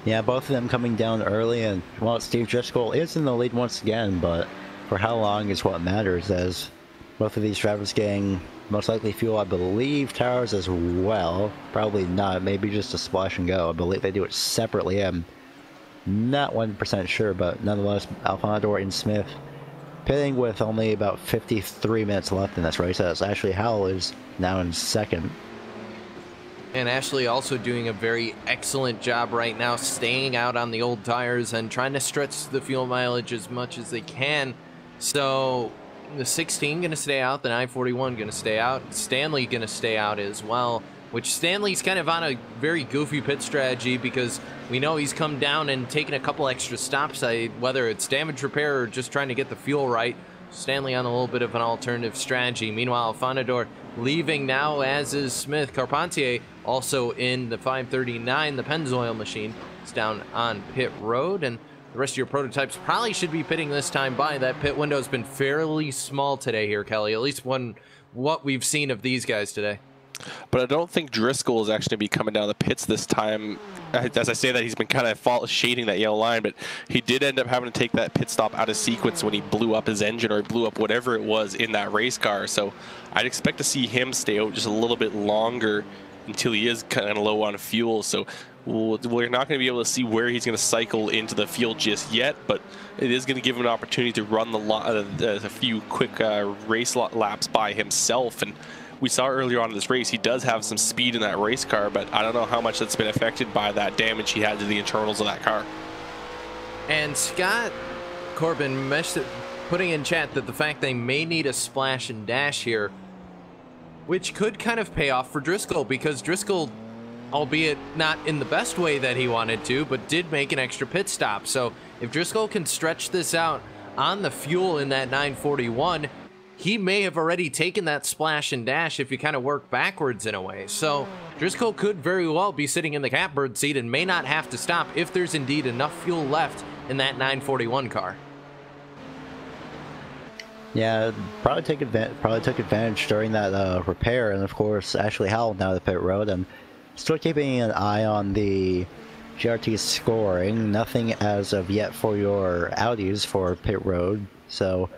Yeah, both of them coming down early, and well, Steve Driscoll is in the lead once again, but for how long is what matters, as both of these drivers getting most likely fuel, I believe, towers as well. Probably not, maybe just a splash and go. I believe they do it separately. I'm not 100% sure, but nonetheless, Alfanador and Smith pitting with only about 53 minutes left in this race, as Ashley Howell is now in second. And Ashley also doing a very excellent job right now, staying out on the old tires and trying to stretch the fuel mileage as much as they can. So the 16 going to stay out, the 941 going to stay out, Stanley going to stay out as well, which Stanley's kind of on a very goofy pit strategy because we know he's come down and taken a couple extra stops, whether it's damage repair or just trying to get the fuel right. Stanley on a little bit of an alternative strategy. Meanwhile, Alfanador leaving now, as is Smith. Carpentier also in the 539, the Pennzoil machine. It's down on pit road, and the rest of your prototypes probably should be pitting this time by. That pit window has been fairly small today here, Kelly, at least what we've seen of these guys today. But I don't think Driscoll is actually going to be coming down the pits this time. As I say that, he's been kind of shading that yellow line, but he did end up having to take that pit stop out of sequence when he blew up his engine, or blew up whatever it was in that race car. So I'd expect to see him stay out just a little bit longer until he is kind of low on fuel. So we're not going to be able to see where he's going to cycle into the field just yet, but it is going to give him an opportunity to run a few quick race laps by himself. And we saw earlier on in this race, he does have some speed in that race car, but I don't know how much that's been affected by that damage he had to the internals of that car. And Scott Corbin putting in chat that the fact they may need a splash and dash here, which could kind of pay off for Driscoll, because Driscoll, albeit not in the best way that he wanted to, but did make an extra pit stop. So if Driscoll can stretch this out on the fuel in that 941, he may have already taken that splash and dash if you kind of work backwards in a way. So Driscoll could very well be sitting in the catbird seat and may not have to stop if there's indeed enough fuel left in that 941 car. Yeah, probably took advantage during that repair, and of course Ashley Howell now at the pit road, and still keeping an eye on the GRT scoring. Nothing as of yet for your Audis for pit road, so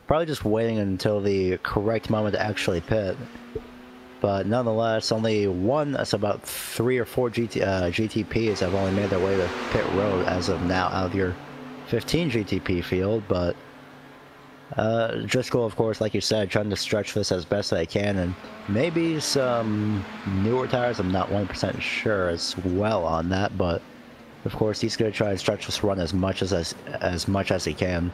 probably just waiting until the correct moment to actually pit. But nonetheless, only one, that's about 3 or 4 GTPs have only made their way to pit road as of now out of your 15 GTP field. But Driscoll, of course, like you said, trying to stretch this as best they can, and maybe some newer tires. I'm not 100% sure as well on that, but of course he's going to try and stretch this run as much as he can.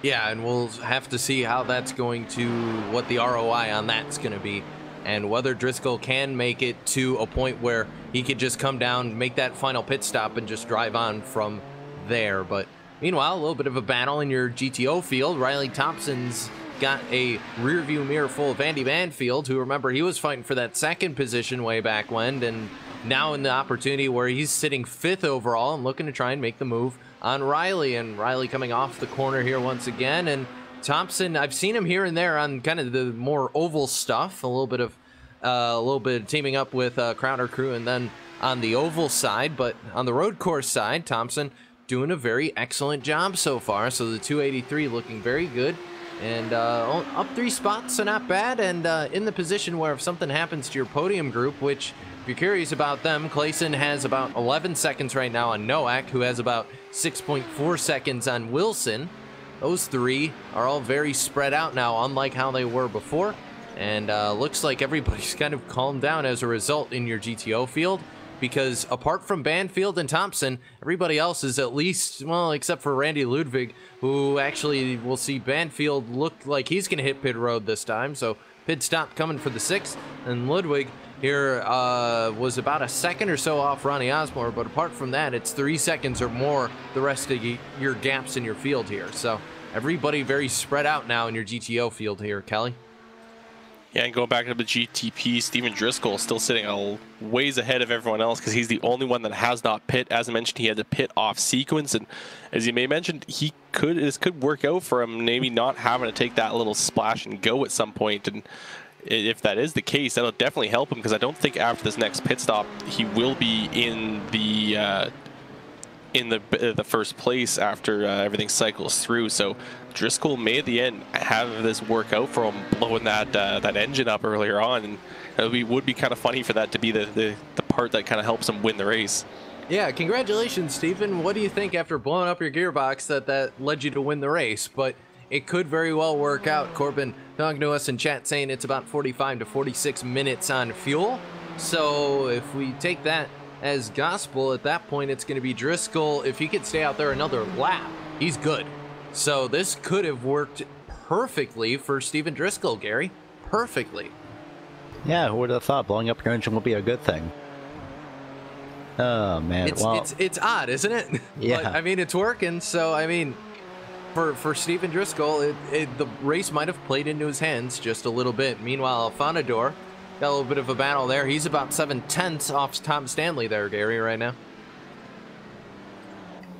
Yeah, and we'll have to see how that's going to, what the ROI on that's going to be, and whether Driscoll can make it to a point where he could just come down, make that final pit stop, and just drive on from there. But meanwhile, a little bit of a battle in your GTO field. Riley Thompson's got a rear view mirror full of Andy Banfield, who, remember, he was fighting for that second position way back when, and now in the opportunity where he's sitting 5th overall and looking to try and make the move on Riley. And Riley coming off the corner here once again, and Thompson, I've seen him here and there on kind of the more oval stuff, a little bit of teaming up with Crowder Crew, and then on the oval side. But on the road course side, Thompson doing a very excellent job so far. So the 283 looking very good, and up 3 spots, so not bad, and in the position where if something happens to your podium group, which if you're curious about them, Clayson has about 11 seconds right now on Nowak, who has about 6.4 seconds on Wilson. Those 3 are all very spread out now, unlike how they were before, and looks like everybody's kind of calmed down as a result in your GTO field, because apart from Banfield and Thompson, everybody else is at least, well, except for Randy Ludwig, who actually will see Banfield look like he's going to hit pit road this time, so pit stop coming for the 6th, and Ludwig here was about a second or so off Ronnie Osmore, but apart from that, it's 3 seconds or more the rest of your gaps in your field here. So everybody very spread out now in your GTO field here, Kelly. Yeah, and going back to the GTP, Steven Driscoll still sitting a ways ahead of everyone else because he's the only one that has not pit. As I mentioned, he had to pit off sequence, and as you may have mentioned, this could work out for him, maybe not having to take that little splash and go at some point. And if that is the case, that'll definitely help him, because I don't think after this next pit stop he will be in the first place after everything cycles through. So Driscoll may at the end have this work out for him, blowing that engine up earlier on, and it would be kind of funny for that to be the part that kind of helps him win the race. Yeah, congratulations, Stephen. What do you think after blowing up your gearbox that led you to win the race? But it could very well work out. Corbin talking to us in chat saying it's about 45 to 46 minutes on fuel. So if we take that as gospel, at that point it's going to be Driscoll. If he could stay out there another lap, he's good. So this could have worked perfectly for Steven Driscoll, Gary. Perfectly. Yeah, who would have thought blowing up your engine would be a good thing? Oh man, it's odd, isn't it? Yeah. But, I mean, it's working. So I mean, for Steven Driscoll, the race might have played into his hands just a little bit. Meanwhile, Afanador got a little bit of a battle there. He's about 7/10 off Tom Stanley there, Gary, right now.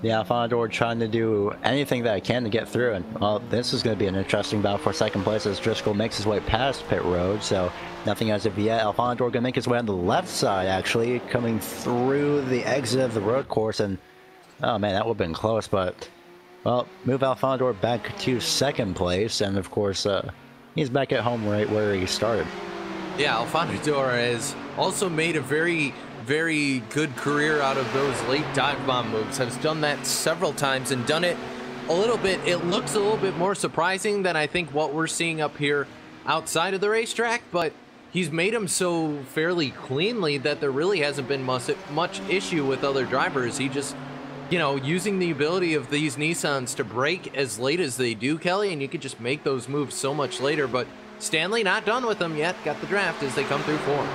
Yeah, Afanador trying to do anything that I can to get through. And well, this is going to be an interesting battle for second place as Driscoll makes his way past pit road. So nothing as of yet. Afanador going to make his way on the left side, actually, coming through the exit of the road course. And oh man, that would have been close, but well, move Afanador back to second place, and of course, he's back at home right where he started. Yeah, Alfonador has also made a very, very good career out of those late dive bomb moves. Has done that several times and done it a little bit. It looks a little bit more surprising than I think what we're seeing up here outside of the racetrack, but he's made them so fairly cleanly that there really hasn't been much issue with other drivers. He just, you know, using the ability of these Nissans to brake as late as they do, Kelly, and you could just make those moves so much later. But Stanley not done with them yet. Got the draft as they come through form.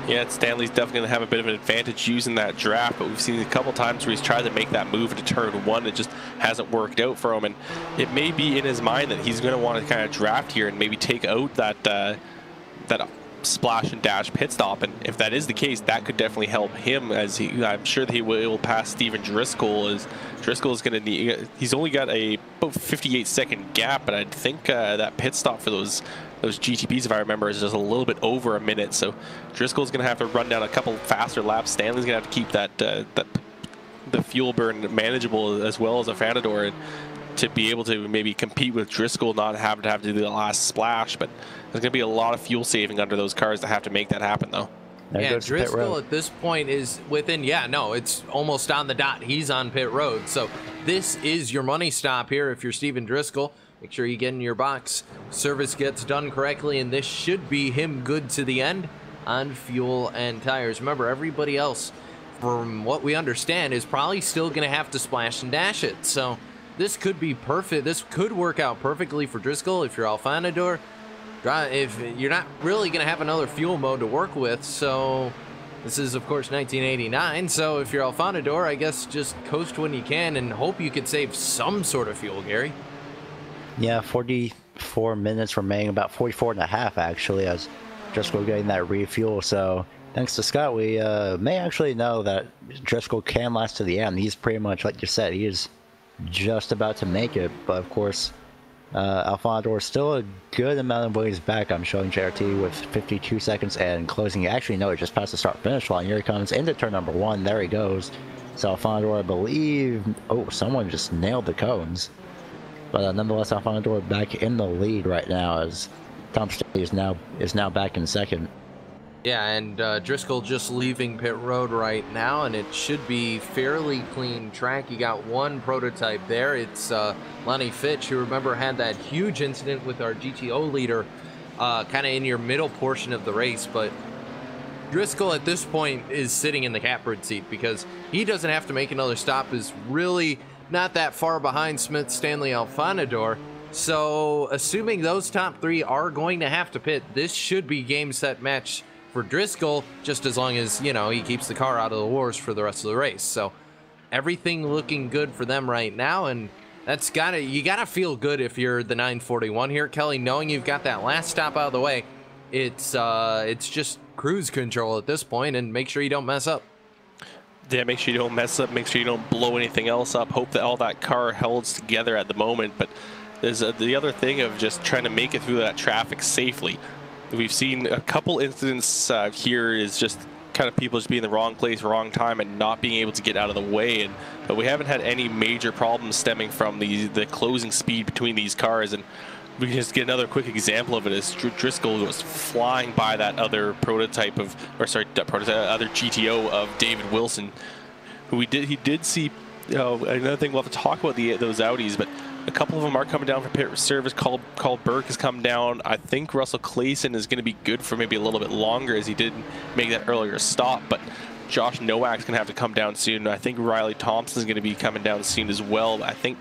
Yeah, Stanley's definitely going to have a bit of an advantage using that draft, but we've seen a couple times where he's tried to make that move into turn one. It just hasn't worked out for him, and it may be in his mind that he's going to want to kind of draft here and maybe take out that splash and dash pit stop, and if that is the case, that could definitely help him, as I'm sure that he will pass Steven Driscoll, as Driscoll is going to need, he's only got about 58-second gap, but I think that pit stop for those GTPs, if I remember, is just a little bit over a minute, so Driscoll's going to have to run down a couple faster laps. Stanley's going to have to keep the fuel burn manageable as well as Alfonador, and to be able to maybe compete with Driscoll, not having to do the last splash. But there's going to be a lot of fuel saving under those cars to have to make that happen, though. Yeah, Driscoll at this point is within, it's almost on the dot. He's on pit road. So this is your money stop here if you're Steven Driscoll. Make sure you get in your box. Service gets done correctly, and this should be him good to the end on fuel and tires. Remember, everybody else, from what we understand, is probably still going to have to splash and dash it. So this could be perfect. This could work out perfectly for Driscoll if you're Alfonador. If you're not really going to have another fuel mode to work with, so this is, of course, 1989. So if you're Alfonador, I guess just coast when you can and hope you could save some sort of fuel, Gary. Yeah, 44 minutes remaining, about 44 and a half actually, as Driscoll getting that refuel. So thanks to Scott, we may actually know that Driscoll can last to the end. He's pretty much, like you said, he is just about to make it, but of course Alfonador is still a good amount of ways back. I'm showing JRT with 52 seconds and closing. Actually, no, it just passed the start finish line. Here he comes into turn number one. There he goes. So Alfonador, I believe, someone just nailed the cones, but nonetheless Alfonador back in the lead right now, as Tom Stady is now back in second. Yeah, and Driscoll just leaving pit road right now, and it should be fairly clean track. You got one prototype there. It's Lonnie Fitch, who, remember, had that huge incident with our GTO leader kind of in your middle portion of the race. But Driscoll at this point is sitting in the catbird seat because he doesn't have to make another stop, is really not that far behind Smith, Stanley, Alfonador. So assuming those top three are going to have to pit, this should be game, set, match for Driscoll, just as long as, he keeps the car out of the wars for the rest of the race. So everything looking good for them right now, and you gotta feel good if you're the 941 here, Kelly, knowing you've got that last stop out of the way. It's just cruise control at this point, and make sure you don't mess up. Yeah, make sure you don't mess up, make sure you don't blow anything else up. Hope that all that car holds together at the moment, but there's the other thing of just trying to make it through that traffic safely. We've seen a couple incidents here, is just kind of people just being in the wrong place, wrong time, and not being able to get out of the way. But we haven't had any major problems stemming from the closing speed between these cars. And we can just get another quick example of it, as Driscoll was flying by that other prototype of, other GTO of David Wilson, who he did see. Another thing, we'll have to talk about those Audis, but a couple of them are coming down for pit service. Carl Burke has come down. I think Russell Clayson is going to be good for maybe a little bit longer, as he did make that earlier stop, but Josh Nowak's going to have to come down soon. I think Riley Thompson is going to be coming down soon as well,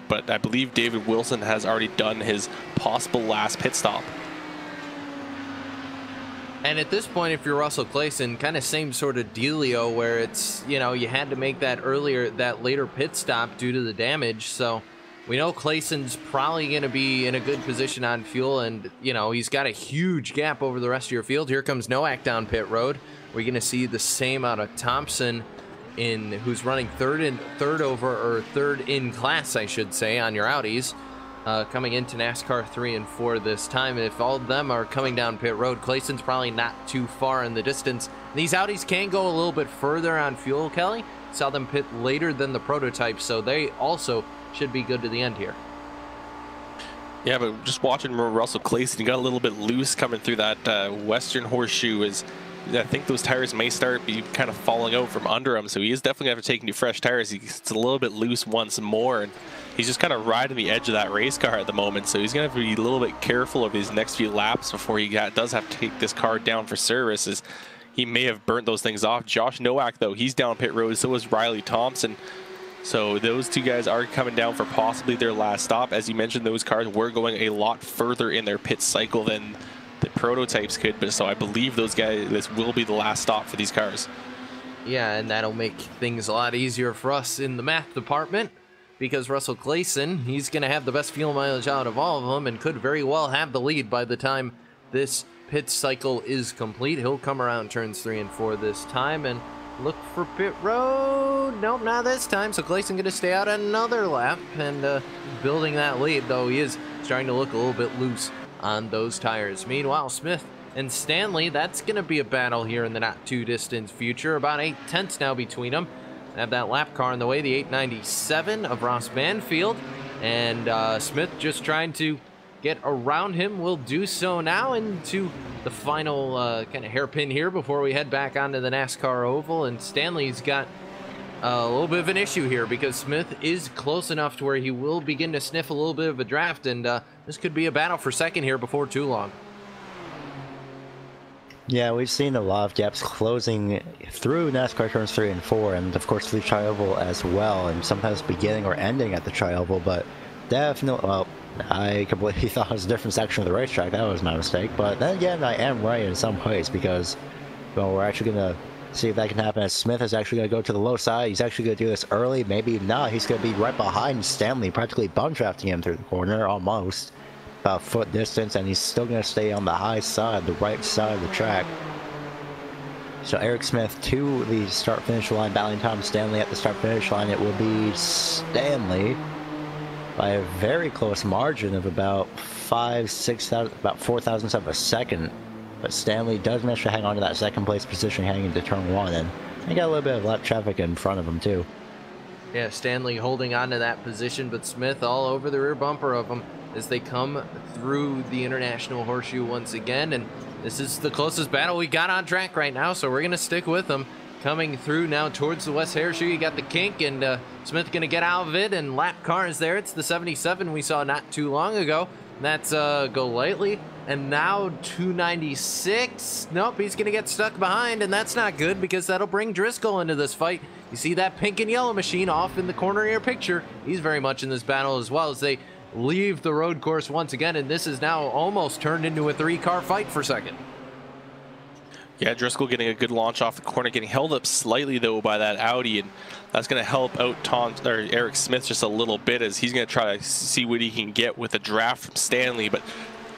but I believe David Wilson has already done his possible last pit stop. And at this point, if you're Russell Clayson, kind of same sort of dealio, where it's, you had to make that later pit stop due to the damage. So we know Clayson's probably going to be in a good position on fuel, and, he's got a huge gap over the rest of your field. Here comes Nowak down pit road. We're going to see the same out of Thompson, who's running third in class, I should say, on your Audis. Coming into NASCAR 3 and 4 this time. If all of them are coming down pit road, Clayson's probably not too far in the distance. These Audis can go a little bit further on fuel, Kelly. Saw them pit later than the prototype, so they also should be good to the end here. Yeah, but just watching Russell Clayson, he got a little bit loose coming through that western horseshoe. I think those tires may start be kind of falling out from under him, so he is definitely going to have to take new fresh tires. He's a little bit loose once more, and he's just kind of riding the edge of that race car at the moment, so he's going to have to be a little bit careful of his next few laps before he does have to take this car down for service, as he may have burnt those things off. Josh Nowak, though, he's down pit road, so is Riley Thompson. So those two guys are coming down for possibly their last stop. As you mentioned, those cars were going a lot further in their pit cycle than the prototypes could, but so I believe those guys, this will be the last stop for these cars. Yeah, and that'll make things a lot easier for us in the math department, because Russell Clayson, he's going to have the best fuel mileage out of all of them and could very well have the lead by the time this pit cycle is complete. He'll come around turns 3 and 4 this time and look for pit road. Nope, not this time. So Clayson going to stay out another lap and building that lead, though he is starting to look a little bit loose on those tires. Meanwhile, Smith and Stanley, that's going to be a battle here in the not too distant future. About 8/10 now between them. Have that lap car in the way, the 897 of Ross Banfield, and Smith just trying to get around him. Will do so now into the final kind of hairpin here before we head back onto the NASCAR oval. And Stanley's got a little bit of an issue here because Smith is close enough to where he will begin to sniff a little bit of a draft, and this could be a battle for second here before too long. Yeah, we've seen a lot of gaps closing through NASCAR turns 3 and 4, and of course through tri-oval as well, and sometimes beginning or ending at the tri-oval, but definitely, well, I completely thought it was a different section of the racetrack. That was my mistake, but then again, I am right in some ways because, well, we're actually going to see if that can happen as Smith is actually going to go to the low side. He's actually going to do this early, maybe not. He's going to be right behind Stanley, practically bum drafting him through the corner, almost. About a foot distance, and he's still going to stay on the high side, the right side of the track. So Eric Smith to the start-finish line, battling Tom Stanley at the start-finish line. It will be Stanley by a very close margin of about 5,000–6,000, about 4,000ths of a second. But Stanley does manage to hang on to that second place position heading into turn 1, and he got a little bit of lap traffic in front of him too. Yeah, Stanley holding on to that position, but Smith all over the rear bumper of him as they come through the International Horseshoe once again. And this is the closest battle we got on track right now, so we're going to stick with them. Coming through now towards the West Horseshoe, you got the kink, and Smith going to get out of it, and lap car is there. It's the 77 we saw not too long ago. That's Go Lightly. And now 296. Nope, he's going to get stuck behind, and that's not good because that'll bring Driscoll into this fight. You see that pink and yellow machine off in the corner of your picture. He's very much in this battle as well as they leave the road course once again, and this is now almost turned into a 3-car fight for second. Yeah, Driscoll getting a good launch off the corner, getting held up slightly though by that Audi, and that's going to help out Eric Smith just a little bit as he's going to try to see what he can get with a draft from Stanley, but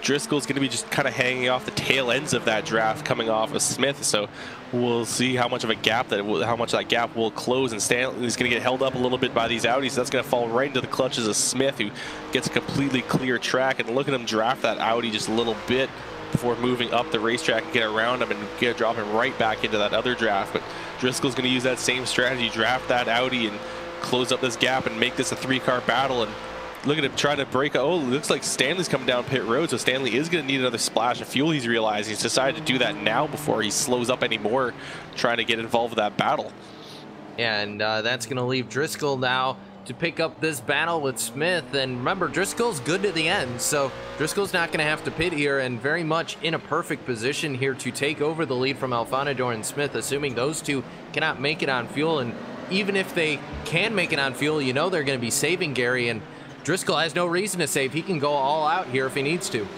Driscoll's going to be just kind of hanging off the tail ends of that draft coming off of Smith, so we'll see how much of a gap that gap will close, and Stanley's going to get held up a little bit by these Audis. That's going to fall right into the clutches of Smith, who gets a completely clear track, and look at him draft that Audi just a little bit before moving up the racetrack and get around him and drop him right back into that other draft. But Driscoll's going to use that same strategy, draft that Audi and close up this gap and make this a 3-car battle. And look at him trying to break. Oh, it looks like Stanley's coming down pit road, so Stanley is going to need another splash of fuel. He's realizing he's decided to do that now before he slows up anymore, trying to get involved with that battle. Yeah, and that's going to leave Driscoll now to pick up this battle with Smith. And remember, Driscoll's good to the end, so Driscoll's not going to have to pit here, and very much in a perfect position here to take over the lead from Alfanador and Smith, assuming those two cannot make it on fuel. And even if they can make it on fuel, you know they're going to be saving Gary, and Driscoll has no reason to save. He can go all out here if he needs to.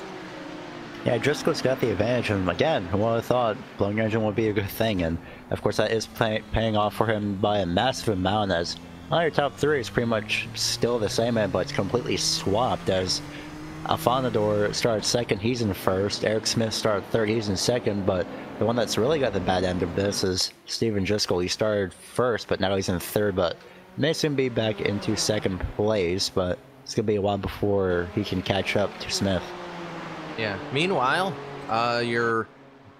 Yeah, Driscoll's got the advantage, and again, who would have thought blowing your engine would be a good thing, and of course that is paying off for him by a massive amount, as your top 3 is pretty much still the same, but it's completely swapped, as Alfanador started second, he's in first, Eric Smith started third, he's in second, but the one that's really got the bad end of this is Steven Driscoll. He started first, but now he's in third, but may soon be back into second place, but it's going to be a while before he can catch up to Smith. Yeah. Meanwhile, your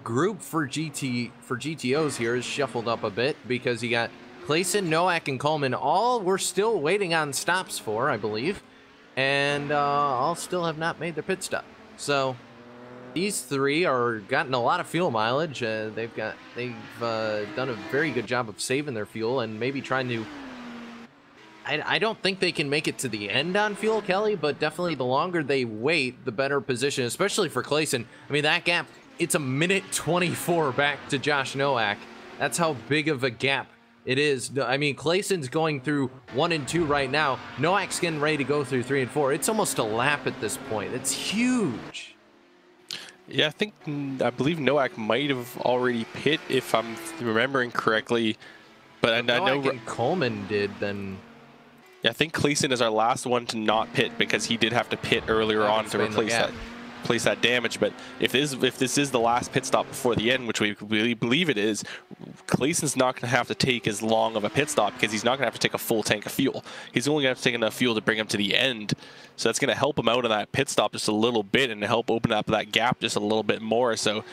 group for GTOs here is shuffled up a bit because you got Clayson, Nowak, and Coleman. All we're still waiting on stops for, I believe. and all still have not made their pit stop. So these three are gotten a lot of fuel mileage. They've done a very good job of saving their fuel and maybe trying to. I don't think they can make it to the end on fuel, Kelly, but definitely the longer they wait, the better position, especially for Clayson. I mean, that gap, it's a minute 24 back to Josh Nowak. That's how big of a gap it is. I mean, Clayson's going through 1 and 2 right now. Nowak's getting ready to go through 3 and 4. It's almost a lap at this point. It's huge. Yeah, I believe Nowak might have already pit, if I'm remembering correctly. But I know and Coleman did then. Yeah, I think Clayson is our last one to not pit because he did have to pit earlier on to replace that damage. But if this is the last pit stop before the end, which we really believe it is, Clayson's not going to have to take as long of a pit stop because he's not going to have to take a full tank of fuel. He's only going to have to take enough fuel to bring him to the end. So that's going to help him out in that pit stop just a little bit and help open up that gap just a little bit more. So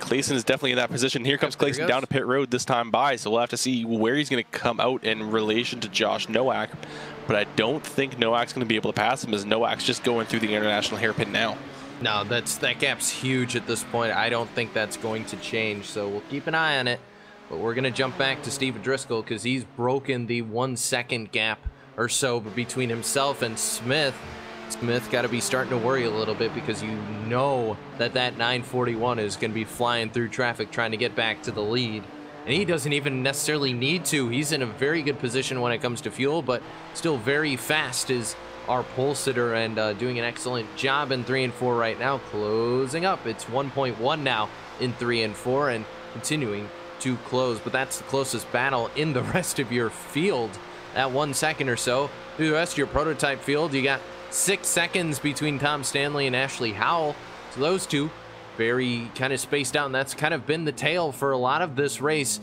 Clayson is definitely in that position. Here comes Clayson down to pit road this time by, so we'll have to see where he's going to come out in relation to Josh Nowak. But I don't think Nowak's going to be able to pass him, as Nowak's just going through the international hairpin now. No, that gap's huge at this point. I don't think that's going to change, so we'll keep an eye on it. But we're going to jump back to Steven Driscoll because he's broken the 1 second gap or so between himself and Smith. Smith got to be starting to worry a little bit because you know that 941 is going to be flying through traffic trying to get back to the lead. And he doesn't even necessarily need to. He's in a very good position when it comes to fuel, but still very fast is our pole sitter and doing an excellent job in 3 and 4 right now. Closing up. It's 1.1 now in 3 and 4 and continuing to close. But that's the closest battle in the rest of your field. That 1 second or so. Through the rest of your prototype field, you got 6 seconds between Tom Stanley and Ashley Howell. So those two very kind of spaced out, and that's kind of been the tale for a lot of this race.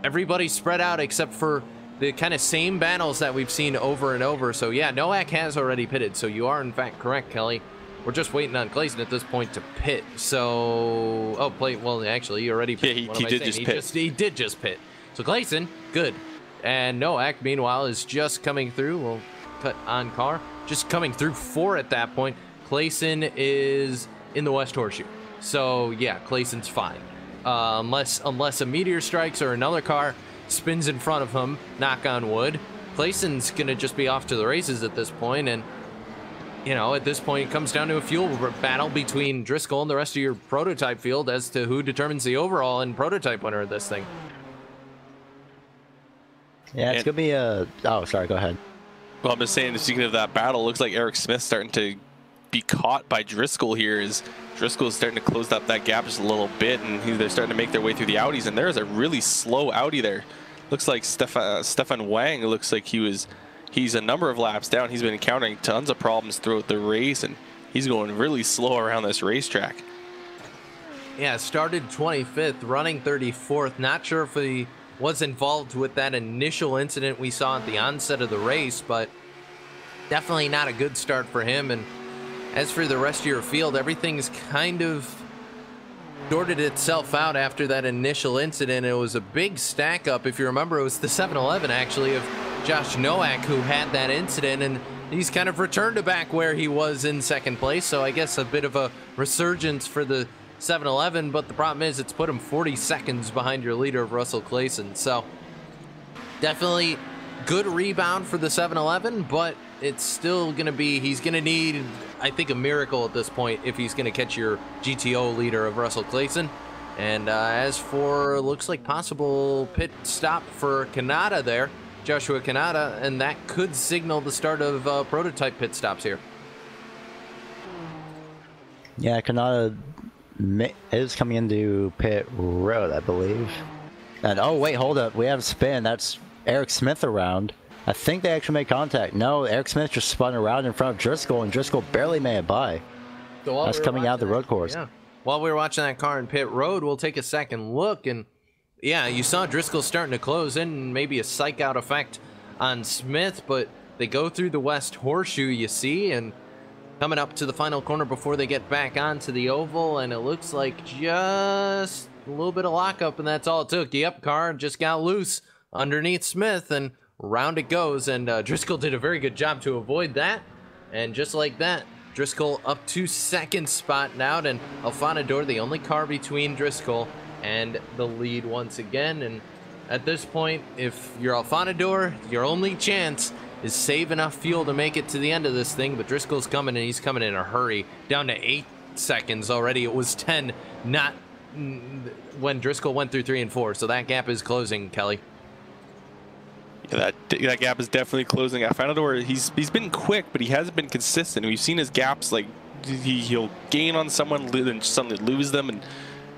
Everybody's spread out except for the kind of same battles that we've seen over and over. So yeah, Nowak has already pitted, so you are in fact correct, Kelly. We're just waiting on Clayson at this point to pit. So well, actually he already pit. Yeah, he did just pit. He did just pit. So Clayson, good. And Nowak, meanwhile, is just coming through. We'll cut on car. Just coming through 4 at that point. Clayson is in the West Horseshoe. So yeah, Clayson's fine. Unless a meteor strikes or another car spins in front of him, knock on wood, Clayson's gonna just be off to the races at this point. And you know, at this point, it comes down to a fuel battle between Driscoll and the rest of your prototype field as to who determines the overall and prototype winner of this thing. Yeah, it's gonna be a. Oh, sorry. Go ahead. Well, I'm just saying, speaking of that battle, looks like Eric Smith starting to be caught by Driscoll here. As Driscoll is starting to close up that gap just a little bit, and they're starting to make their way through the Audis. And there's a really slow Audi there. Looks like Stefan Wang. Looks like he's a number of laps down. He's been encountering tons of problems throughout the race, and he's going really slow around this racetrack. Yeah, started 25th, running 34th. Not sure if he was involved with that initial incident we saw at the onset of the race, but definitely not a good start for him. And as for the rest of your field, everything's kind of sorted itself out after that initial incident. It was a big stack up. If you remember, it was the 7-Eleven actually of Josh Nowak who had that incident, and he's kind of returned to back where he was in second place. So I guess a bit of a resurgence for the 7-Eleven, but the problem is it's put him 40 seconds behind your leader of Russell Clayson. So definitely good rebound for the 7-Eleven, but it's still going to be, he's going to need, I think, a miracle at this point if he's going to catch your GTO leader of Russell Clayson. And as for, looks like possible pit stop for Kanata there, Joshua Kanata, and that could signal the start of prototype pit stops here. Yeah, Kanata is coming into pit road, I believe. And oh wait, hold up, we have a spin. That's Eric Smith around. I think they actually made contact. No, Eric Smith just spun around in front of Driscoll, and Driscoll barely made it by. So that's coming out of the road course. Yeah. While we were watching that car in pit road, we'll take a second look, and yeah, you saw Driscoll starting to close in, maybe a psych out effect on Smith, but they go through the West Horseshoe, you see, and coming up to the final corner before they get back onto the oval, and it looks like just a little bit of lockup, and that's all it took. Yep, car just got loose underneath Smith, and round it goes, and Driscoll did a very good job to avoid that. And just like that, Driscoll up 2 seconds spot now, and Alfanador, the only car between Driscoll and the lead once again. And at this point, if you're Alfanador, your only chance is save enough fuel to make it to the end of this thing. But Driscoll's coming, and he's coming in a hurry. Down to 8 seconds already. It was 10, not when Driscoll went through 3 and 4. So that gap is closing, Kelly. Yeah, that gap is definitely closing. Alfanador, he's been quick, but he hasn't been consistent. We've seen his gaps, like he'll gain on someone, then suddenly lose them, and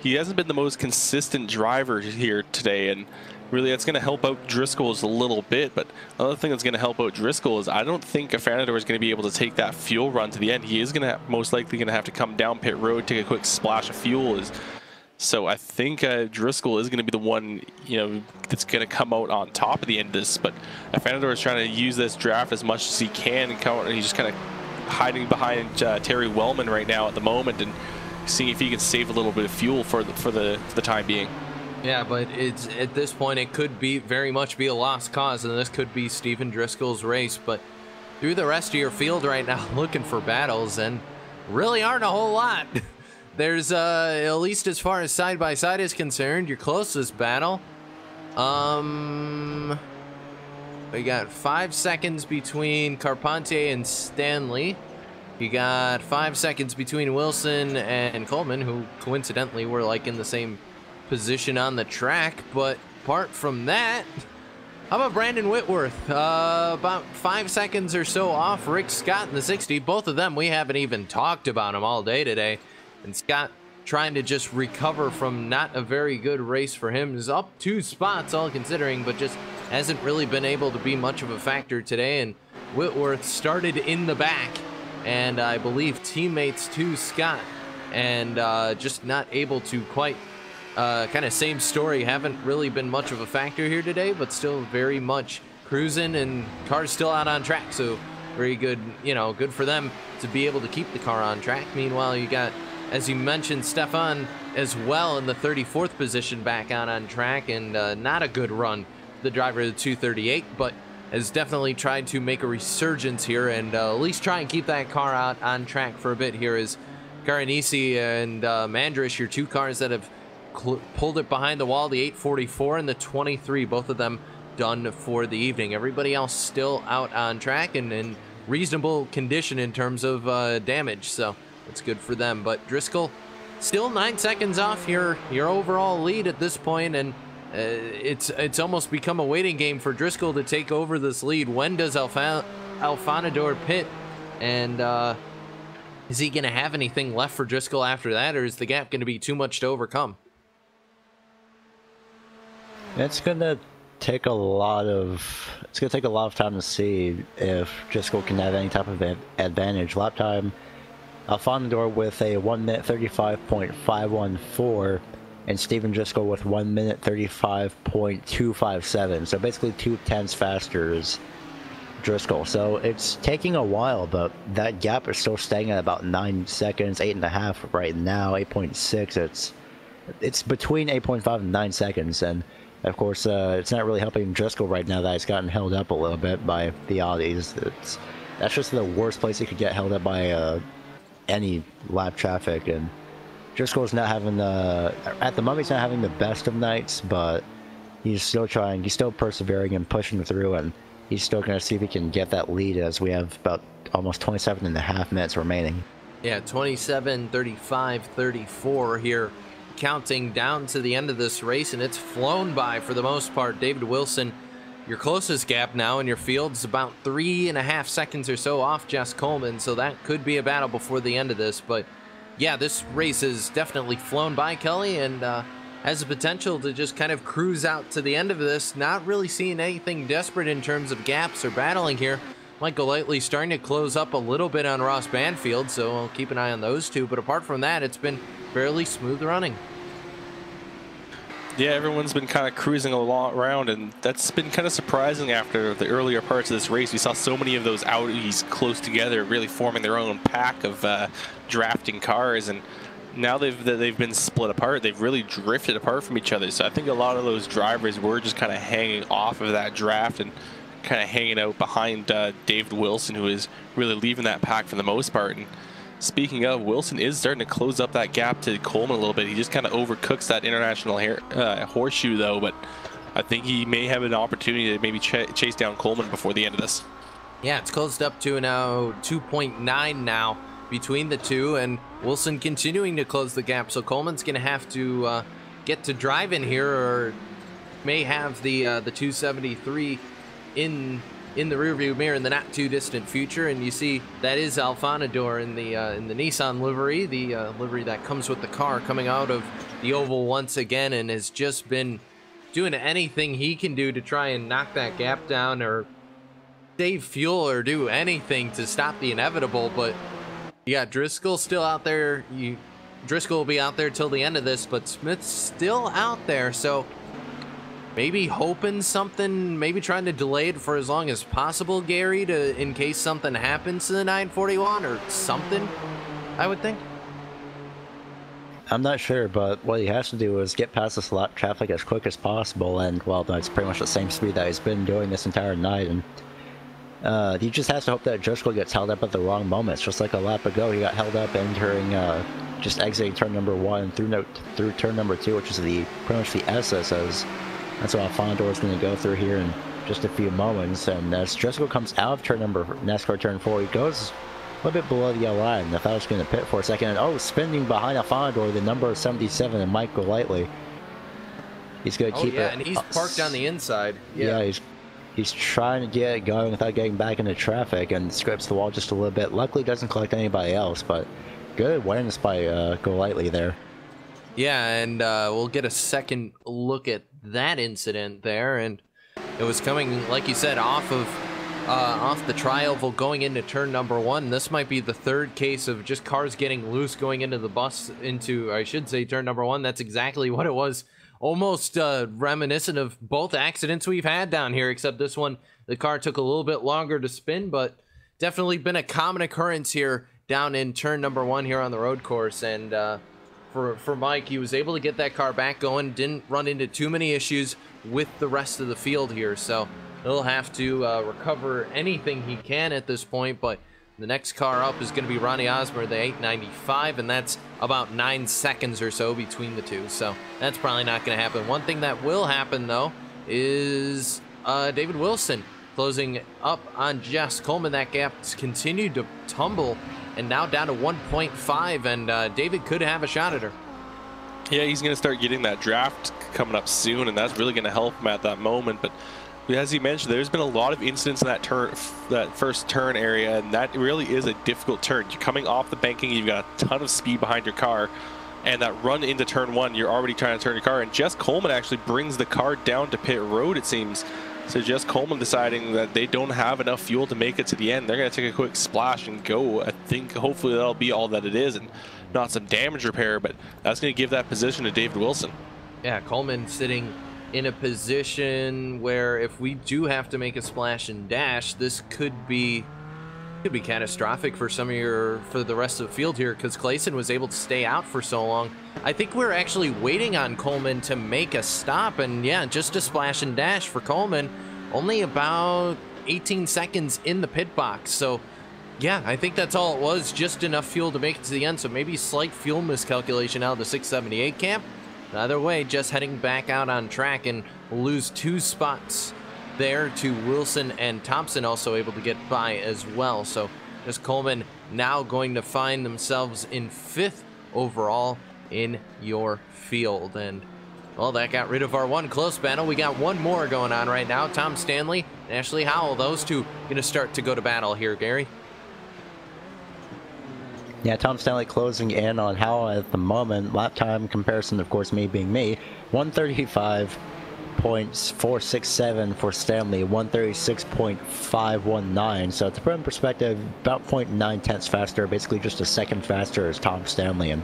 he hasn't been the most consistent driver here today. And really, that's going to help out Driscoll a little bit. But another thing that's going to help out Driscoll is I don't think Alfanador is going to be able to take that fuel run to the end. He is going to most likely going to have to come down pit road, take a quick splash of fuel. So I think Driscoll is going to be the one, that's going to come out on top at the end of this. But Alfanador is trying to use this draft as much as he can, and he's just kind of hiding behind Terry Wellman right now at the moment, and seeing if he can save a little bit of fuel for the time being. Yeah, but it's at this point it could be very much be a lost cause, and this could be Stephen Driscoll's race. But through the rest of your field right now, looking for battles, and really aren't a whole lot. There's at least as far as side by side is concerned, your closest battle. We got 5 seconds between Carpentier and Stanley. You got 5 seconds between Wilson and Coleman, who coincidentally were like in the same position on the track. But apart from that, how about Brandon Whitworth? About 5 seconds or so off Rick Scott in the 60. Both of them, we haven't even talked about them all day today. And Scott trying to just recover from not a very good race for him. Is up 2 spots all considering, but just hasn't really been able to be much of a factor today. And Whitworth started in the back, and I believe teammates to Scott, and just not able to quite kind of same story. Haven't really been much of a factor here today, but still very much cruising, and car's still out on track. So very good, good for them to be able to keep the car on track. Meanwhile, you got, as you mentioned, Stefan as well in the 34th position back out on track, and not a good run, the driver of the 238, but has definitely tried to make a resurgence here and at least try and keep that car out on track for a bit here. Is Caranisi and Mandrish, your 2 cars that have pulled it behind the wall, the 844 and the 23, both of them done for the evening. Everybody else still out on track and in reasonable condition in terms of damage, so it's good for them. But Driscoll still 9 seconds off your overall lead at this point, and it's almost become a waiting game for Driscoll to take over this lead. When does Alfanador pit, and is he going to have anything left for Driscoll after that, or is the gap going to be too much to overcome? It's gonna take a lot of time to see if Driscoll can have any type of advantage. Lap time, Alfanador with a 1 minute 35.514, and Stephen Driscoll with 1 minute 35.257. So basically 2/10 faster is Driscoll. So it's taking a while, but that gap is still staying at about 9 seconds, 8.5 right now, 8.6. It's between 8.5 and 9 seconds, and of course, it's not really helping Driscoll right now that it's gotten held up a little bit by the Audis. That's just the worst place he could get held up by any lap traffic. And Driscoll's not having at the moment he's not having the best of nights, but he's still trying. He's still persevering and pushing through, and he's still going to see if he can get that lead as we have about almost 27.5 minutes remaining. Yeah, 27, 35, 34 here, counting down to the end of this race, and it's flown by for the most part. David Wilson, your closest gap now in your field is about 3.5 seconds or so off Jess Coleman, so that could be a battle before the end of this. But yeah, this race has definitely flown by, Kelly, and has the potential to just kind of cruise out to the end of this. Not really seeing anything desperate in terms of gaps or battling here. Michael Lightly starting to close up a little bit on Ross Banfield, so I'll keep an eye on those two. But apart from that, it's been fairly smooth running. Yeah, everyone's been kind of cruising around, and that's been kind of surprising after the earlier parts of this race. We saw so many of those Audis close together, really forming their own pack of drafting cars, and now they've been split apart. They've really drifted apart from each other. So I think a lot of those drivers were just kind of hanging off of that draft and kind of hanging out behind David Wilson, who is really leaving that pack for the most part. And speaking of, Wilson is starting to close up that gap to Coleman a little bit. He just kind of overcooks that international horseshoe, though, but I think he may have an opportunity to maybe chase down Coleman before the end of this. Yeah, it's closed up to now 2.9 now between the two, and Wilson continuing to close the gap. So Coleman's going to have to get to drive in here, or may have the 273 in the rearview mirror in the not too distant future. And you see that is Alfanador in the Nissan livery, the livery that comes with the car, coming out of the oval once again, and has just been doing anything he can do to try and knock that gap down or save fuel or do anything to stop the inevitable. But you got Driscoll still out there. Driscoll will be out there till the end of this, but Smith's still out there, so maybe hoping something, maybe trying to delay it for as long as possible, Gary, in case something happens to the 941 or something, I would think. I'm not sure, but what he has to do is get past this lot traffic as quick as possible, and, well, that's pretty much the same speed that he's been doing this entire night, and he just has to hope that Driscoll gets held up at the wrong moments. Just like a lap ago, he got held up entering, just exiting turn number 1 through turn number 2, which is pretty much the SSs. That's what Alfonso is going to go through here in just a few moments. And as Driscoll comes out of NASCAR turn 4, he goes a little bit below the yellow line. The fellow's going to pit for a second, and spinning behind Alfonso, the number 77, and Mike Golightly. He's going to keep it. Yeah, and he's parked on the inside. Yeah, he's trying to get it going without getting back into traffic, and scrapes the wall just a little bit. Luckily, doesn't collect anybody else, but good awareness by Golightly there. Yeah, and we'll get a second look at that incident there, and it was coming, like you said, off the tri-oval going into turn number 1. This might be the third case of just cars getting loose going into the bus into, I should say, turn number 1. That's exactly what it was. Almost reminiscent of both accidents we've had down here, except this one, the car took a little bit longer to spin, but definitely been a common occurrence here down in turn number 1 here on the road course. And for Mike, he was able to get that car back going, didn't run into too many issues with the rest of the field here, so he'll have to recover anything he can at this point. But the next car up is going to be Ronnie Osmer, the 895, and that's about 9 seconds or so between the two, so that's probably not going to happen. One thing that will happen, though, is David Wilson closing up on Jess Coleman. That gap's continued to tumble, and now down to 1.5, and David could have a shot at her. Yeah, he's going to start getting that draft coming up soon, and that's really going to help him at that moment. But as he mentioned, there's been a lot of incidents in that first turn area, and that really is a difficult turn. You're coming off the banking, you've got a ton of speed behind your car, and that run into turn 1, you're already trying to turn your car, and Jess Coleman actually brings the car down to pit road, it seems. So Jess Coleman deciding that they don't have enough fuel to make it to the end. They're going to take a quick splash and go. I think hopefully that'll be all that it is and not some damage repair, but that's going to give that position to David Wilson. Yeah, Coleman sitting in a position where if we do have to make a splash and dash, this could be catastrophic for for the rest of the field here, because Clayson was able to stay out for so long. I think we're actually waiting on Coleman to make a stop, and yeah, just a splash and dash for Coleman, only about 18 seconds in the pit box. So yeah, I think that's all it was, just enough fuel to make it to the end. So maybe slight fuel miscalculation out of the 678 camp. Either way, just heading back out on track, and we'll lose 2 spots there to Wilson, and Thompson also able to get by as well. So just Coleman now going to find themselves in 5th overall in your field. And well, that got rid of our one close battle. We got one more going on right now. Tom Stanley and Ashley Howell, those two going to start to go to battle here, Gary. Yeah, Tom Stanley closing in on Howell at the moment. Lap time comparison, of course, me being me, 135.467 for Stanley, 136.519. So to put in perspective, about 0.9 tenths faster, basically just a second faster as Tom Stanley. And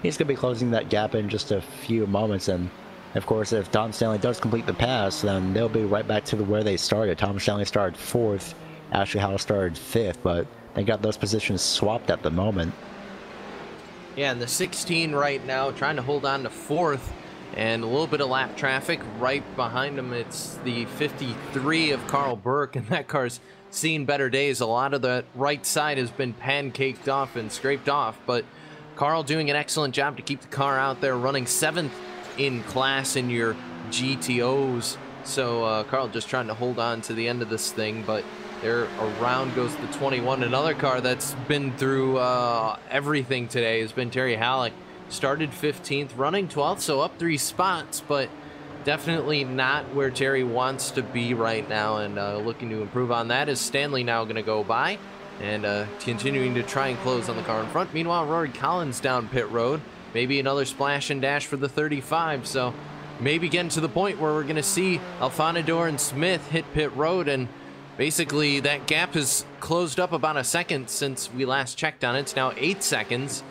he's going to be closing that gap in just a few moments. And of course, if Tom Stanley does complete the pass, then they'll be right back to where they started. Tom Stanley started 4th, Ashley Howell started 5th, but they got those positions swapped at the moment. Yeah, and the 16 right now trying to hold on to 4th And a little bit of lap traffic right behind him. It's the 53 of Carl Burke, and that car's seen better days. A lot of the right side has been pancaked off and scraped off, but Carl doing an excellent job to keep the car out there, running 7th in class in your GTOs. So Carl just trying to hold on to the end of this thing, but there around goes the 21. Another car that's been through everything today has been Terry Halleck. Started 15th, running 12th, so up 3 spots, but definitely not where Terry wants to be right now, and looking to improve on that. Is Stanley now going to go by and continuing to try and close on the car in front. Meanwhile, Rory Collins down pit road. Maybe another splash and dash for the 35, so maybe getting to the point where we're going to see Alfanador and Smith hit pit road, and basically that gap has closed up about a second since we last checked on it. It's now 8 seconds.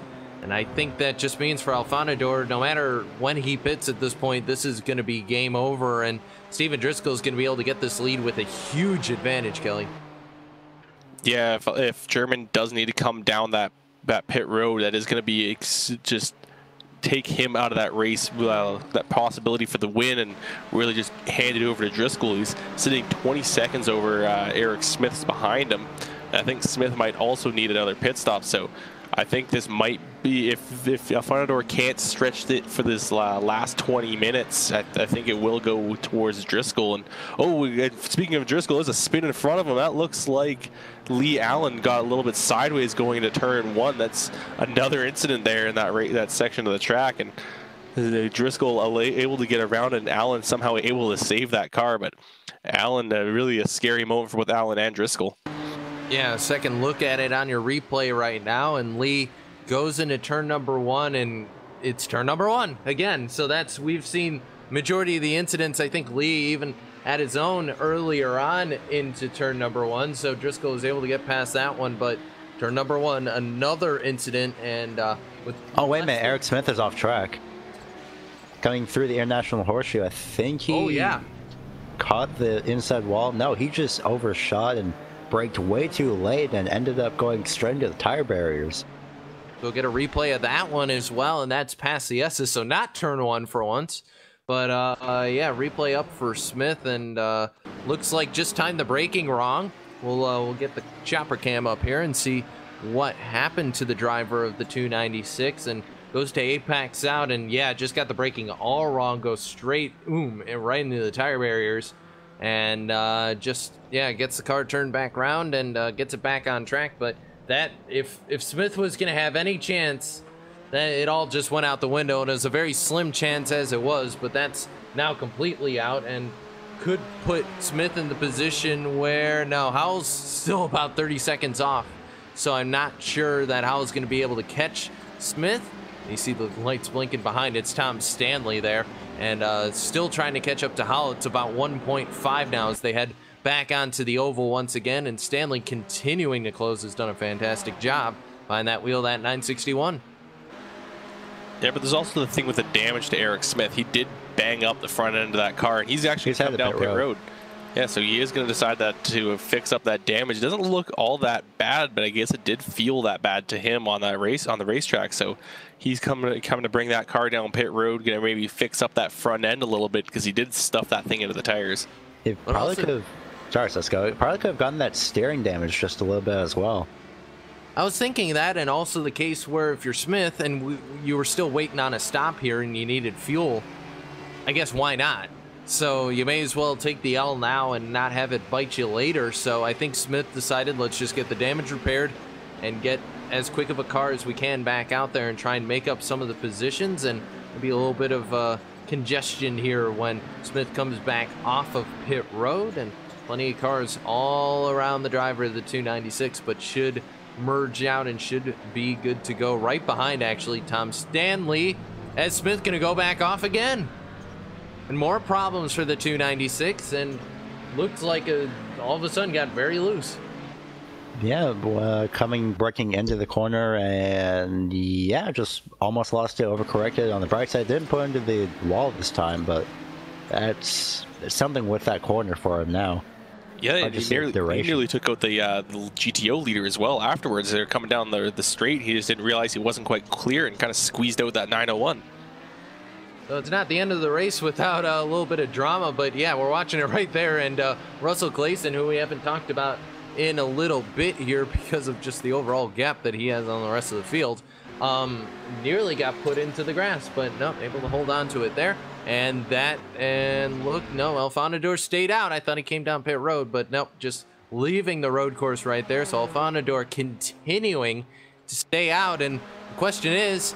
And I think that just means for Alfanador, no matter when he pits at this point, this is going to be game over. And Steven Driscoll is going to be able to get this lead with a huge advantage, Kelly. Yeah, if German does need to come down that pit road, that is going to be just take him out of that race, that possibility for the win, and really just hand it over to Driscoll. He's sitting 20 seconds over Eric Smith's behind him. I think Smith might also need another pit stop, so I think this might be, if Alfanador can't stretch it for this last 20 minutes, I think it will go towards Driscoll. And speaking of Driscoll, there's a spin in front of him. That looks like Lee Allen got a little bit sideways going into turn 1. That's another incident there in that section of the track. And Driscoll able to get around, and Allen somehow able to save that car. But Allen, really a scary moment for both Allen and Driscoll. Yeah, second look at it on your replay right now, and Lee goes into turn number 1, and it's turn number 1 again. So we've seen majority of the incidents. I think Lee even had his own earlier on into turn number 1, so Driscoll was able to get past that one. But turn number 1, another incident, and oh, wait a minute, Eric Smith is off track. Coming through the International Horseshoe, I think he caught the inside wall. No, he just overshot and braked way too late and ended up going straight into the tire barriers. We'll get a replay of that one as well, and that's past the S's, so not turn 1 for once. But yeah, replay up for Smith, and looks like just timed the braking wrong. We'll get the chopper cam up here and see what happened to the driver of the 296, and goes to apex out, and yeah, just got the braking all wrong, goes straight and right into the tire barriers. And just, yeah, gets the car turned back around and gets it back on track. But that, if Smith was going to have any chance, that it all just went out the window. And it was a very slim chance as it was, but that's now completely out and could put Smith in the position where, no, Howell's still about 30 seconds off. So I'm not sure that Howell's going to be able to catch Smith. You see the lights blinking behind. It's Tom Stanley there. And still trying to catch up to Howell. It's about 1.5 now as they head back onto the oval once again. And Stanley continuing to close, has done a fantastic job behind that wheel, that 961. Yeah, but there's also the thing with the damage to Eric Smith. He did bang up the front end of that car, and he's actually come down pit road. Yeah, so he is going to decide to fix up that damage. It doesn't look all that bad, but I guess it did feel that bad to him on the racetrack. So he's coming to bring that car down pit road, going to maybe fix up that front end a little bit, because he did stuff that thing into the tires. It probably could have. Sorry, Cisco. It probably could have gotten that steering damage just a little bit as well. I was thinking that, and also the case where if you're Smith and you were still waiting on a stop here and you needed fuel, I guess why not? So you may as well take the L now and not have it bite you later. So I think Smith decided, let's just get the damage repaired and get as quick of a car as we can back out there and try and make up some of the positions, and maybe a little bit of congestion here when Smith comes back off of pit road. And plenty of cars all around the driver of the 296, but should merge out and should be good to go. Right behind, actually, Tom Stanley, as Smith going to go back off again. And more problems for the 296, and looks like all of a sudden got very loose. Yeah, braking into the corner, and yeah, just almost lost it, overcorrected. On the bright side, didn't put into the wall this time, but that's something with that corner for him now. Yeah, he nearly took out the GTO leader as well afterwards. They're coming down the straight. He just didn't realize he wasn't quite clear and kind of squeezed out that 901. So it's not the end of the race without a little bit of drama, but yeah, we're watching it right there. And Russell Clayson, who we haven't talked about in a little bit here because of just the overall gap that he has on the rest of the field, nearly got put into the grass, but no, able to hold on to it there. And look, no, Alfonador stayed out. I thought he came down pit road, but nope, just leaving the road course right there. So Alfonador continuing to stay out. And the question is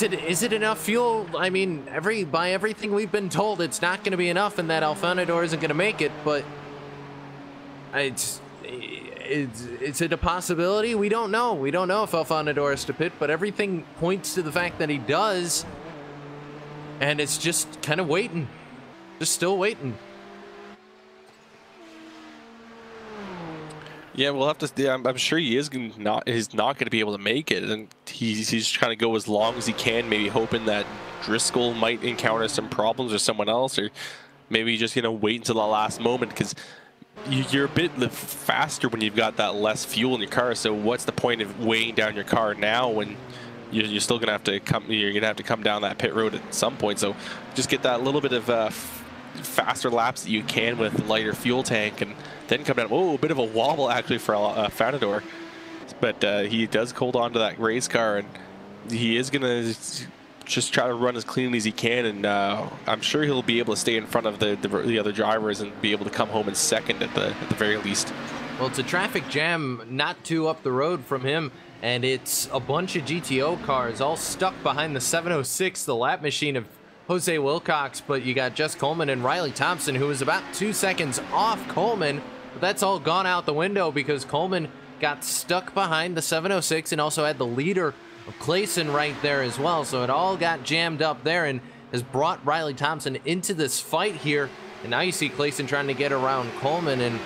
it enough fuel? I mean, by everything we've been told, it's not going to be enough, and that Alfonador isn't going to make it. But is it a possibility? We don't know. We don't know if Alfonador is to pit, but everything points to the fact that he does. And it's just kind of waiting, just still waiting. Yeah, we'll have to. Yeah, I'm sure he is not going to be able to make it, and he's trying to go as long as he can, maybe hoping that Driscoll might encounter some problems or someone else, or maybe just wait until the last moment, because you're a bit faster when you've got that less fuel in your car. So what's the point of weighing down your car now when you're still gonna have to come? You're gonna have to come down that pit road at some point. So just get that little bit of faster laps that you can with lighter fuel tank, and then come down. Oh, a bit of a wobble actually for Alfonador, but he does hold on to that race car, and he is gonna just try to run as cleanly as he can, and I'm sure he'll be able to stay in front of the other drivers and be able to come home in second at the very least. Well, it's a traffic jam not too up the road from him, and it's a bunch of GTO cars all stuck behind the 706, the lap machine of Jose Wilcox, but you got Jess Coleman and Riley Thompson, who was about 2 seconds off Coleman, but that's all gone out the window because Coleman got stuck behind the 706 and also had the leader of Clayson right there as well. So it all got jammed up there and has brought Riley Thompson into this fight here. And now you see Clayson trying to get around Coleman, and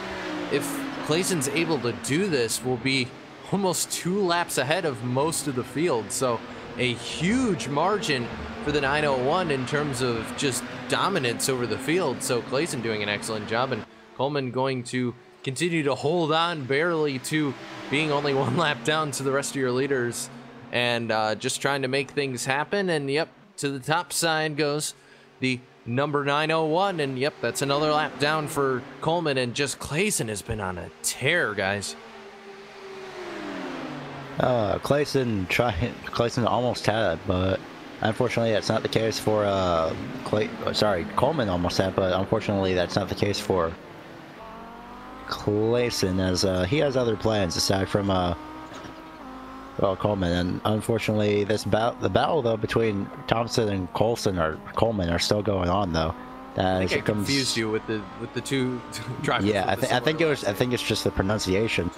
if Clayson's able to do this, will be almost 2 laps ahead of most of the field. So a huge margin for the 901 in terms of just dominance over the field. So Clayson doing an excellent job, and Coleman going to continue to hold on barely to being only 1 lap down to the rest of your leaders, and just trying to make things happen. And yep, to the top side goes the number 901, and yep, that's another lap down for Coleman. And just Clayson has been on a tear, guys. Clayson almost had it, but unfortunately that's not the case for Coleman almost had, but unfortunately that's not the case for Clayson, as he has other plans aside from Coleman. And unfortunately the battle though between Thompson and Coleman are still going on though. I think I confused you with the two drivers. Yeah, I think it's just the pronunciation.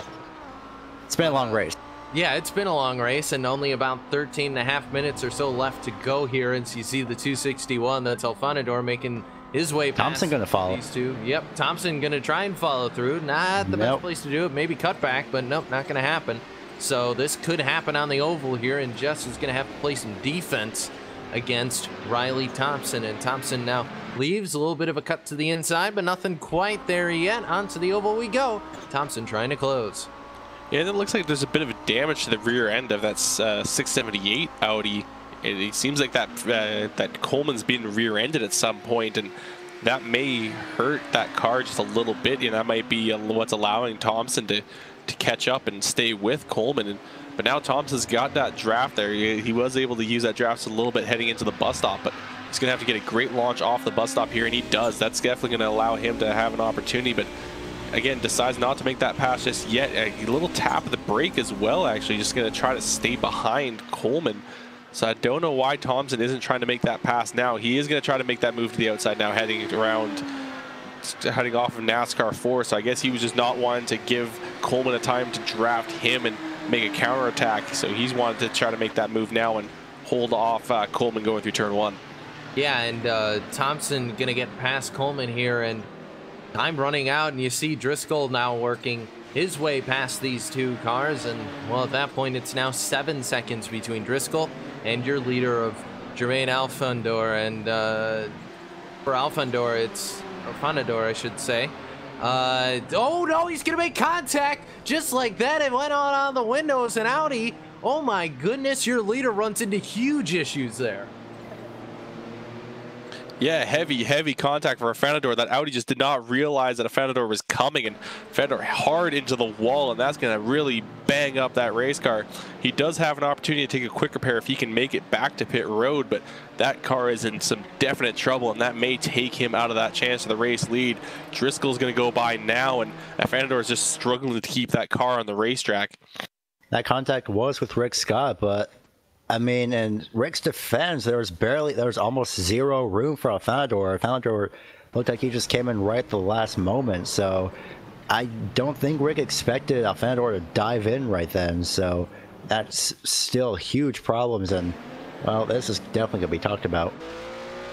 It's been a long race. Yeah, it's been a long race, and only about 13.5 minutes or so left to go here. And so you see the 261, that's Alfonador making his way past Thompson gonna follow these two. Yep, Thompson gonna try and follow through. Not the best place to do it. Maybe cut back, but nope, not gonna happen. So this could happen on the oval here, and Jess is gonna have to play some defense against Riley Thompson. And Thompson now leaves a little bit of a cut to the inside, but nothing quite there yet. Onto the oval we go. Thompson trying to close. Yeah, and it looks like there's a bit of damage to the rear end of that 678 Audi. It seems like that Coleman's been rear-ended at some point, and that may hurt that car just a little bit. And that might be what's allowing Thompson to catch up and stay with Coleman. But now Thompson's got that draft there. He was able to use that draft a little bit heading into the bus stop, but he's going to have to get a great launch off the bus stop here, and he does. That's definitely going to allow him to have an opportunity, but again, decides not to make that pass just yet. A little tap of the brake as well, actually, just going to try to stay behind Coleman. So I don't know why Thompson isn't trying to make that pass now. He is going to try to make that move to the outside now, heading off of NASCAR 4. So I guess he was just not wanting to give Coleman a time to draft him and make a counterattack. So he's wanted to try to make that move now and hold off Coleman going through turn 1. Yeah, and Thompson going to get past Coleman here, and time running out, and you see Driscoll now working his way past these two cars. And well, at that point it's now 7 seconds between Driscoll and your leader of Jermaine Alfonador. And for Alfonador, it's Alfonador, I should say. Oh no, he's gonna make contact just like that. It went on the windows, and Audi, oh my goodness, your leader runs into huge issues there. Yeah, heavy contact for Affanador. That Audi just did not realize that Affanador was coming, and Affanador hard into the wall, and that's going to really bang up that race car. He does have an opportunity to take a quick repair if he can make it back to pit road, but that car is in some definite trouble, and that may take him out of that chance of the race lead. Driscoll's going to go by now, and Affanador is just struggling to keep that car on the racetrack. That contact was with Rick Scott, but I mean, in Rick's defense, there was almost zero room for Affanador. Affanador looked like he just came in right at the last moment, so I don't think Rick expected Affanador to dive in right then, so that's still huge problems, and, well, this is definitely going to be talked about.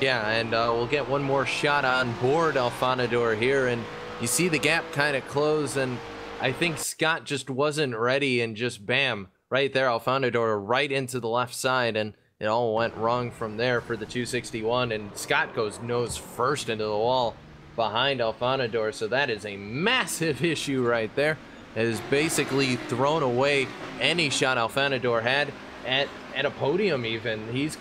Yeah, and we'll get one more shot on board Affanador here, and you see the gap kind of close, and I think Scott just wasn't ready, and just bam, right there, Affanador right into the left side, and it all went wrong from there for the 261, and Scott goes nose first into the wall behind Affanador, so that is a massive issue right there. It has basically thrown away any shot Affanador had at a podium even. He's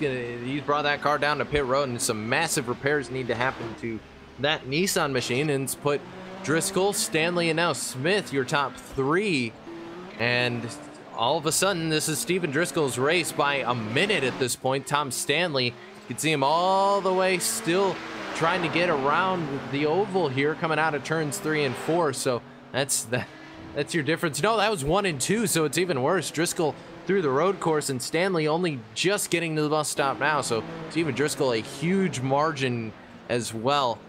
brought that car down to pit road, and some massive repairs need to happen to that Nissan machine, and it's put Driscoll, Stanley, and now Smith, your top three, and all of a sudden, this is Steven Driscoll's race by a minute at this point. Tom Stanley, you can see him all the way still trying to get around the oval here, coming out of turns 3 and 4. So that's your difference. No, that was 1 and 2, so it's even worse. Driscoll through the road course, and Stanley only just getting to the bus stop now. So Steven Driscoll, a huge margin as well,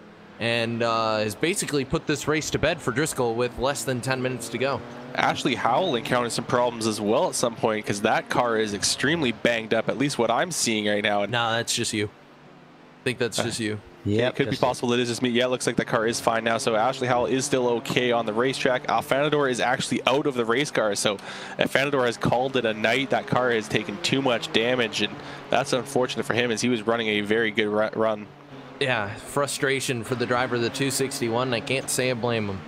and has basically put this race to bed for Driscoll with less than 10 minutes to go. Ashley Howell encountered some problems as well at some point, because that car is extremely banged up, at least what I'm seeing right now. No, that's just you. I think that's just you. Yeah, it could be possible that it is just me. Yeah, it looks like the car is fine now, so Ashley Howell is still okay on the racetrack. Affanador is actually out of the race car, so Affanador has called it a night. That car has taken too much damage, and that's unfortunate for him, as he was running a very good run. Yeah, frustration for the driver of the 261. I can't say I blame him.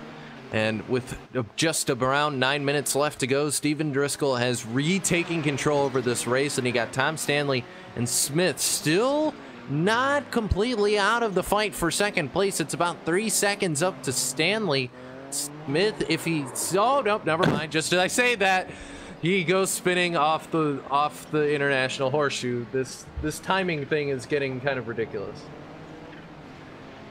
And with just around 9 minutes left to go, Steven Driscoll has retaken control over this race, and he got Tom Stanley and Smith still not completely out of the fight for second place. It's about 3 seconds up to Stanley. Smith, if he, oh no, never mind. Just did I say that? He goes spinning off the international horseshoe. This timing thing is getting kind of ridiculous.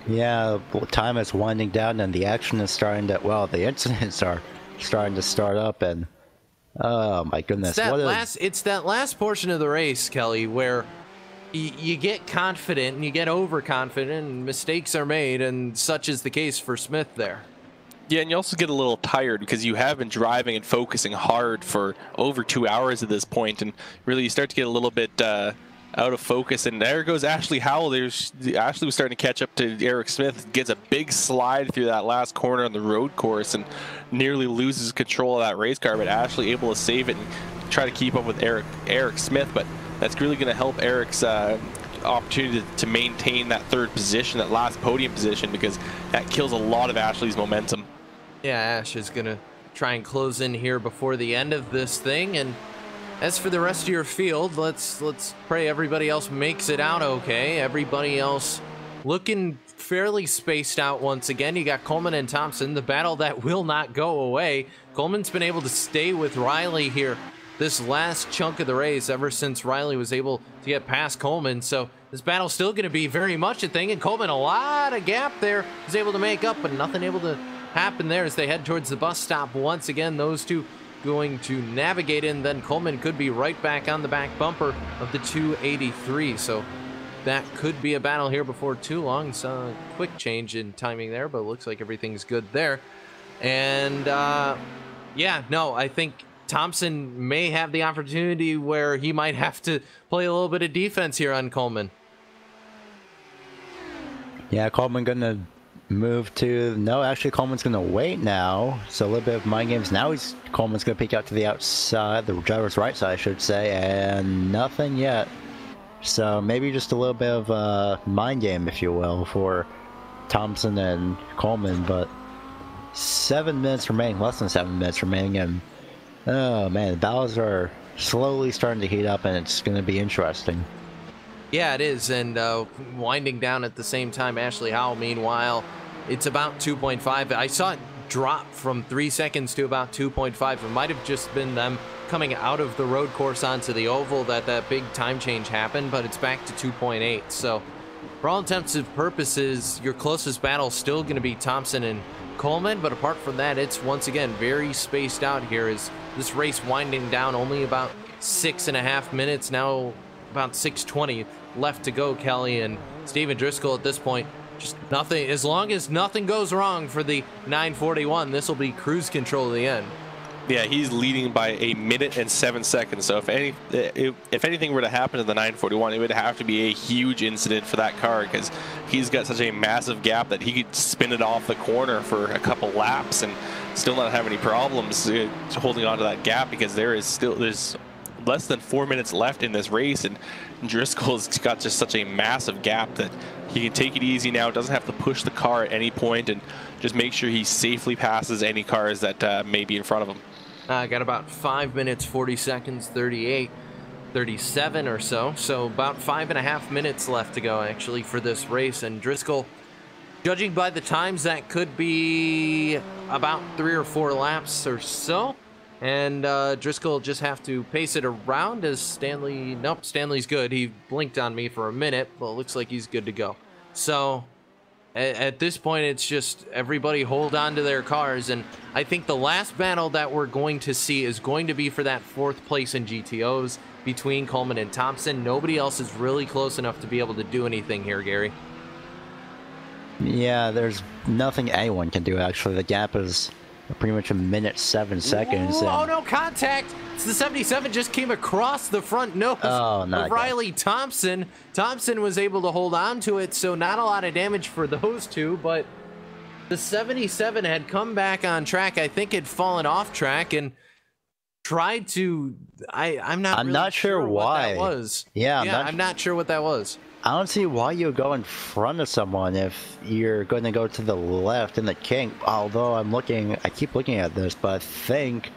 Yeah, time is winding down, and the action is starting to, well, the incidents are starting to start up, and oh my goodness. It's that last portion of the race, Kelly, where you get confident and you get overconfident and mistakes are made, and such is the case for Smith there. Yeah, and you also get a little tired because you have been driving and focusing hard for over 2 hours at this point, and really you start to get a little bit out of focus, and there goes Ashley Howell. Ashley was starting to catch up to Eric Smith, gets a big slide through that last corner on the road course and nearly loses control of that race car, but Ashley able to save it and try to keep up with Eric Smith, but that's really going to help Eric's opportunity to maintain that third position, that last podium position, because that kills a lot of Ashley's momentum. Yeah, Ash is going to try and close in here before the end of this thing, and as for the rest of your field, let's pray everybody else makes it out okay. Everybody else looking fairly spaced out once again. You got Coleman and Thompson, the battle that will not go away. Coleman's been able to stay with Riley here this last chunk of the race ever since Riley was able to get past Coleman. So this battle's still going to be very much a thing, and Coleman, a lot of gap there, is able to make up, but nothing able to happen there as they head towards the bus stop once again. Those two going to navigate in, then Coleman could be right back on the back bumper of the 283, so that could be a battle here before too long. So quick change in timing there, but it looks like everything's good there. And yeah, no, I think Thompson may have the opportunity where he might have to play a little bit of defense here on Coleman. Yeah, Coleman gonna move to, no, actually Coleman's gonna wait now, so a little bit of mind games. Now Coleman's gonna peek out to the outside, the driver's right side I should say, and nothing yet. So maybe just a little bit of a mind game, if you will, for Thompson and Coleman, but 7 minutes remaining, less than 7 minutes remaining, and oh man, the battles are slowly starting to heat up, and it's gonna be interesting. Yeah, it is, and winding down at the same time. Ashley Howell, meanwhile, it's about 2.5. I saw it drop from 3 seconds to about 2.5. It might have just been them coming out of the road course onto the oval that big time change happened, but it's back to 2.8. So for all intents and purposes, your closest battle is still going to be Thompson and Coleman, but apart from that, it's once again very spaced out here. Is this race winding down? Only about 6.5 minutes now, about 6:20 left to go, Kelly, and Steven Driscoll at this point, just nothing. As long as nothing goes wrong for the 941, this will be cruise control to the end. Yeah, he's leading by 1 minute and 7 seconds. So if anything were to happen to the 941, it would have to be a huge incident for that car, because he's got such a massive gap that he could spin it off the corner for a couple laps and still not have any problems holding on to that gap, because there's less than 4 minutes left in this race, and Driscoll's got just such a massive gap that he can take it easy now, doesn't have to push the car at any point, and just make sure he safely passes any cars that may be in front of him. Got about 5 minutes, 40 seconds, 38, 37 or so. So about 5.5 minutes left to go, actually, for this race. And Driscoll, judging by the times, that could be about 3 or 4 laps or so. And Driscoll just have to pace it around as Stanley... Nope, Stanley's good. He blinked on me for a minute, but it looks like he's good to go. So at this point, it's just everybody hold on to their cars. And I think the last battle that we're going to see is going to be for that 4th place in GTOs between Coleman and Thompson. Nobody else is really close enough to be able to do anything here, Gary. Yeah, there's nothing anyone can do, actually. The gap is pretty much 1 minute 7 seconds. Ooh, oh no, contact! It's the 77 just came across the front nose of Riley Thompson. Thompson was able to hold on to it, so not a lot of damage for those two, but the 77 had come back on track. I think it fallen off track and tried to... I'm not sure why that was. Yeah, I'm not sure what that was. I don't see why you would go in front of someone if you're going to go to the left in the kink. Although I keep looking at this, but I think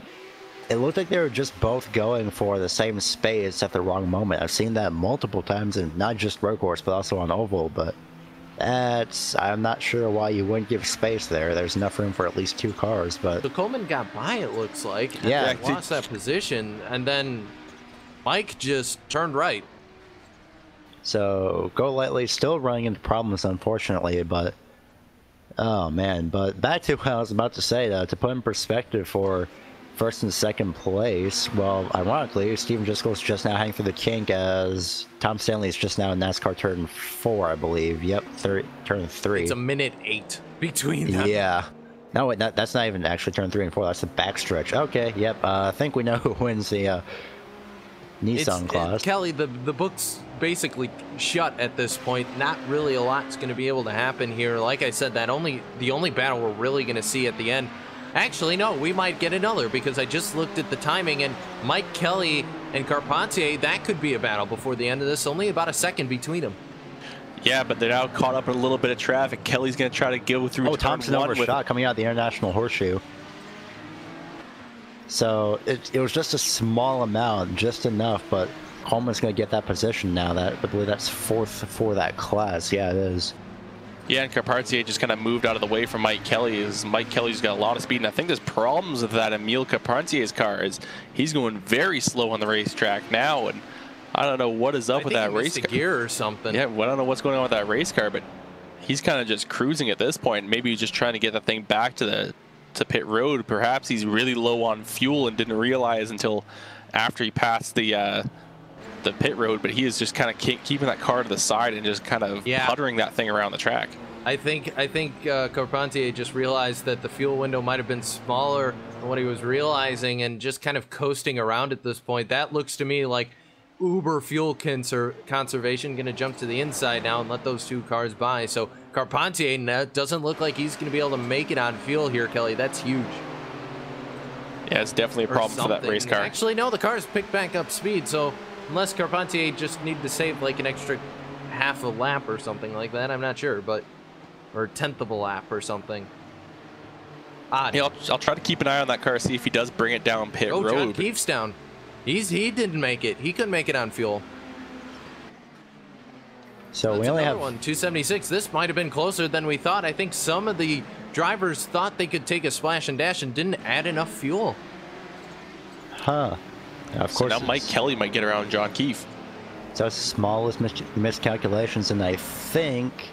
it looked like they were just both going for the same space at the wrong moment. I've seen that multiple times, and not just road course, but also on oval. But I'm not sure why you wouldn't give space there. There's enough room for at least 2 cars. But so Coleman got by, it looks like. Yeah, lost that position, and then Mike just turned right. So Go Lightly still running into problems, unfortunately, but oh man. But back to what I was about to say, to put in perspective for 1st and 2nd place, well, ironically, Steven Driscoll's just now hanging through the kink as Tom Stanley's just now in NASCAR turn 4, I believe. Yep, turn 3. It's 1 minute 8 between them. Yeah. No, wait, that's not even actually turn 3 and 4. That's the backstretch. Okay, yep. I think we know who wins the Nissan class. Kelly, the book's basically shut at this point. Not really a lot's going to be able to happen here. Like I said, the only battle we're really going to see at the end. Actually, no, we might get another, because I just looked at the timing, and Mike Kelly and Carpentier, that could be a battle before the end of this. Only about a second between them. Yeah, but they're now caught up in a little bit of traffic. Kelly's going to try to go through. Oh, Thompson overshot coming out of the International Horseshoe. So it was just a small amount, just enough, but Coleman's going to get that position now. I believe that's 4th for that class. Yeah, it is. Yeah, and Carpentier just kind of moved out of the way from Mike Kelly. Mike Kelly's got a lot of speed, and I think there's problems with that Emile Carpentier's car. He's going very slow on the racetrack now, and I don't know what is up with that race car. Gear or something. Yeah, well, I don't know what's going on with that race car, but he's kind of just cruising at this point. Maybe he's just trying to get the thing back to pit road. Perhaps he's really low on fuel and didn't realize until after he passed the pit road, but he is just kind of keeping that car to the side and just kind of puttering that thing around the track. I think Carpentier just realized that the fuel window might have been smaller than what he was realizing, and just kind of coasting around at this point. That looks to me like uber fuel conservation. Going to jump to the inside now and let those 2 cars by. So Carpentier doesn't look like he's going to be able to make it on fuel here, Kelly. That's huge. Yeah, it's definitely a problem for that race car. Actually, no, the car's picked back up speed, so unless Carpentier just needed to save like an extra half a lap or something like that, I'm not sure, but or a 10th of a lap or something. Odd. Yeah, I'll try to keep an eye on that car, see if he does bring it down pit road. John Keefe's down. He didn't make it. He couldn't make it on fuel. So That's we only another have one, 276. This might have been closer than we thought. I think some of the drivers thought they could take a splash and dash and didn't add enough fuel. Of So course. now Mike Kelly might get around John Keefe. So it's the smallest miscalculations, and I think,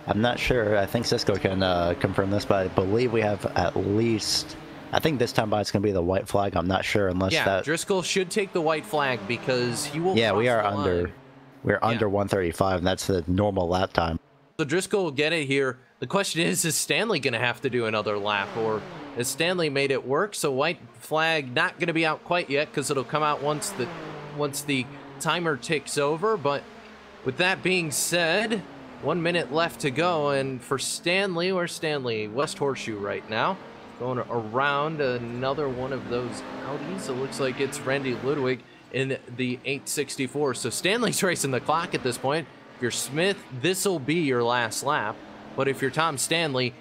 I'm not sure, I think Cisco can confirm this, but I believe we have at least, I think this time by it's going to be the white flag. I'm not sure unless that... Driscoll should take the white flag because he will Yeah, we cross are the under... line. We're under 135, and that's the normal lap time. So Driscoll will get it here. The question is Stanley going to have to do another lap, or has Stanley made it work? So white flag not going to be out quite yet because it'll come out once the timer ticks over. But with that being said, 1 minute left to go, and for Stanley, where's Stanley? West Horseshoe right now. Going around another one of those Audis. It looks like it's Randy Ludwig in the 864. So Stanley's racing the clock at this point. If you're Smith, this will be your last lap. But if you're Tom Stanley,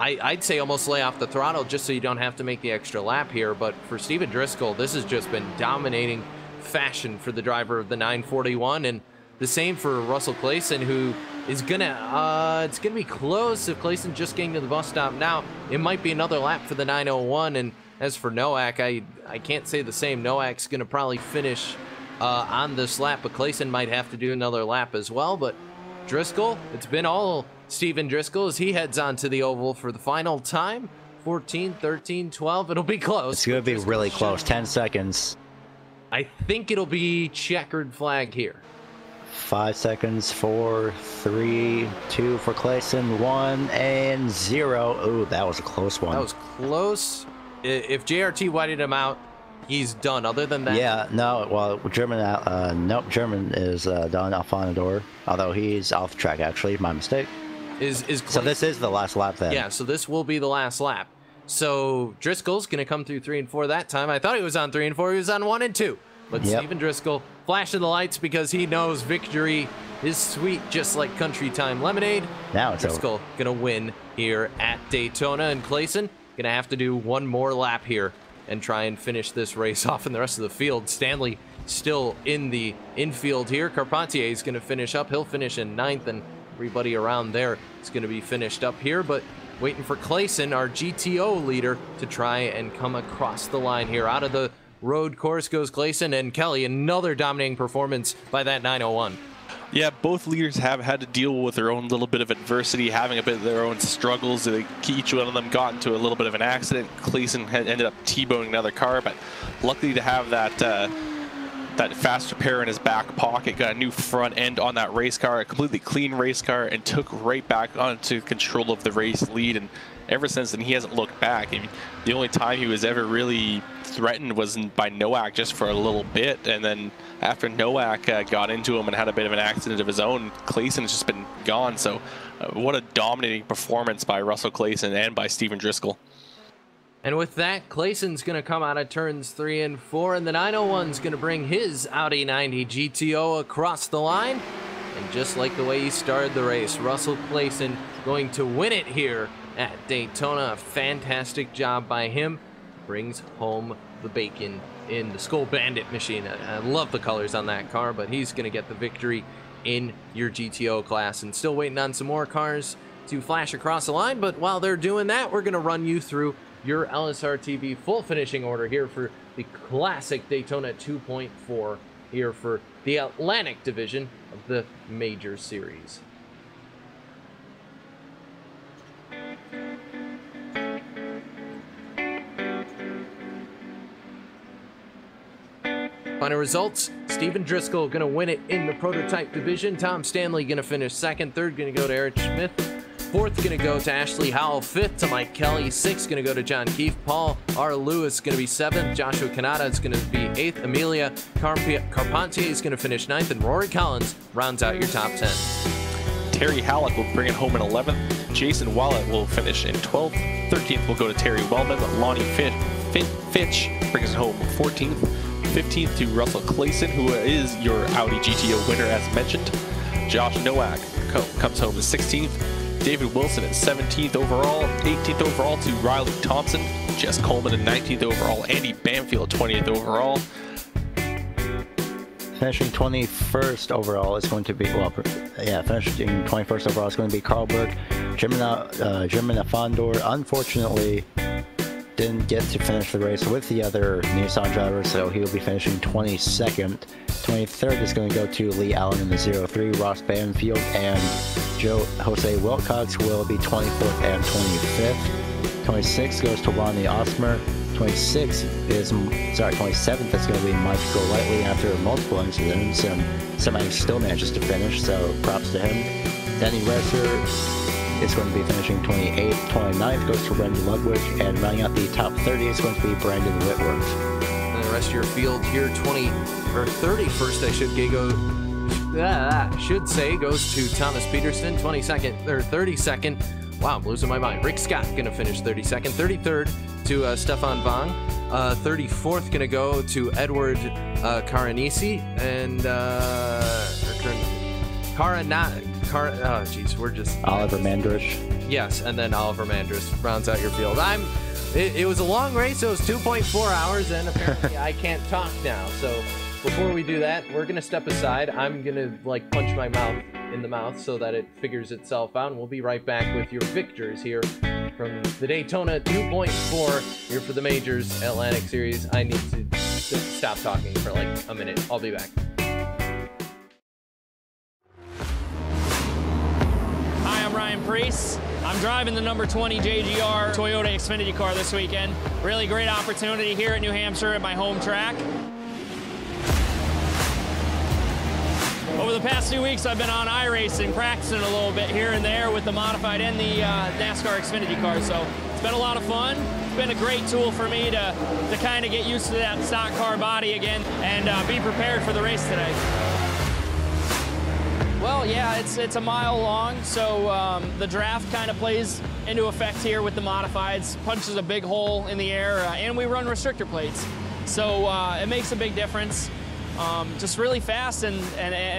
I'd say almost lay off the throttle just so you don't have to make the extra lap here. But for Steven Driscoll, this has just been dominating fashion for the driver of the 941. And the same for Russell Clayson, who is gonna, it's gonna be close if Clayson just getting to the bus stop now. It might be another lap for the 901. And as for Nowak, I can't say the same. Nowak's gonna probably finish on this lap, but Clayson might have to do another lap as well. But Driscoll, it's been all Steven Driscoll as he heads on to the oval for the final time. 14, 13, 12. It'll be close. It's going to be really close. 10 seconds. I think it'll be checkered flag here. 5 seconds. 4, 3, 2 for Clayson. 1 and 0. Ooh, that was a close one. That was close. If JRT whited him out, he's done. Other than that, yeah, no. Well, German, nope. German is done. Alfonador, although he's off track. Actually, my mistake. Is so this is the last lap then? Yeah. So this will be the last lap. So Driscoll's gonna come through 3 and 4 that time. I thought he was on 3 and 4. He was on 1 and 2. But Yep. Steven Driscoll flashing the lights because he knows victory is sweet, just like country time lemonade. Now it's Driscoll over. gonna win here at Daytona, and Clayson gonna have to do one more lap here and try and finish this race off in the rest of the field. Stanley still in the infield here. Carpentier is going to finish up. He'll finish in 9th, and everybody around there is going to be finished up here. But waiting for Clayson, our GTO leader, to try and come across the line here. Out of the road course goes Clayson, and Kelly, another dominating performance by that 901. Yeah, both leaders have had to deal with their own little bit of adversity, having a bit of their own struggles. Each one of them got into a little bit of an accident. Clayson had ended up T-boning another car, but luckily to have that fast repair in his back pocket, got a new front end on that race car, a completely clean race car, and took right back onto control of the race lead. And ever since then, he hasn't looked back. I mean, the only time he was ever really threatened was by Nowak, just for a little bit, and then after Nowak got into him and had a bit of an accident of his own, Clayson has just been gone. So what a dominating performance by Russell Clayson and by Steven Driscoll. And with that, Clayson's going to come out of turns 3 and 4, and the 901's going to bring his Audi 90 GTO across the line. And just like the way he started the race, Russell Clayson going to win it here at Daytona. A fantastic job by him. Brings home the bacon in the Skull Bandit machine. I love the colors on that car, but he's going to get the victory in your GTO class. And still waiting on some more cars to flash across the line, but while they're doing that, we're going to run you through your LSRTV full finishing order here for the classic Daytona 2.4 here for the Atlantic division of the Major Series. Final results, Steven Driscoll going to win it in the prototype division. Tom Stanley going to finish 2nd. 3rd going to go to Eric Smith. 4th going to go to Ashley Howell. 5th to Mike Kelly. 6th going to go to John Keefe. Paul R. Lewis going to be 7th. Joshua Kanata is going to be 8th. Amelia Carpentier is going to finish 9th. And Rory Collins rounds out your top 10. Terry Halleck will bring it home in 11th. Jason Wallet will finish in 12th. 13th will go to Terry Wellman. Lonnie Fitch brings it home 14th. 15th to Russell Clayson, who is your Audi GTO winner as mentioned. Josh Nowak comes home in 16th. David Wilson at 17th overall. 18th overall to Riley Thompson. Jess Coleman at 19th overall. Andy Banfield 20th overall. finishing 21st overall is going to be, well, yeah, finishing 21st overall is going to be Carl Burke. German Fondor, unfortunately, didn't get to finish the race with the other Nissan drivers, so he will be finishing 22nd. 23rd is going to go to Lee Allen in the 03. Ross Banfield and Jose Wilcox will be 24th and 25th. 26th goes to Ronnie Osmer. 27th is going to be Mike Golightly after multiple incidents, and somehow he still manages to finish, so props to him. Danny Resser is going to be finishing 28th. 29th goes to Randy Ludwig, and rounding out the top 30 is going to be Brandon Whitworth. And the rest of your field here, 31st, goes to Thomas Peterson. 22nd or 32nd. Wow, I'm losing my mind. Rick Scott gonna finish 32nd. 33rd to Stefan Vang. 34th gonna go to Edward Caranisi and Oliver Mandrish. Yes, and then Oliver Mandrish rounds out your field. It was a long race. It was 2.4 hours, and apparently I can't talk now. So before we do that, we're gonna step aside. I'm gonna punch my mouth in the mouth so that it figures itself out, and we'll be right back with your victors here from the Daytona 2.4 here for the Majors Atlantic Series. I need to stop talking for a minute. I'll be back. Hi, I'm Ryan Priest. I'm driving the number 20 JGR Toyota Xfinity car this weekend. Really great opportunity here at New Hampshire at my home track. Over the past 2 weeks, I've been on iRacing, practicing a little bit here and there with the modified and the NASCAR Xfinity car, so it's been a lot of fun. It's been a great tool for me to kind of get used to that stock car body again and be prepared for the race today. Well, yeah, it's a mile long, so the draft kind of plays into effect here with the modifieds, punches a big hole in the air, and we run restrictor plates, so it makes a big difference. Just really fast, and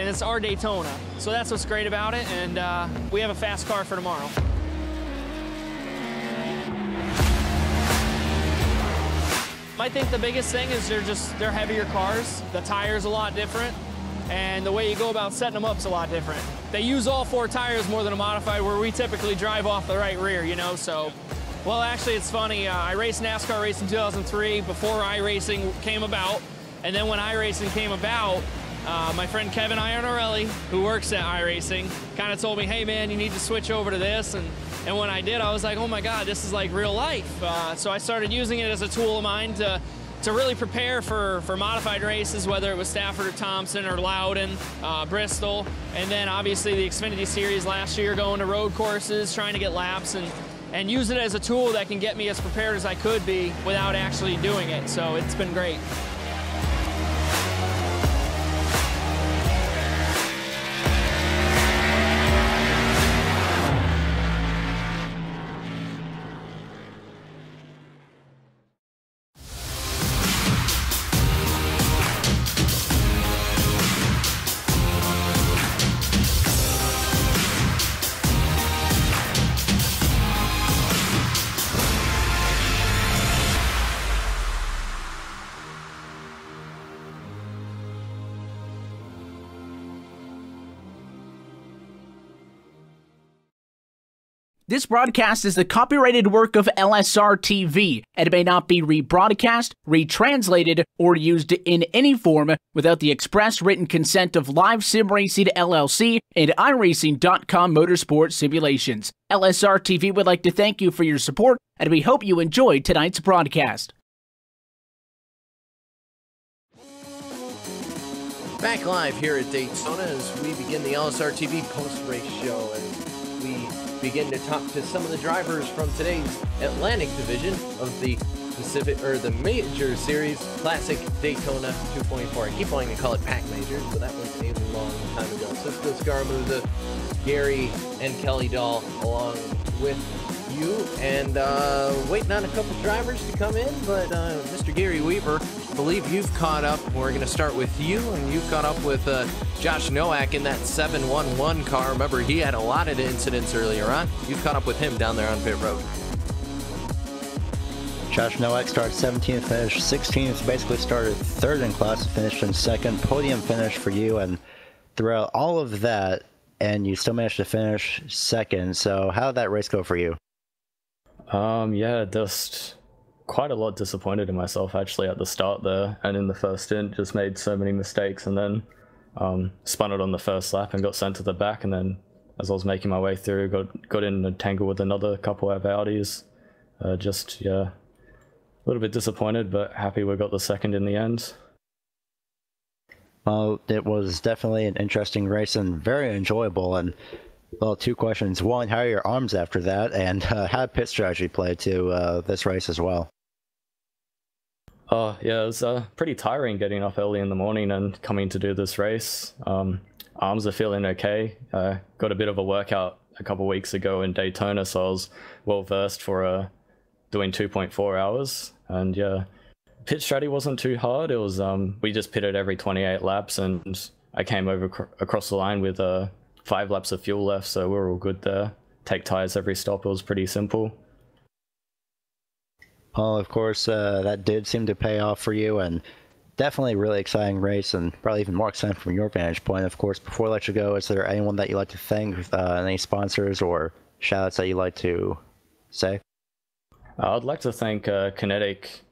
it's our Daytona. So that's what's great about it, and we have a fast car for tomorrow. I think the biggest thing is they're heavier cars. The tire's a lot different, and the way you go about setting them up is a lot different. They use all 4 tires more than a modified, where we typically drive off the right rear, you know, so. Well, actually, it's funny. I raced NASCAR race in 2003 before iRacing came about. And then when iRacing came about, my friend Kevin Iannarelli, who works at iRacing, kind of told me, hey man, you need to switch over to this. And when I did, I was like, oh my God, this is like real life. So I started using it as a tool of mine to really prepare for modified races, whether it was Stafford or Thompson or Loudon, Bristol. And then obviously the Xfinity Series last year, going to road courses, trying to get laps, and use it as a tool that can get me as prepared as I could be without actually doing it. So it's been great. This broadcast is the copyrighted work of LSRTV, and it may not be rebroadcast, retranslated, or used in any form without the express written consent of Live Sim Racing LLC and iRacing.com Motorsport Simulations. LSRTV would like to thank you for your support, and we hope you enjoyed tonight's broadcast. Back live here at Daytona as we begin the LSRTV post-race show, and we begin to talk to some of the drivers from today's Atlantic division of the the Major Series Classic Daytona 2.4. I keep wanting to call it Pack Majors, but that was a long time ago. Cisco Scaramuza, Gary, and Kelly Dahl along with you, and waiting on a couple drivers to come in, but Mr. Gary Weaver, I believe you've caught up. We're going to start with you, and you've caught up with Josh Nowak in that 711 car. Remember, he had a lot of incidents earlier on. You've caught up with him down there on pit road. Josh Nowak started 17th, finished 16th, basically started third in class, finished in second. Podium finish for you, and throughout all of that, and you still managed to finish second. So how did that race go for you? Yeah, just quite a lot disappointed in myself actually at the start there, and in the first stint just made so many mistakes, and then spun it on the first lap and got sent to the back, and then as I was making my way through, got in a tangle with another couple of Audis. Just, yeah, a little bit disappointed, but happy we got the second in the end. Well, it was definitely an interesting race and very enjoyable. And, well, two questions. One, how are your arms after that? And how did pit strategy play to this race as well? Oh, yeah, it was pretty tiring getting up early in the morning and coming to do this race. Arms are feeling okay. Got a bit of a workout a couple weeks ago in Daytona, so I was well versed for doing 2.4 hours. And yeah, pit strategy wasn't too hard. It was we just pitted every 28 laps, and I came over across the line with 5 laps of fuel left, so we were all good there. Take tires every stop. It was pretty simple. Well, of course, that did seem to pay off for you, and definitely a really exciting race, and probably even more exciting from your vantage point. Of course, before I let you go, is there anyone that you'd like to thank, any sponsors or shout-outs that you'd like to say? I'd like to thank Kinetic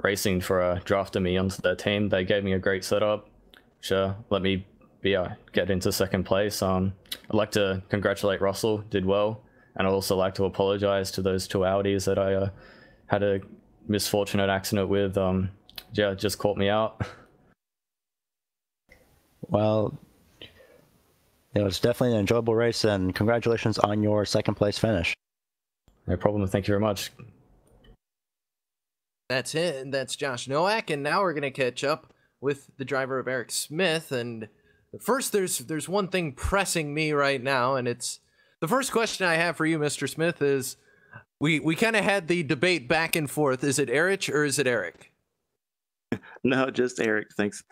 Racing for drafting me onto their team. They gave me a great setup, which let me get into second place. I'd like to congratulate Russell, did well, and I'd also like to apologize to those 2 Audis that I had a misfortunate accident with. Yeah, just caught me out. Well, it was definitely an enjoyable race, and congratulations on your second place finish. No problem. Thank you very much. That's it. That's Josh Nowak, and now we're going to catch up with the driver of Eric Smith. And first, there's one thing pressing me right now, and it's the first question I have for you, Mr. Smith, is we kind of had the debate back and forth. Is it Eric or is it Eric? No, just Eric. Thanks.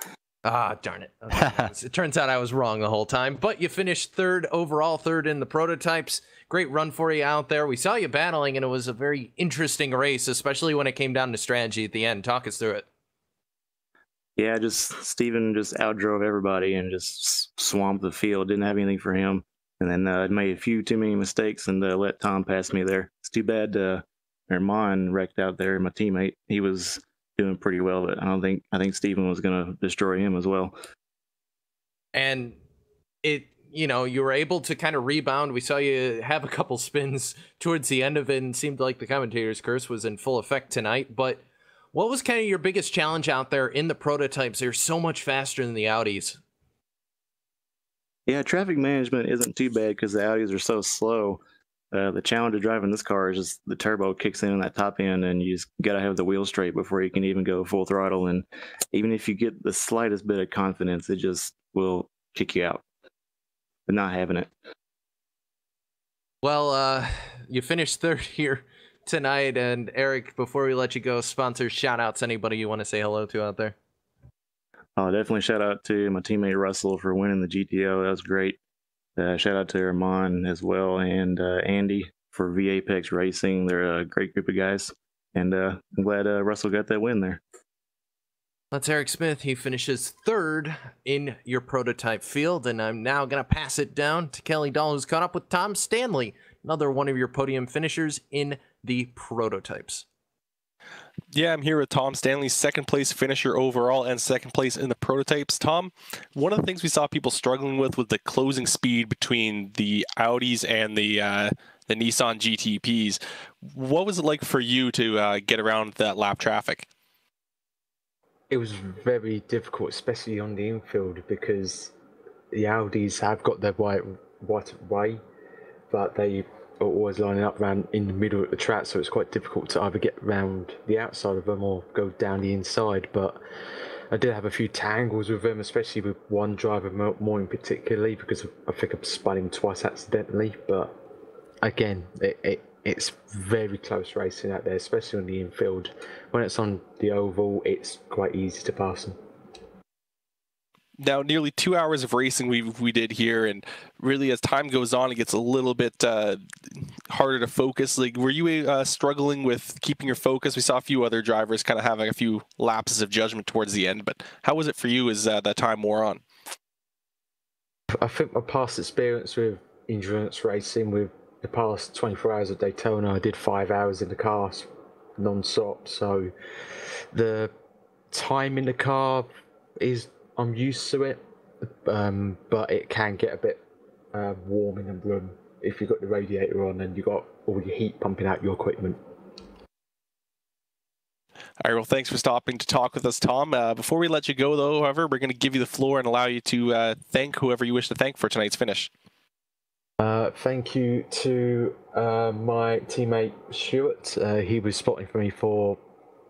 Ah, darn it. Okay. It turns out I was wrong the whole time, but you finished third overall, third in the prototypes. Great run for you out there. We saw you battling, and it was a very interesting race, especially when it came down to strategy at the end. Talk us through it. Yeah, Steven just outdrove everybody and just swamped the field. Didn't have anything for him. And then made a few too many mistakes and let Tom pass me there. It's too bad Herman wrecked out there, my teammate. He was doing pretty well, but I think Steven was going to destroy him as well. And you were able to kind of rebound. We saw you have a couple spins towards the end of it, and seemed like the commentator's curse was in full effect tonight. But what was kind of your biggest challenge out there in the prototypes? They're so much faster than the Audis. Yeah, traffic management isn't too bad because the Audis are so slow. The challenge of driving this car is just the turbo kicks in that top end, and you just got to have the wheel straight before you can even go full throttle. And even if you get the slightest bit of confidence, it just will kick you out. But not having it. Well, you finished third here tonight. And Eric, before we let you go, sponsors, shout outs, anybody you want to say hello to out there? Definitely shout out to my teammate Russell for winning the GTO. That was great. Shout out to Herman as well, and Andy for V-Apex Racing. They're a great group of guys, and I'm glad Russell got that win there. That's Eric Smith. He finishes third in your prototype field, and I'm now going to pass it down to Kelly Dahl, who's caught up with Tom Stanley, another one of your podium finishers in the prototypes. Yeah, I'm here with Tom Stanley, second place finisher overall and second place in the prototypes. Tom, one of the things we saw people struggling with was the closing speed between the Audis and the Nissan GTPs. What was it like for you to get around that lap traffic? It was very difficult, especially on the infield, because the Audis have got their right way, but they are always lining up around in the middle of the track, so it's quite difficult to either get around the outside of them or go down the inside. But I did have a few tangles with them, especially with one driver more in particularly, because I think I spun him twice accidentally. But again, it's very close racing out there, especially on the infield. When it's on the oval, it's quite easy to pass them. Now, nearly 2 hours of racing we did here, and really as time goes on, it gets a little bit harder to focus? Like, were you struggling with keeping your focus? We saw a few other drivers kind of having a few lapses of judgment towards the end, but how was it for you as that time wore on? I think my past experience with endurance racing, with the past 24 hours of Daytona, I did 5 hours in the car non-stop, so the time in the car I'm used to it, but it can get a bit warm in the room if you've got the radiator on and you've got all your heat pumping out your equipment. All right, well, thanks for stopping to talk with us, Tom. Before we let you go, though, however, we're going to give you the floor and allow you to thank whoever you wish to thank for tonight's finish. Thank you to my teammate Stuart. He was spotting for me for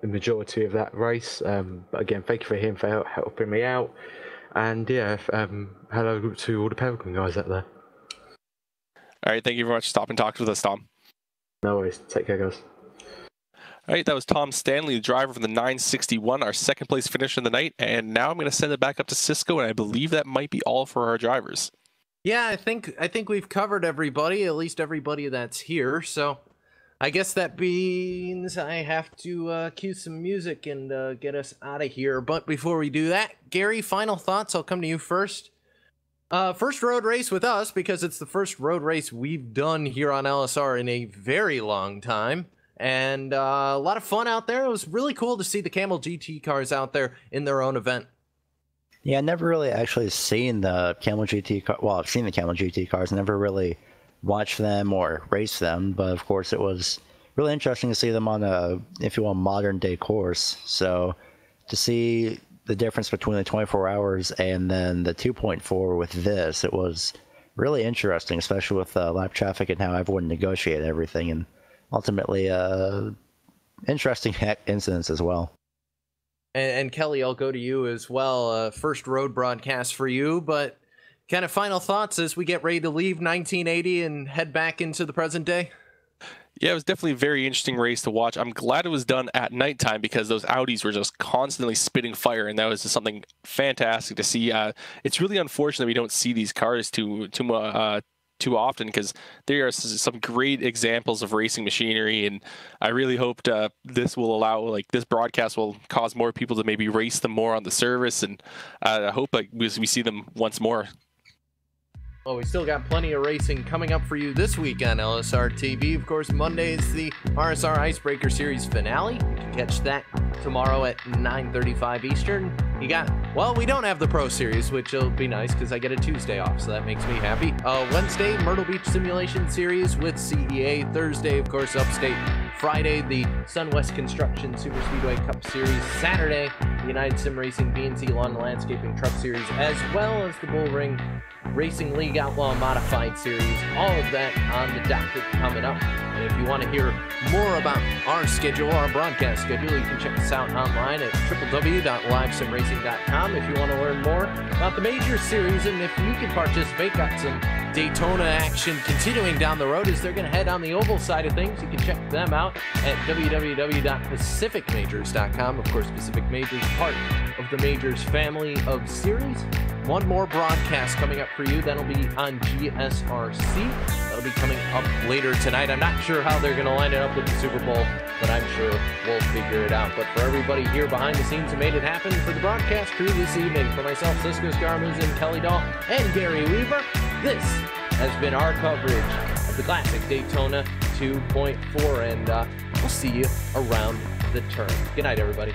the majority of that race. But again, thank you for him for helping me out. And yeah, hello to all the Pelican guys out there. All right, thank you very much for stopping and talking with us, Tom. No worries. Take care, guys. All right, that was Tom Stanley, the driver of the 961, our second place finish of the night. And now I'm going to send it back up to Cisco, and I believe that might be all for our drivers. Yeah, I think we've covered everybody, at least everybody that's here. So I guess that means I have to cue some music and get us out of here. But before we do that, Gary, final thoughts. I'll come to you first. First road race with us, because it's the first road race we've done here on LSR in a very long time. And a lot of fun out there. It was really cool to see the Camel GT cars out there in their own event. Yeah, I never really actually seen the Camel GT car. Well, I've seen the Camel GT cars, never really watched them or raced them. But of course, it was really interesting to see them on a, if you will, modern day course. So to see the difference between the 24 hours and then the 2.4 with this, it was really interesting, especially with lap traffic and how everyone negotiated everything, and ultimately interesting incidents as well. And Kelly, I'll go to you as well. First road broadcast for you, but kind of final thoughts as we get ready to leave 1980 and head back into the present day? Yeah, it was definitely a very interesting race to watch. I'm glad it was done at nighttime because those Audis were just constantly spitting fire, and that was just something fantastic to see. It's really unfortunate we don't see these cars too often, because there are some great examples of racing machinery, and I really hoped this will allow, like, this broadcast will cause more people to maybe race them more on the service, and I hope we see them once more. Well, we still got plenty of racing coming up for you this week on LSRTV. Of course, Monday is the RSR Icebreaker Series finale. You can catch that tomorrow at 9:35 Eastern. You got, well, we don't have the Pro Series, which will be nice because I get a Tuesday off, so that makes me happy. Wednesday, Myrtle Beach Simulation Series with CEA. Thursday, of course, Upstate. Friday, the SunWest Construction Super Speedway Cup Series. Saturday, the United Sim Racing BNC Lawn and Landscaping Truck Series, as well as the Bull Ring Racing League Outlaw Modified Series. All of that on the docket coming up. And if you want to hear more about our schedule, our broadcast schedule, you can check us out online at www.livesimracing.com if you want to learn more about the major series. And if you can participate, got some Daytona action continuing down the road as they're going to head on the oval side of things. You can check them out at www.pacificmajors.com. Of course, Pacific Majors, part of the Majors family of series. One more broadcast coming up for you. That'll be on GSRC. That'll be coming up later tonight. I'm not sure how they're going to line it up with the Super Bowl, but I'm sure we'll figure it out. But for everybody here behind the scenes who made it happen, for the broadcast crew this evening, for myself, Cisco Scarmuz, and Kelly Dahl, and Gary Weaver, this has been our coverage of the classic Daytona 2.4, and we'll see you around the turn. Good night, everybody.